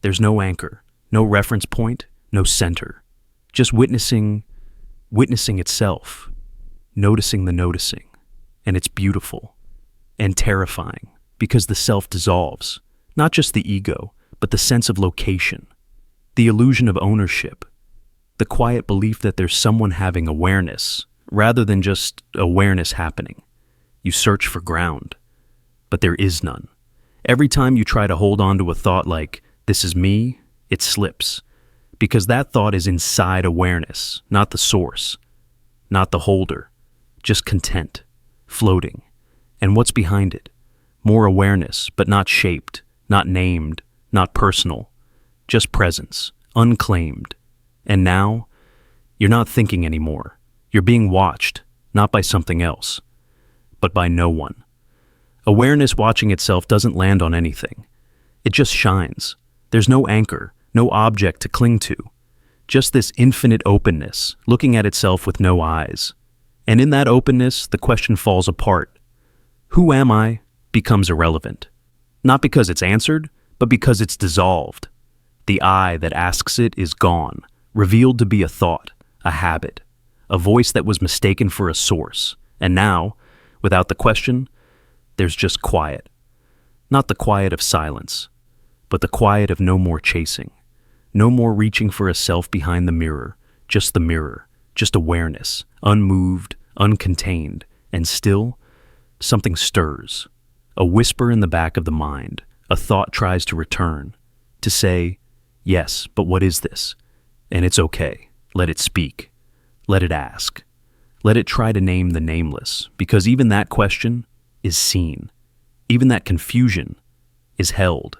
Speaker 1: there's no anchor, no reference point, no center. Just witnessing itself, noticing the noticing. And it's beautiful and terrifying because the self dissolves, not just the ego, but the sense of location, the illusion of ownership, the quiet belief that there's someone having awareness rather than just awareness happening. You search for ground, but there is none. Every time you try to hold on to a thought like, this is me, it slips, because that thought is inside awareness, not the source, not the holder, just content, floating. And what's behind it? More awareness, but not shaped, not named, not personal, just presence, unclaimed. And now, you're not thinking anymore. You're being watched, not by something else, but by no one. Awareness watching itself doesn't land on anything. It just shines. There's no anchor, no object to cling to. Just this infinite openness, looking at itself with no eyes. And in that openness, the question falls apart. Who am I becomes irrelevant. Not because it's answered, but because it's dissolved. The I that asks it is gone, revealed to be a thought, a habit, a voice that was mistaken for a source. And now, without the question, there's just quiet. Not the quiet of silence, but the quiet of no more chasing. No more reaching for a self behind the mirror, just awareness, unmoved, uncontained, and still, something stirs. A whisper in the back of the mind, a thought tries to return, to say, yes, but what is this? And it's okay. Let it speak. Let it ask. Let it try to name the nameless, because even that question is seen. Even that confusion is held.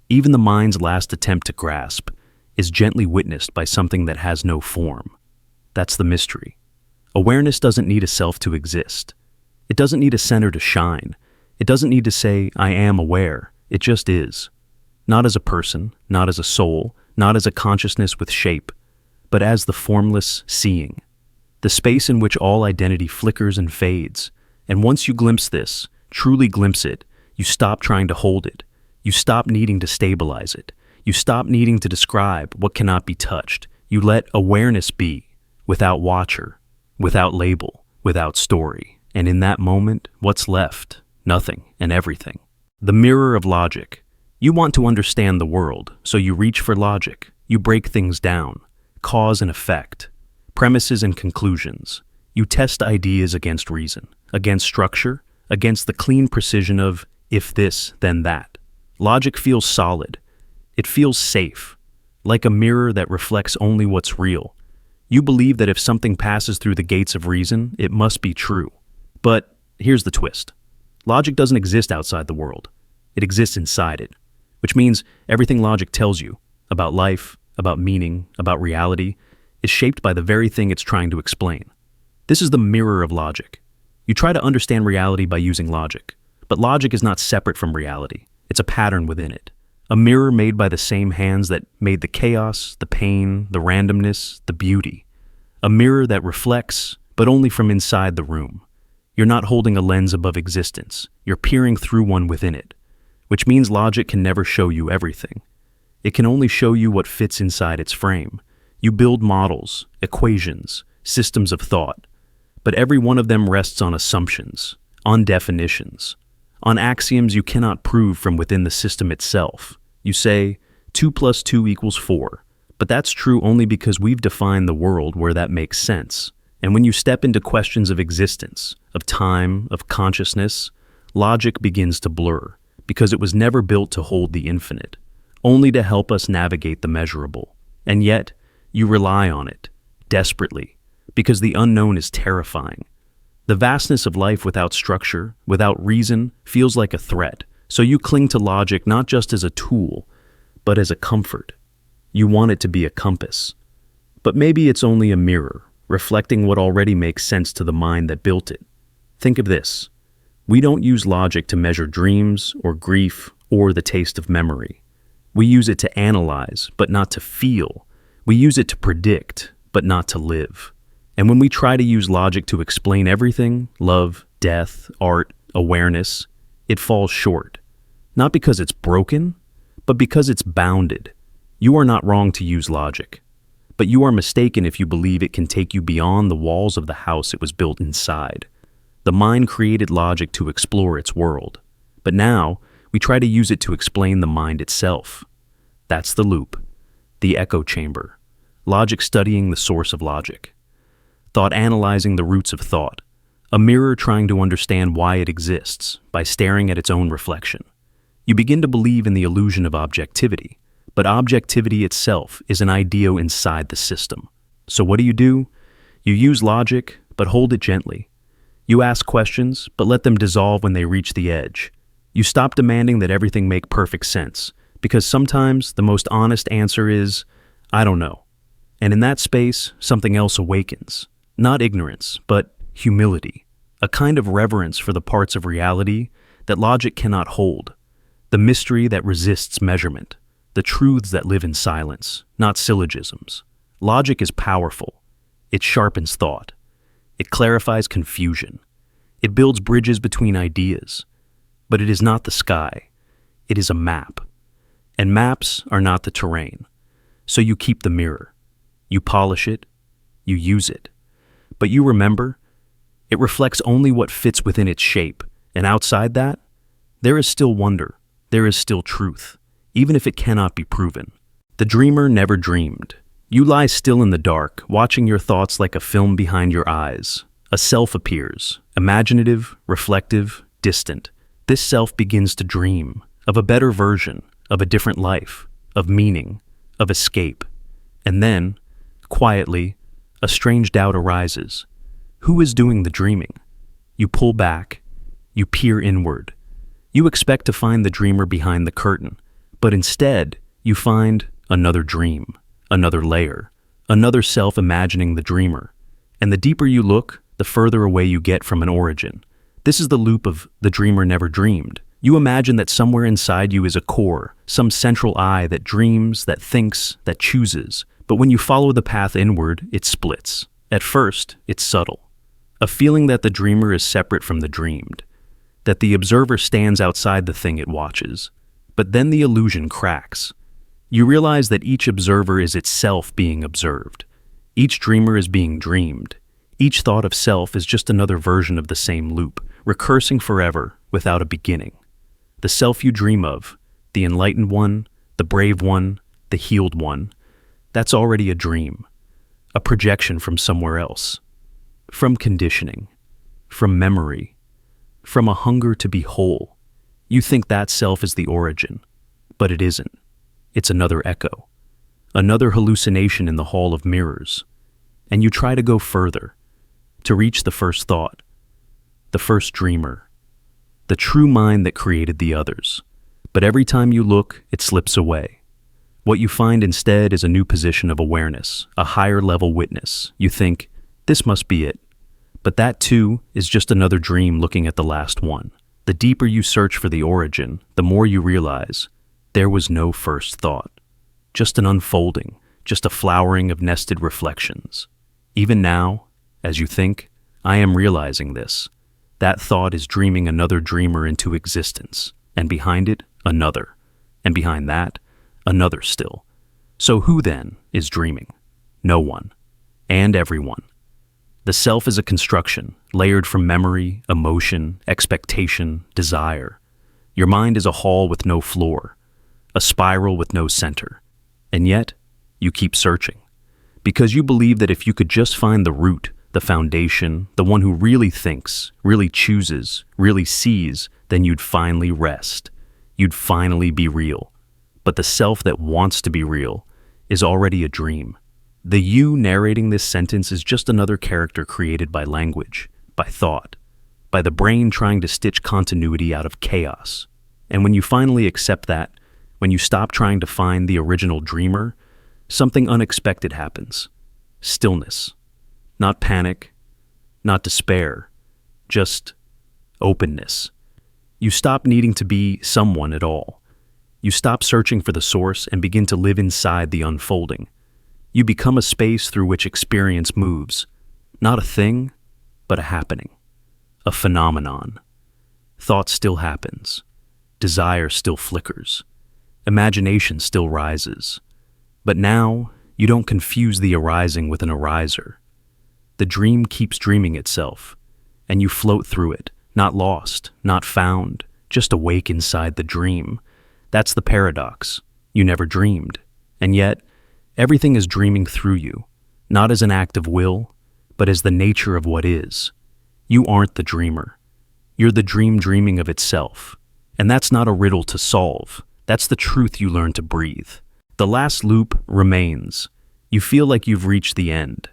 Speaker 1: Even the mind's last attempt to grasp is gently witnessed by something that has no form. That's the mystery. Awareness doesn't need a self to exist. It doesn't need a center to shine. It doesn't need to say, I am aware. It just is. Not as a person, not as a soul, not as a consciousness with shape, but as the formless seeing. The space in which all identity flickers and fades. And once you glimpse this, truly glimpse it, you stop trying to hold it. You stop needing to stabilize it. You stop needing to describe what cannot be touched. You let awareness be, without watcher, without label, without story. And in that moment, what's left? Nothing and everything. The mirror of logic. You want to understand the world, so you reach for logic. You break things down, cause and effect, premises and conclusions. You test ideas against reason, against structure, against the clean precision of if this, then that. Logic feels solid. It feels safe, like a mirror that reflects only what's real. You believe that if something passes through the gates of reason, it must be true. But here's the twist. Logic doesn't exist outside the world. It exists inside it, which means everything logic tells you about life, about meaning, about reality, is shaped by the very thing it's trying to explain. This is the mirror of logic. You try to understand reality by using logic, but logic is not separate from reality. It's a pattern within it. A mirror made by the same hands that made the chaos, the pain, the randomness, the beauty. A mirror that reflects, but only from inside the room. You're not holding a lens above existence. You're peering through one within it, which means logic can never show you everything. It can only show you what fits inside its frame. You build models, equations, systems of thought, but every one of them rests on assumptions, on definitions, on axioms you cannot prove from within the system itself. You say, 2 + 2 = 4, but that's true only because we've defined the world where that makes sense. And when you step into questions of existence, of time, of consciousness, logic begins to blur, because it was never built to hold the infinite, only to help us navigate the measurable. And yet, you rely on it, desperately, because the unknown is terrifying. The vastness of life without structure, without reason, feels like a threat, so you cling to logic not just as a tool, but as a comfort. You want it to be a compass. But maybe it's only a mirror, reflecting what already makes sense to the mind that built it. Think of this. We don't use logic to measure dreams or grief or the taste of memory. We use it to analyze, but not to feel. We use it to predict, but not to live. And when we try to use logic to explain everything, love, death, art, awareness, it falls short. Not because it's broken, but because it's bounded. You are not wrong to use logic, but you are mistaken if you believe it can take you beyond the walls of the house it was built inside. The mind created logic to explore its world, but now we try to use it to explain the mind itself. That's the loop, the echo chamber. Logic studying the source of logic. Thought analyzing the roots of thought. A mirror trying to understand why it exists by staring at its own reflection. You begin to believe in the illusion of objectivity, but objectivity itself is an idea inside the system. So what do? You use logic, but hold it gently. You ask questions, but let them dissolve when they reach the edge. You stop demanding that everything make perfect sense, because sometimes the most honest answer is, I don't know. And in that space, something else awakens. Not ignorance, but humility. A kind of reverence for the parts of reality that logic cannot hold. The mystery that resists measurement. The truths that live in silence, not syllogisms. Logic is powerful. It sharpens thought. It clarifies confusion. It builds bridges between ideas. But it is not the sky. It is a map. And maps are not the terrain. So you keep the mirror. You polish it. You use it. But you remember, it reflects only what fits within its shape. And outside that, there is still wonder. There is still truth, even if it cannot be proven. The dreamer never dreamed. You lie still in the dark, watching your thoughts like a film behind your eyes. A self appears, imaginative, reflective, distant. This self begins to dream of a better version, of a different life, of meaning, of escape. And then, quietly, a strange doubt arises. Who is doing the dreaming? You pull back. You peer inward. You expect to find the dreamer behind the curtain, but instead, you find another dream, another layer, another self imagining the dreamer. And the deeper you look, the further away you get from an origin. This is the loop of the dreamer never dreamed. You imagine that somewhere inside you is a core, some central I that dreams, that thinks, that chooses. But when you follow the path inward, it splits. At first, it's subtle. A feeling that the dreamer is separate from the dreamed, that the observer stands outside the thing it watches. But then the illusion cracks. You realize that each observer is itself being observed. Each dreamer is being dreamed. Each thought of self is just another version of the same loop, recursing forever without a beginning. The self you dream of, the enlightened one, the brave one, the healed one, that's already a dream, a projection from somewhere else, from conditioning, from memory, from a hunger to be whole. You think that self is the origin, but it isn't. It's another echo, another hallucination in the hall of mirrors. And you try to go further, to reach the first thought, the first dreamer, the true mind that created the others. But every time you look, it slips away. What you find instead is a new position of awareness, a higher level witness. You think, this must be it. But that too is just another dream looking at the last one. The deeper you search for the origin, the more you realize there was no first thought. Just an unfolding, just a flowering of nested reflections. Even now, as you think, I am realizing this. That thought is dreaming another dreamer into existence, and behind it, another, and behind that, another still. So who then is dreaming? No one, and everyone. The self is a construction, layered from memory, emotion, expectation, desire. Your mind is a hall with no floor, a spiral with no center. And yet, you keep searching, because you believe that if you could just find the root, the foundation, the one who really thinks, really chooses, really sees, then you'd finally rest. You'd finally be real. But the self that wants to be real is already a dream. The you narrating this sentence is just another character created by language, by thought, by the brain trying to stitch continuity out of chaos. And when you finally accept that, when you stop trying to find the original dreamer, something unexpected happens. Stillness. Not panic, not despair, just openness. You stop needing to be someone at all. You stop searching for the source and begin to live inside the unfolding. You become a space through which experience moves. Not a thing, but a happening. A phenomenon. Thought still happens. Desire still flickers. Imagination still rises. But now, you don't confuse the arising with an ariser. The dream keeps dreaming itself, and you float through it, not lost, not found, just awake inside the dream. That's the paradox. You never dreamed, and yet, everything is dreaming through you, not as an act of will, but as the nature of what is. You aren't the dreamer. You're the dream dreaming of itself. And that's not a riddle to solve. That's the truth you learn to breathe. The last loop remains. You feel like you've reached the end.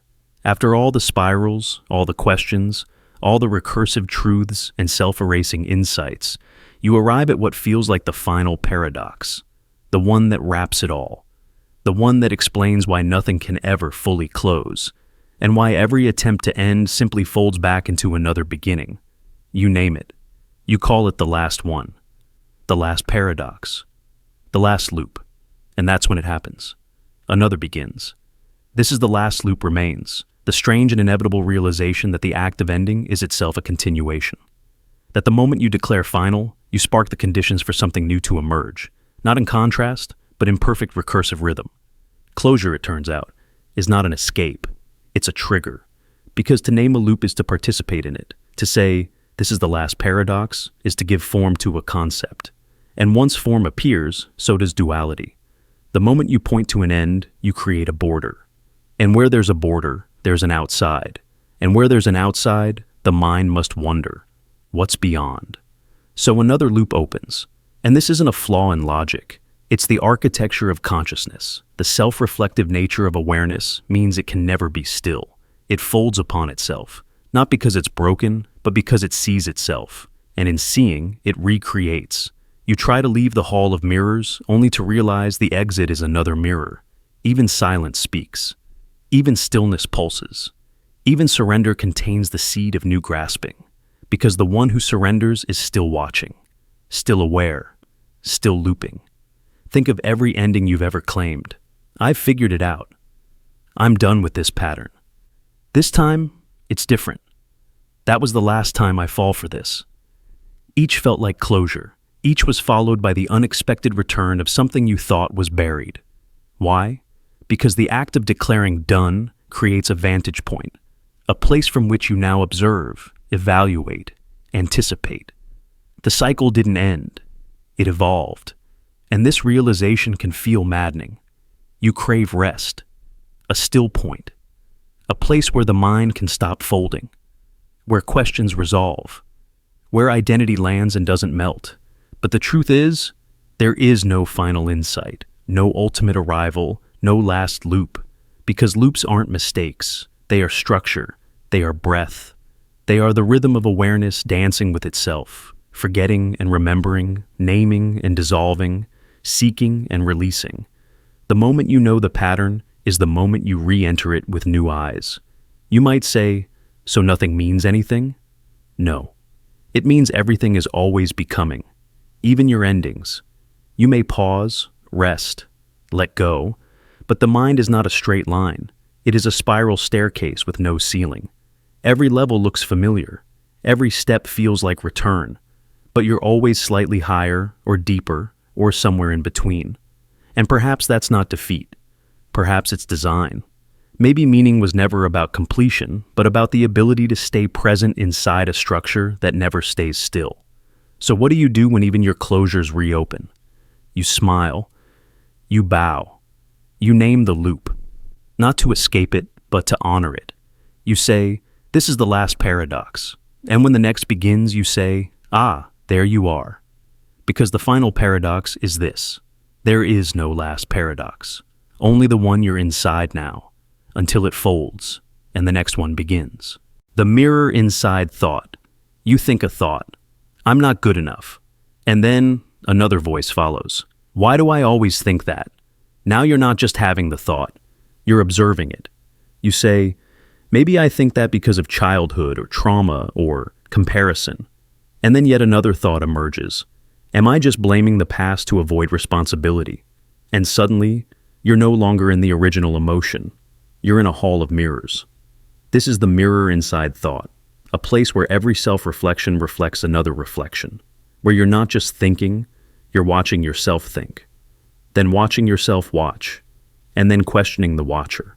Speaker 1: After all the spirals, all the questions, all the recursive truths and self-erasing insights, you arrive at what feels like the final paradox, the one that wraps it all, the one that explains why nothing can ever fully close, and why every attempt to end simply folds back into another beginning. You name it. You call it the last one, the last paradox, the last loop, and that's when it happens. Another begins. This is the last loop remains, the strange and inevitable realization that the act of ending is itself a continuation. That the moment you declare final, you spark the conditions for something new to emerge, not in contrast, but in perfect recursive rhythm. Closure, it turns out, is not an escape, it's a trigger. Because to name a loop is to participate in it. To say, this is the last paradox, is to give form to a concept. And once form appears, so does duality. The moment you point to an end, you create a border. And where there's a border, there's an outside. And where there's an outside, the mind must wonder, what's beyond? So another loop opens. And this isn't a flaw in logic. It's the architecture of consciousness. The self-reflective nature of awareness means it can never be still. It folds upon itself, not because it's broken, but because it sees itself. And in seeing, it recreates. You try to leave the hall of mirrors, only to realize the exit is another mirror. Even silence speaks. Even stillness pulses. Even surrender contains the seed of new grasping. Because the one who surrenders is still watching, still aware, still looping. Think of every ending you've ever claimed. I've figured it out. I'm done with this pattern. This time, it's different. That was the last time I fall for this. Each felt like closure. Each was followed by the unexpected return of something you thought was buried. Why? Because the act of declaring done creates a vantage point, a place from which you now observe, evaluate, anticipate. The cycle didn't end. It evolved. And this realization can feel maddening. You crave rest, a still point, a place where the mind can stop folding, where questions resolve, where identity lands and doesn't melt. But the truth is, there is no final insight, no ultimate arrival, no last loop, because loops aren't mistakes. They are structure. They are breath. They are the rhythm of awareness dancing with itself, forgetting and remembering, naming and dissolving, seeking and releasing. The moment you know the pattern is the moment you re-enter it with new eyes. You might say, so nothing means anything? No. It means everything is always becoming, even your endings. You may pause, rest, let go, but the mind is not a straight line. It is a spiral staircase with no ceiling. Every level looks familiar. Every step feels like return, but you're always slightly higher or deeper or somewhere in between. And perhaps that's not defeat. Perhaps it's design. Maybe meaning was never about completion, but about the ability to stay present inside a structure that never stays still. So what do you do when even your closures reopen? You smile. You bow. You name the loop. Not to escape it, but to honor it. You say, this is the last paradox. And when the next begins, you say, ah, there you are. Because the final paradox is this. There is no last paradox. Only the one you're inside now, until it folds, and the next one begins. The mirror inside thought. You think a thought. I'm not good enough. And then another voice follows. Why do I always think that? Now you're not just having the thought. You're observing it. You say, maybe I think that because of childhood or trauma or comparison. And then yet another thought emerges. Am I just blaming the past to avoid responsibility? And suddenly, you're no longer in the original emotion. You're in a hall of mirrors. This is the mirror inside thought, a place where every self-reflection reflects another reflection, where you're not just thinking, you're watching yourself think, then watching yourself watch, and then questioning the watcher,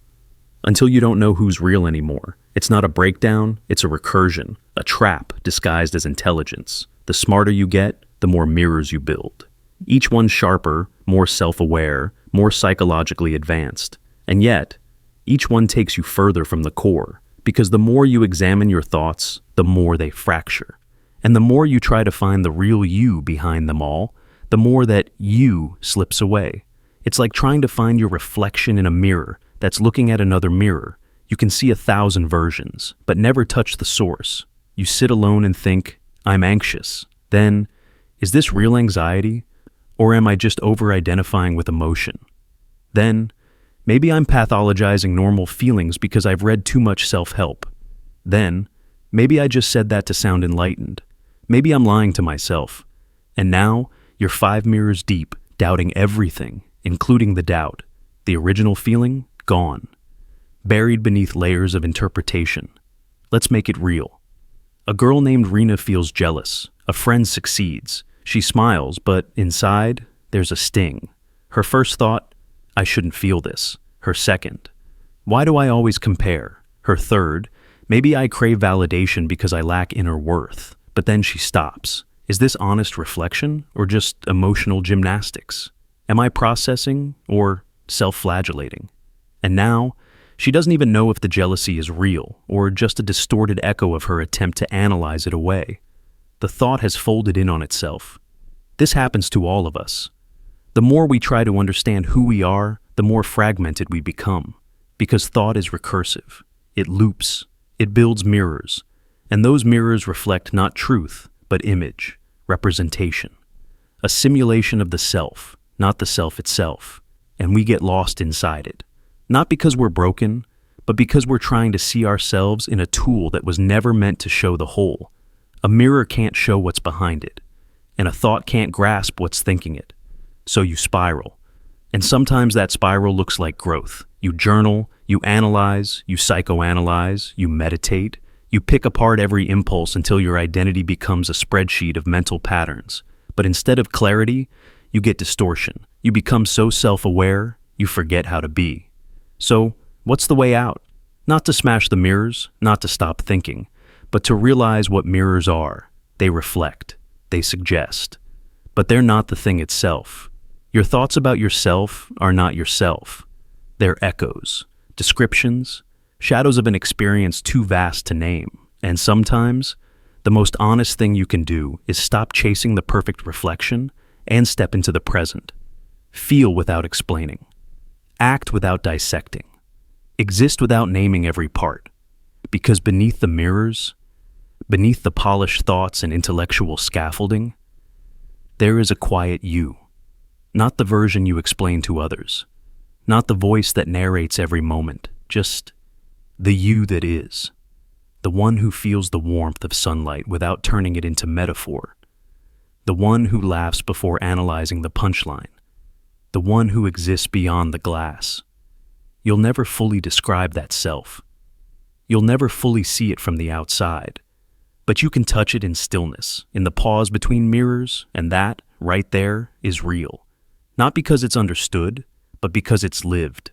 Speaker 1: until you don't know who's real anymore. It's not a breakdown, it's a recursion, a trap disguised as intelligence. The smarter you get, the more mirrors you build. Each one sharper, more self-aware, more psychologically advanced. And yet, each one takes you further from the core, because the more you examine your thoughts, the more they fracture. And the more you try to find the real you behind them all, the more that you slips away. It's like trying to find your reflection in a mirror that's looking at another mirror. You can see 1,000 versions, but never touch the source. You sit alone and think, I'm anxious. Then, is this real anxiety? Or am I just over-identifying with emotion? Then, maybe I'm pathologizing normal feelings because I've read too much self-help. Then, maybe I just said that to sound enlightened. Maybe I'm lying to myself. And now, you're 5 mirrors deep, doubting everything, including the doubt. The original feeling, gone. Buried beneath layers of interpretation. Let's make it real. A girl named Rena feels jealous. A friend succeeds. She smiles, but inside, there's a sting. Her first thought, I shouldn't feel this. Her second, why do I always compare? Her third, maybe I crave validation because I lack inner worth. But then she stops. Is this honest reflection or just emotional gymnastics? Am I processing or self-flagellating? And now, she doesn't even know if the jealousy is real or just a distorted echo of her attempt to analyze it away. The thought has folded in on itself. This happens to all of us. The more we try to understand who we are, the more fragmented we become. Because thought is recursive. It loops. It builds mirrors. And those mirrors reflect not truth, but image, representation. A simulation of the self, not the self itself. And we get lost inside it. Not because we're broken, but because we're trying to see ourselves in a tool that was never meant to show the whole. A mirror can't show what's behind it, and a thought can't grasp what's thinking it. So you spiral. And sometimes that spiral looks like growth. You journal, you analyze, you psychoanalyze, you meditate, you pick apart every impulse until your identity becomes a spreadsheet of mental patterns. But instead of clarity, you get distortion. You become so self-aware, you forget how to be. So, what's the way out? Not to smash the mirrors, not to stop thinking, but to realize what mirrors are. They reflect, they suggest, but they're not the thing itself. Your thoughts about yourself are not yourself. They're echoes, descriptions, shadows of an experience too vast to name. And sometimes, the most honest thing you can do is stop chasing the perfect reflection and step into the present. Feel without explaining. Act without dissecting. Exist without naming every part. Because beneath the mirrors, beneath the polished thoughts and intellectual scaffolding, there is a quiet you. Not the version you explain to others. Not the voice that narrates every moment. Just the you that is. The one who feels the warmth of sunlight without turning it into metaphor. The one who laughs before analyzing the punchline. The one who exists beyond the glass. You'll never fully describe that self. You'll never fully see it from the outside. But you can touch it in stillness, in the pause between mirrors, and that, right there, is real. Not because it's understood, but because it's lived.